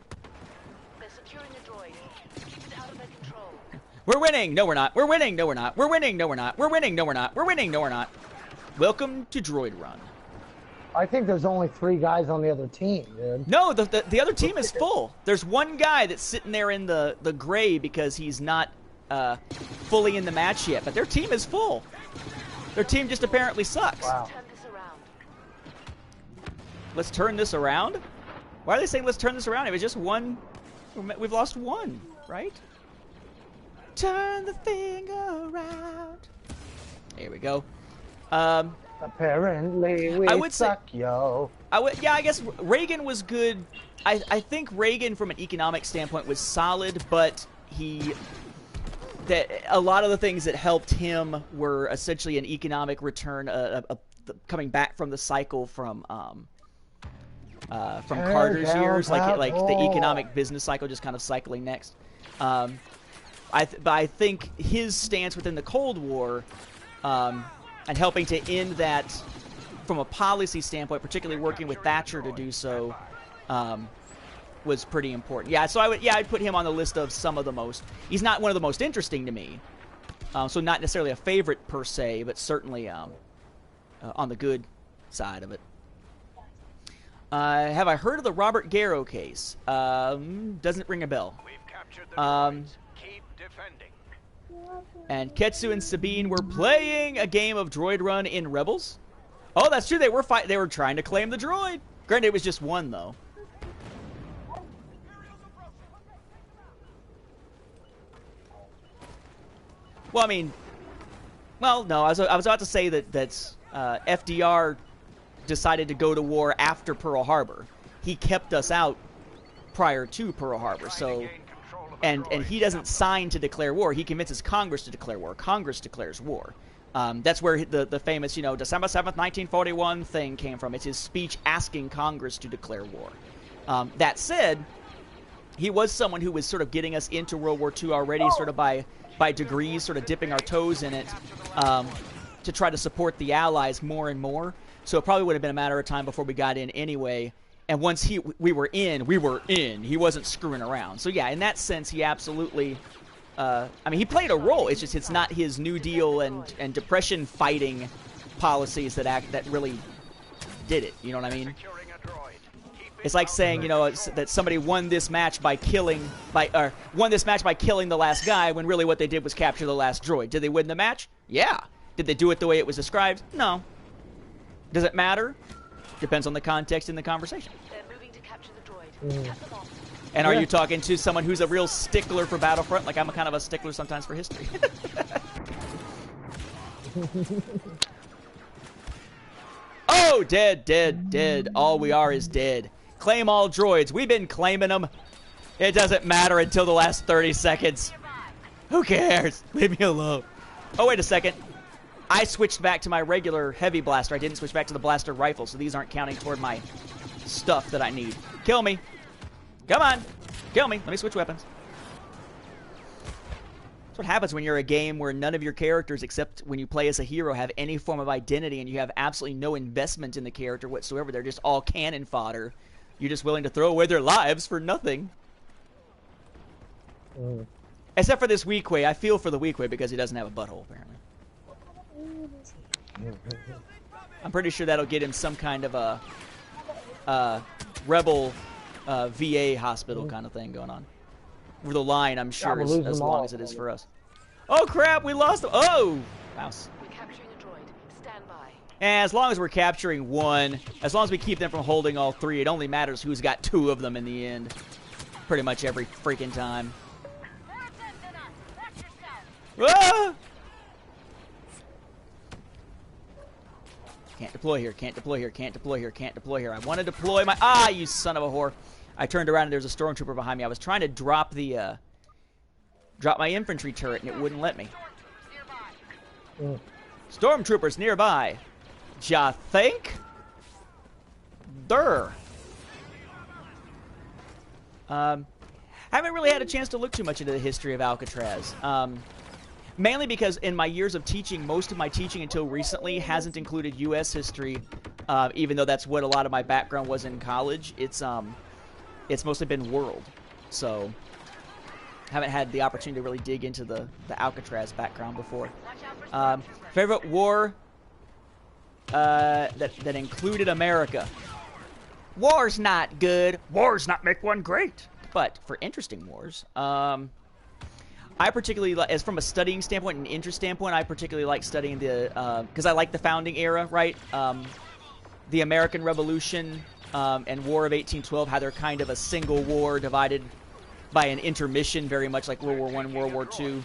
They're securing a droid. Keep it out of their control. We're winning! No, we're not. We're winning! No, we're not. We're winning! No, we're not. We're winning! No, we're not. We're winning! No, we're not. Welcome to Droid Run. I think there's only 3 guys on the other team, dude. No, the other team is full. There's one guy that's sitting there in the gray because he's not fully in the match yet, but their team is full. Their team just apparently sucks. Wow. Turn this around. Let's turn this around? Why are they saying let's turn this around? It was just one. We've lost one, right? Turn the thing around. There we go. Apparently we suck, yo. Yeah, I guess Reagan was good. I think Reagan, from an economic standpoint, was solid, but a lot of the things that helped him were essentially an economic return, coming back from the cycle from Carter's years, like the economic business cycle, just kind of cycling next. But I think his stance within the Cold War, and helping to end that from a policy standpoint, particularly working with Thatcher to do so, was pretty important. Yeah, so I'd put him on the list of some of the most. He's not one of the most interesting to me, so not necessarily a favorite per se, but certainly on the good side of it. Have I heard of the Robert Garrow case? Doesn't ring a bell. We've captured the droids. Keep defending. And Ketsu and Sabine were playing a game of Droid Run in Rebels. Oh, that's true. They were trying to claim the droid. Granted, it was just one though. Well, I mean, no. I was about to say that FDR decided to go to war after Pearl Harbor. He kept us out prior to Pearl Harbor, so. And he doesn't sign to declare war. He convinces Congress to declare war. Congress declares war. That's where the famous, December 7th, 1941 thing came from. It's his speech asking Congress to declare war. That said, he was someone who was sort of getting us into World War II already, sort of by degrees, sort of dipping our toes in it, to try to support the Allies more and more. So it probably would have been a matter of time before we got in anyway. And once we were in. He wasn't screwing around. So yeah, in that sense, he absolutely. I mean, he played a role. It's just it's not his New Deal and Depression fighting policies that really did it. You know what I mean? It's like saying that somebody won this match by killing the last guy when really what they did was capture the last droid. Did they win the match? Yeah. Did they do it the way it was described? No. Does it matter? Depends on the context in the conversation. They're moving to capture the droid. Cut them off. And are you talking to someone who's a real stickler for Battlefront? Like I'm a kind of a stickler sometimes for history. Oh, dead. All we are is dead. Claim all droids. We've been claiming them. It doesn't matter until the last 30 seconds. Who cares? Leave me alone. Oh, wait a second. I switched back to my regular heavy blaster. I didn't switch back to the blaster rifle, so these aren't counting toward my stuff that I need. Kill me. Come on. Kill me. Let me switch weapons. That's what happens when you're a game where none of your characters, except when you play as a hero, have any form of identity, and you have absolutely no investment in the character whatsoever. They're just all cannon fodder. You're just willing to throw away their lives for nothing. Except for this Weequay. I feel for the Weequay because he doesn't have a butthole, apparently. I'm pretty sure that'll get him some kind of a rebel VA hospital kind of thing going on. With the line, I'm sure, is as long as it is for us. Oh, crap, we lost him. Oh! Mouse. We're capturing a droid. Stand by. And as long as we're capturing one, as long as we keep them from holding all three, it only matters who's got two of them in the end. Pretty much every freaking time. Ah! Can't deploy here, can't deploy here, can't deploy here, can't deploy here. I want to deploy my... Ah, you son of a whore. I turned around and there's a stormtrooper behind me. I was trying to drop the... drop my infantry turret and it wouldn't let me. Stormtroopers nearby. Ja think? Durr. I haven't really had a chance to look too much into the history of Alcatraz. Mainly because in my years of teaching, most of my teaching until recently hasn't included U.S. history, even though that's what a lot of my background was in college. It's mostly been world, so haven't had the opportunity to really dig into the Alcatraz background before. Favorite war that included America. War's not good. Wars not make one great. But for interesting wars, I particularly like, as from a studying standpoint and interest standpoint, I particularly like studying the, because I like the founding era, right? The American Revolution and War of 1812, how they're kind of a single war divided by an intermission, very much like World War I, World War II.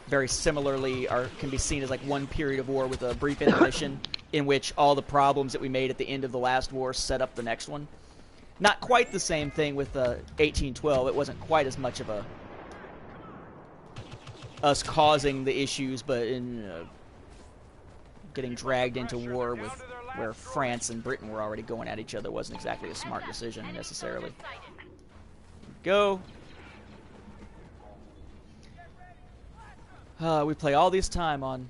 Very similarly can be seen as like one period of war with a brief intermission in which all the problems that we made at the end of the last war set up the next one. Not quite the same thing with 1812. It wasn't quite as much of a us causing the issues, but in getting dragged into war with where France and Britain were already going at each other wasn't exactly a smart decision necessarily. Go. We play all this time on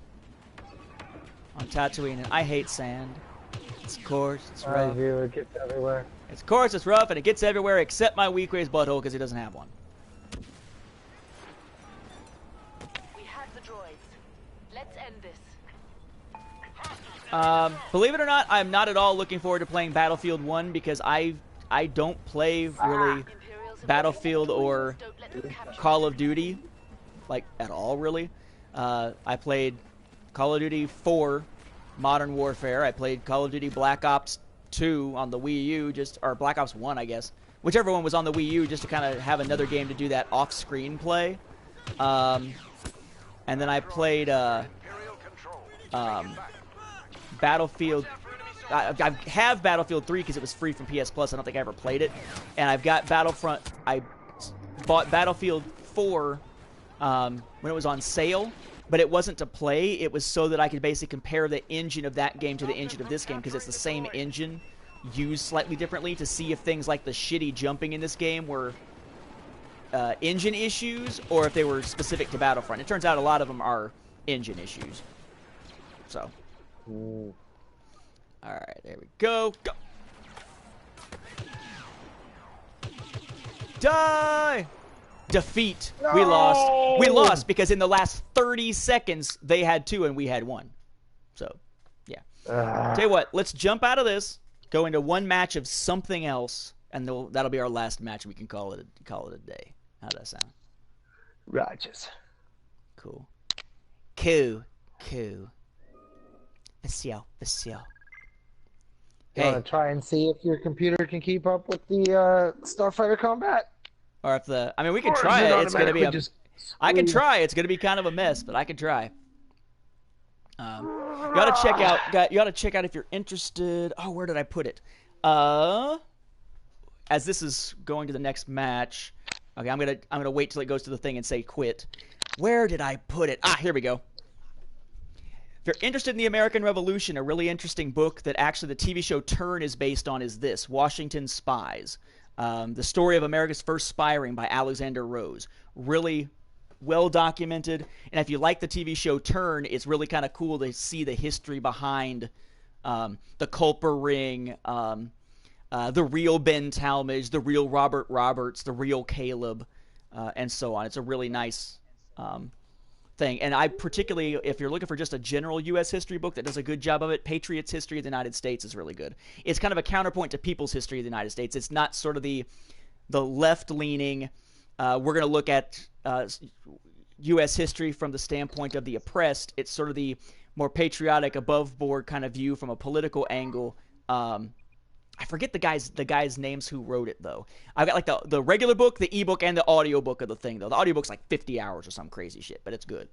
Tatooine, and I hate sand. It's coarse, it's rough. I do, it gets everywhere. It's coarse, it's rough, and it gets everywhere except my Weequay's butthole because he doesn't have one. We have the droids. Let's end this. Believe it or not, I'm not at all looking forward to playing Battlefield 1 because I don't play really Battlefield or Call of Duty, like, at all, really. I played Call of Duty 4, Modern Warfare. I played Call of Duty Black Ops 2 on the Wii U, or Black Ops 1, I guess. Whichever one was on the Wii U, just to kind of have another game to do that off-screen play. And then I played Battlefield. I have Battlefield 3 because it was free from PS Plus. I don't think I ever played it. And I've got Battlefront. I bought Battlefield 4 when it was on sale, but it wasn't to play. It was so that I could basically compare the engine of that game to the engine of this game because it's the same engine used slightly differently to see if things like the shitty jumping in this game were engine issues or if they were specific to Battlefront. It turns out a lot of them are engine issues. So. Ooh. All right, there we go. Go. Die! Defeat. No! We lost. We lost because in the last 30 seconds, they had 2 and we had 1. So, yeah. Tell you what, let's jump out of this, go into one match of something else, and that'll be our last match. We can call it a day. How does that sound? Righteous. Cool. Cool. Vasil. You want to try and see if your computer can keep up with the Starfighter combat? Or if we can try it. It's gonna be I can try. It's gonna be kind of a mess, but I can try. You gotta check out if you're interested. Oh, where did I put it? As this is going to the next match. Okay, I'm gonna wait till it goes to the thing and say quit. Where did I put it? Ah, here we go. If you're interested in the American Revolution, a really interesting book that actually the TV show Turn is based on is this, Washington Spies. The story of America's first spy ring by Alexander Rose. Really well documented. And if you like the TV show Turn, it's really kind of cool to see the history behind the Culper ring, the real Ben Talmadge, the real Robert Roberts, the real Caleb, and so on. It's a really nice thing. And I particularly, if you're looking for just a general U.S. history book that does a good job of it, Patriots History of the United States is really good. It's kind of a counterpoint to People's History of the United States. It's not sort of the left-leaning, we're going to look at U.S. history from the standpoint of the oppressed. It's sort of the more patriotic, above-board kind of view from a political angle. I forget the guys' names who wrote it, though. I've got like the regular book, the ebook, and the audio book of the thing, though. The audio book's like 50 hours or some crazy shit, but it's good.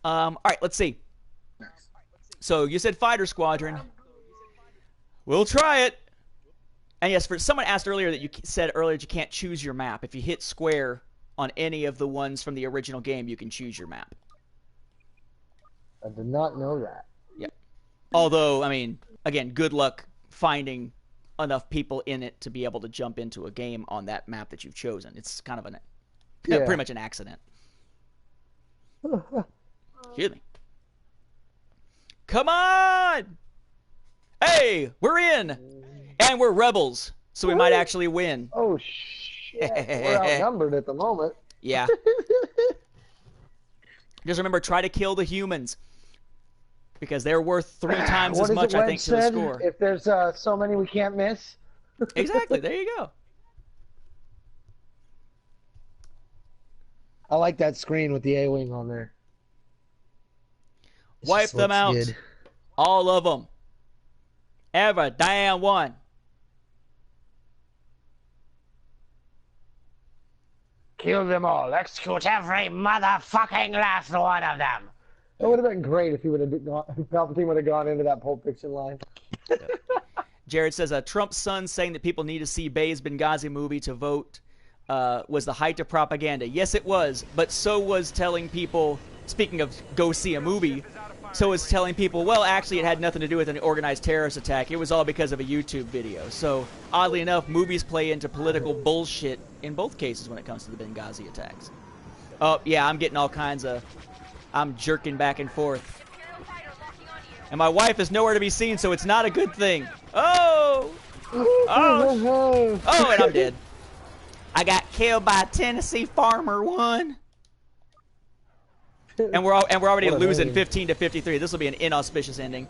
All right, let's see. So you said Fighter Squadron. We'll try it. And yes, someone asked earlier that you said earlier that you can't choose your map. If you hit square on any of the ones from the original game, you can choose your map. I did not know that. Yeah. Although, I mean, again, good luck finding enough people in it to be able to jump into a game on that map that you've chosen. It's kind of pretty much an accident. Excuse me. Come on! Hey, we're in! And we're rebels, so we might actually win. Oh, shit. We're outnumbered at the moment. Yeah. Just remember, try to kill the humans. Because they're worth 3 times as much, I think, to the score. If there's so many we can't miss. Exactly. There you go. I like that screen with the A-Wing on there. Wipe them out. Good. All of them. Every damn one. Kill them all. Execute every motherfucking last one of them. It would have been great if he would have Palpatine would have gone into that Pulp Fiction line. Jared says, Trump's son saying that people need to see Bay's Benghazi movie to vote was the height of propaganda. Yes, it was, but so was telling people, speaking of go see a movie, so was telling people, well, actually it had nothing to do with an organized terrorist attack. It was all because of a YouTube video. So, oddly enough, movies play into political bullshit in both cases when it comes to the Benghazi attacks. Oh, yeah, I'm getting all kinds of... I'm jerking back and forth. And my wife is nowhere to be seen, so it's not a good thing. Oh! Oh! Oh, and I'm dead. I got killed by Tennessee Farmer 1. And we're already losing 15-53. This will be an inauspicious ending.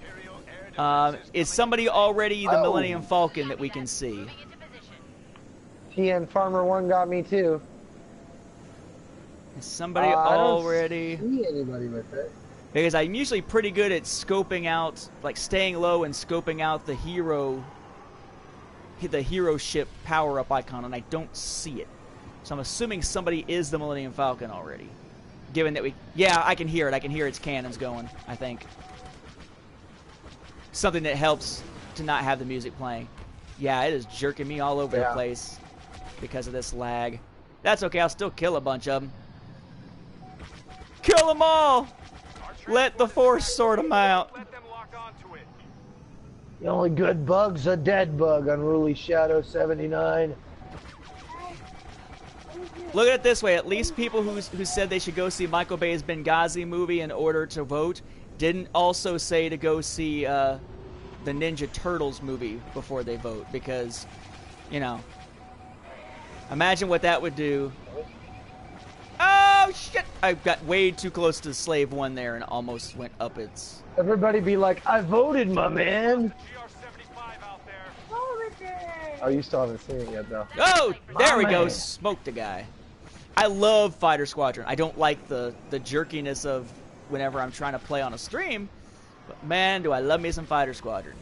Is somebody already the Millennium Falcon that we can see? TN Farmer 1 got me too. Is somebody already? I don't see anybody with it. Because I'm usually pretty good at scoping out, like staying low and scoping out the hero ship power-up icon, and I don't see it. So I'm assuming somebody is the Millennium Falcon already. Given that yeah, I can hear it. I can hear its cannons going, I think. Something that helps to not have the music playing. Yeah, it is jerking me all over the place because of this lag. That's okay, I'll still kill a bunch of them. Kill them all! Let the Force sort them out. The only good bug's a dead bug, Unruly Shadow 79. Look at it this way, at least people who said they should go see Michael Bay's Benghazi movie in order to vote didn't also say to go see the Ninja Turtles movie before they vote, because, you know, imagine what that would do. Oh, shit! I got way too close to Slave 1 there and almost went up its... Everybody be like, I voted, my man! Oh, you still haven't seen it yet, though. Oh, there we go. Smoked a guy. I love Fighter Squadron. I don't like the jerkiness of whenever I'm trying to play on a stream, but man, do I love me some Fighter Squadron.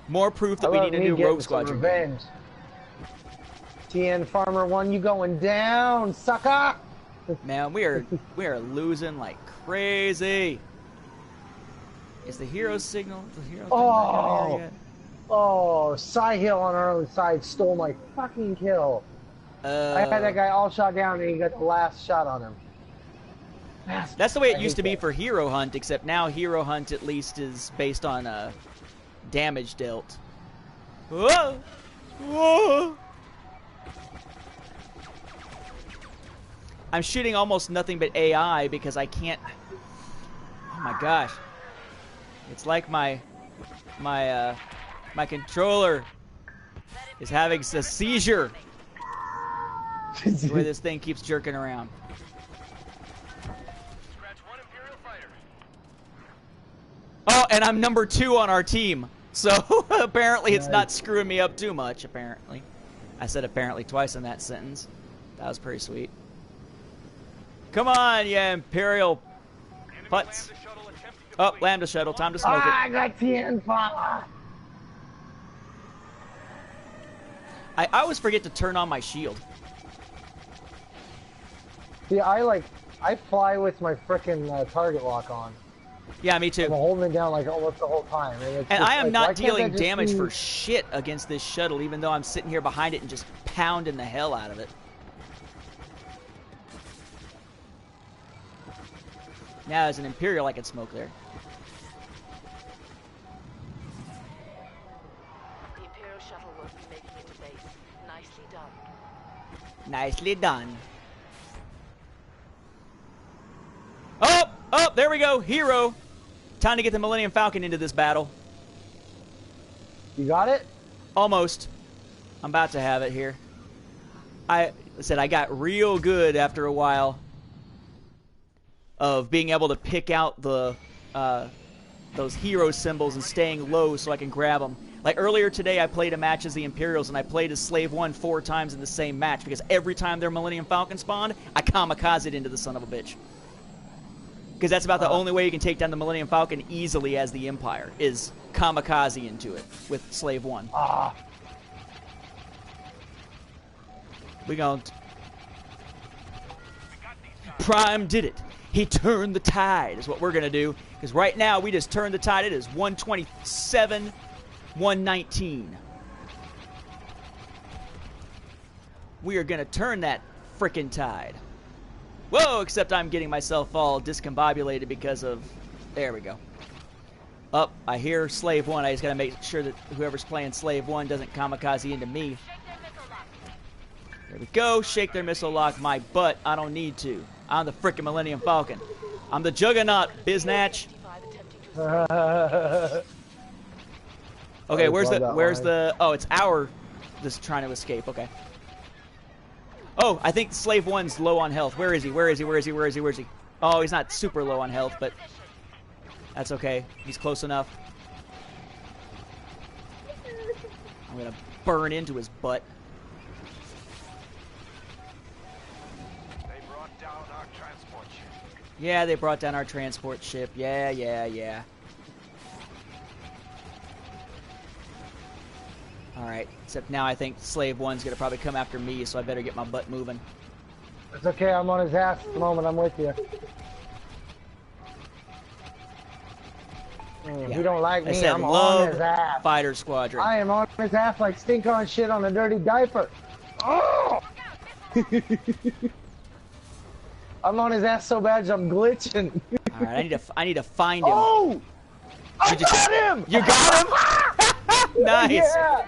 More proof that we need a new Rogue Squadron. Revenge. TN Farmer 1, you going down, sucker! Man, we are losing like crazy. Is the hero signal? The hero thing not here yet? Oh, Sahil on our own side stole my fucking kill. I had that guy all shot down and he got the last shot on him. That's the way it used to be for Hero Hunt, except now Hero Hunt at least is based on damage dealt. Whoa! Whoa! I'm shooting almost nothing but AI because I can't... Oh my gosh. It's like my controller is having a seizure. The way this thing keeps jerking around. Oh, and I'm number 2 on our team. So apparently it's not screwing me up too much, apparently. I said apparently twice in that sentence. That was pretty sweet. Come on, you Imperial putts. Oh, Lambda shuttle. Time to smoke it. I got 10 fire. I always forget to turn on my shield. See, I fly with my frickin' target lock on. Yeah, me too. I'm holding it down like almost the whole time. And I am not dealing damage for shit against this shuttle, even though I'm sitting here behind it and just pounding the hell out of it. Now, as an Imperial, I can smoke there. The Imperial shuttle won't be making it to base. Nicely done. Nicely done. Oh! Oh, there we go. Hero. Time to get the Millennium Falcon into this battle. You got it? Almost. I'm about to have it here. I said I got real good after a while of being able to pick out the those hero symbols and staying low so I can grab them. Like earlier today, I played a match as the Imperials, and I played as Slave 1 4 times in the same match because every time their Millennium Falcon spawned, I kamikazed into the son of a bitch. Because that's about the only way you can take down the Millennium Falcon easily as the Empire, is kamikaze into it with Slave 1. We gon' Prime did it. He turned the tide is what we're going to do. Because right now, we just turned the tide. It is 127, 119. We are going to turn that frickin' tide. Whoa, except I'm getting myself all discombobulated because of... There we go. Up, I hear Slave 1. I just got to make sure that whoever's playing Slave 1 doesn't kamikaze into me. There we go. Shake their missile lock my butt. I don't need to. I'm the frickin' Millennium Falcon. I'm the Juggernaut, biznatch. Okay, where's the... Oh, it's our... Just trying to escape. Okay. Oh, I think Slave 1's low on health. Where is he? Where is he? Where is he? Where is he? Where is he? Oh, he's not super low on health, but that's okay. He's close enough. I'm gonna burn into his butt. They brought down our transport ship. Yeah, they brought down our transport ship. Yeah, yeah, yeah. Alright, except now I think Slave 1's gonna probably come after me, so I better get my butt moving. It's okay, I'm on his ass at the moment, I'm with you. Yeah. If you don't like me, said I'm love on his ass. Fighter Squadron. I am on his ass like stink on shit on a dirty diaper. Oh! I'm on his ass so bad I'm glitching. Alright, I need to find him. Oh! I got him! You got him? Nice. Yeah.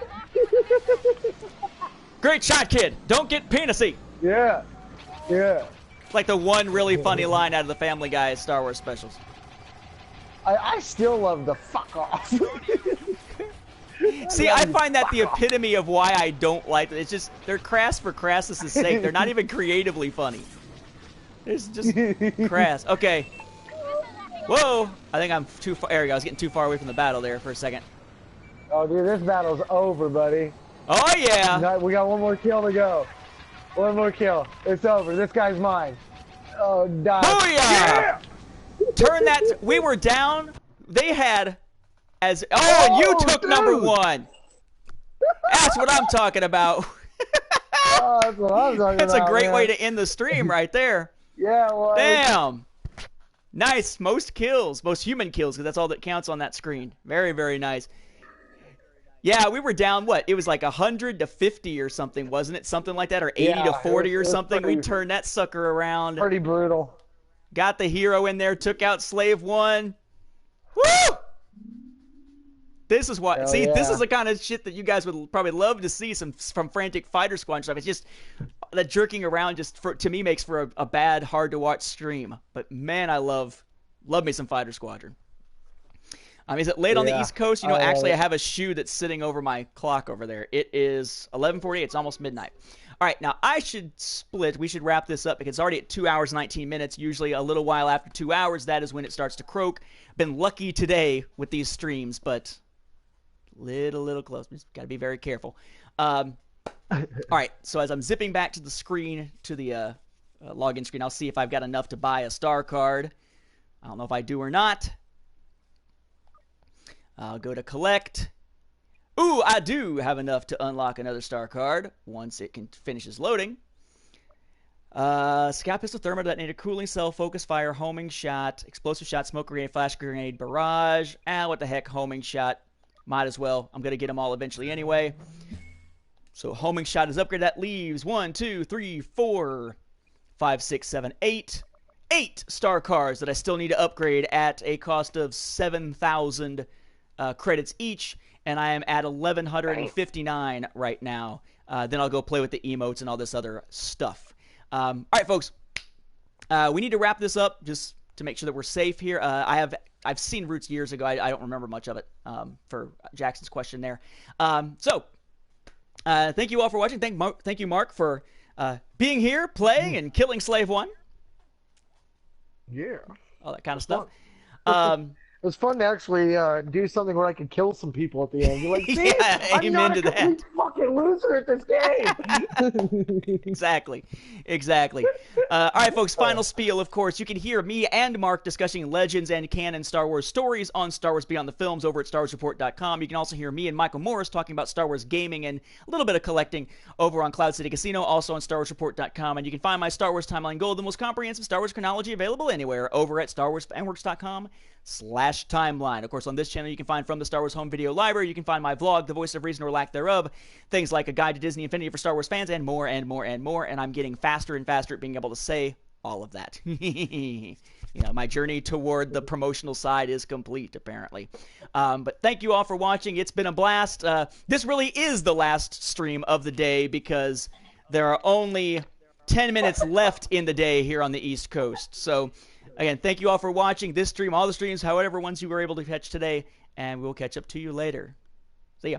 Great shot, kid. Don't get penisy. Yeah. Yeah. It's like the one really funny line out of the Family Guy Star Wars specials. I still love the fuck off. See, I find that the epitome of why I don't like it. It's just, they're crass for crassness' sake. They're not even creatively funny. It's just crass. Okay. Whoa. I think I'm too far. There we go. I was getting too far away from the battle there for a second. Oh, dude, this battle's over, buddy. Oh, yeah. We got one more kill to go. One more kill. It's over. This guy's mine. Oh, die. Booyah! Yeah! Turn that. We were down. They had as. Oh, and you took dude! number 1. That's what I'm talking about. Oh, that's what I'm talking That's about, a great man. way to end the stream right there. Yeah, well. Damn. Nice. Most kills. Most human kills, because that's all that counts on that screen. Very, very nice. Yeah, we were down, what? It was like 100 to 50 or something, wasn't it? Something like that, or 80 to 40 or something. We turned that sucker around. Pretty brutal. Got the hero in there, took out Slave 1. Woo! This is what, see, this is the kind of shit that you guys would probably love to see from Frantic Fighter Squadron stuff. It's just, that jerking around just, to me, makes for a bad, hard-to-watch stream. But, man, I love me some Fighter Squadron. Is it late on the East Coast? You know, actually, I have a shoe that's sitting over my clock over there. It is 11:48. It's almost midnight. All right, now I should split. We should wrap this up because it's already at 2 hours, 19 minutes. Usually a little while after 2 hours, that is when it starts to croak. Been lucky today with these streams, but little close. Just got to be very careful. All right, so as I'm zipping back to the screen, to the login screen, I'll see if I've got enough to buy a star card. I don't know if I do or not. I'll go to collect. Ooh, I do have enough to unlock another star card once it finishes loading. Scout pistol, thermal detonator, cooling cell, focus fire, homing shot, explosive shot, smoke grenade, flash grenade, barrage. What the heck, homing shot. Might as well. I'm going to get them all eventually anyway. So homing shot is upgraded. That leaves 1, 2, 3, 4, 5, 6, 7, 8. 8 star cards that I still need to upgrade at a cost of 7,000 credits each. And I am at 1,159 right now. Then I'll go play with the emotes and all this other stuff. All right, folks. We need to wrap this up just to make sure that we're safe here. I've seen Roots years ago. I don't remember much of it for Jackson's question there. Thank you all for watching. Thank you, Mark, for being here, playing, and killing Slave 1. Yeah. All that kind of stuff. It was fun to actually do something where I could kill some people at the end. You're like, see, yeah, I'm not a complete fucking loser at this game. Exactly. All right, folks, final spiel, of course. You can hear me and Mark discussing legends and canon Star Wars stories on Star Wars Beyond the Films over at StarWarsReport.com. You can also hear me and Michael Morris talking about Star Wars gaming and a little bit of collecting over on Cloud City Casino, also on StarWarsReport.com. And you can find my Star Wars Timeline Gold, the most comprehensive Star Wars chronology available anywhere, over at StarWarsFanWorks.com/timeline. Of course, on this channel, you can find from the Star Wars Home Video Library, you can find my vlog, The Voice of Reason or Lack Thereof, things like a guide to Disney Infinity for Star Wars fans, and more and more and more. And I'm getting faster and faster at being able to say all of that. My journey toward the promotional side is complete, apparently. But thank you all for watching. It's been a blast. This really is the last stream of the day because there are only 10 minutes left in the day here on the East Coast. So, again, thank you all for watching this stream, all the streams, however ones you were able to catch today, and we'll catch up to you later. See ya.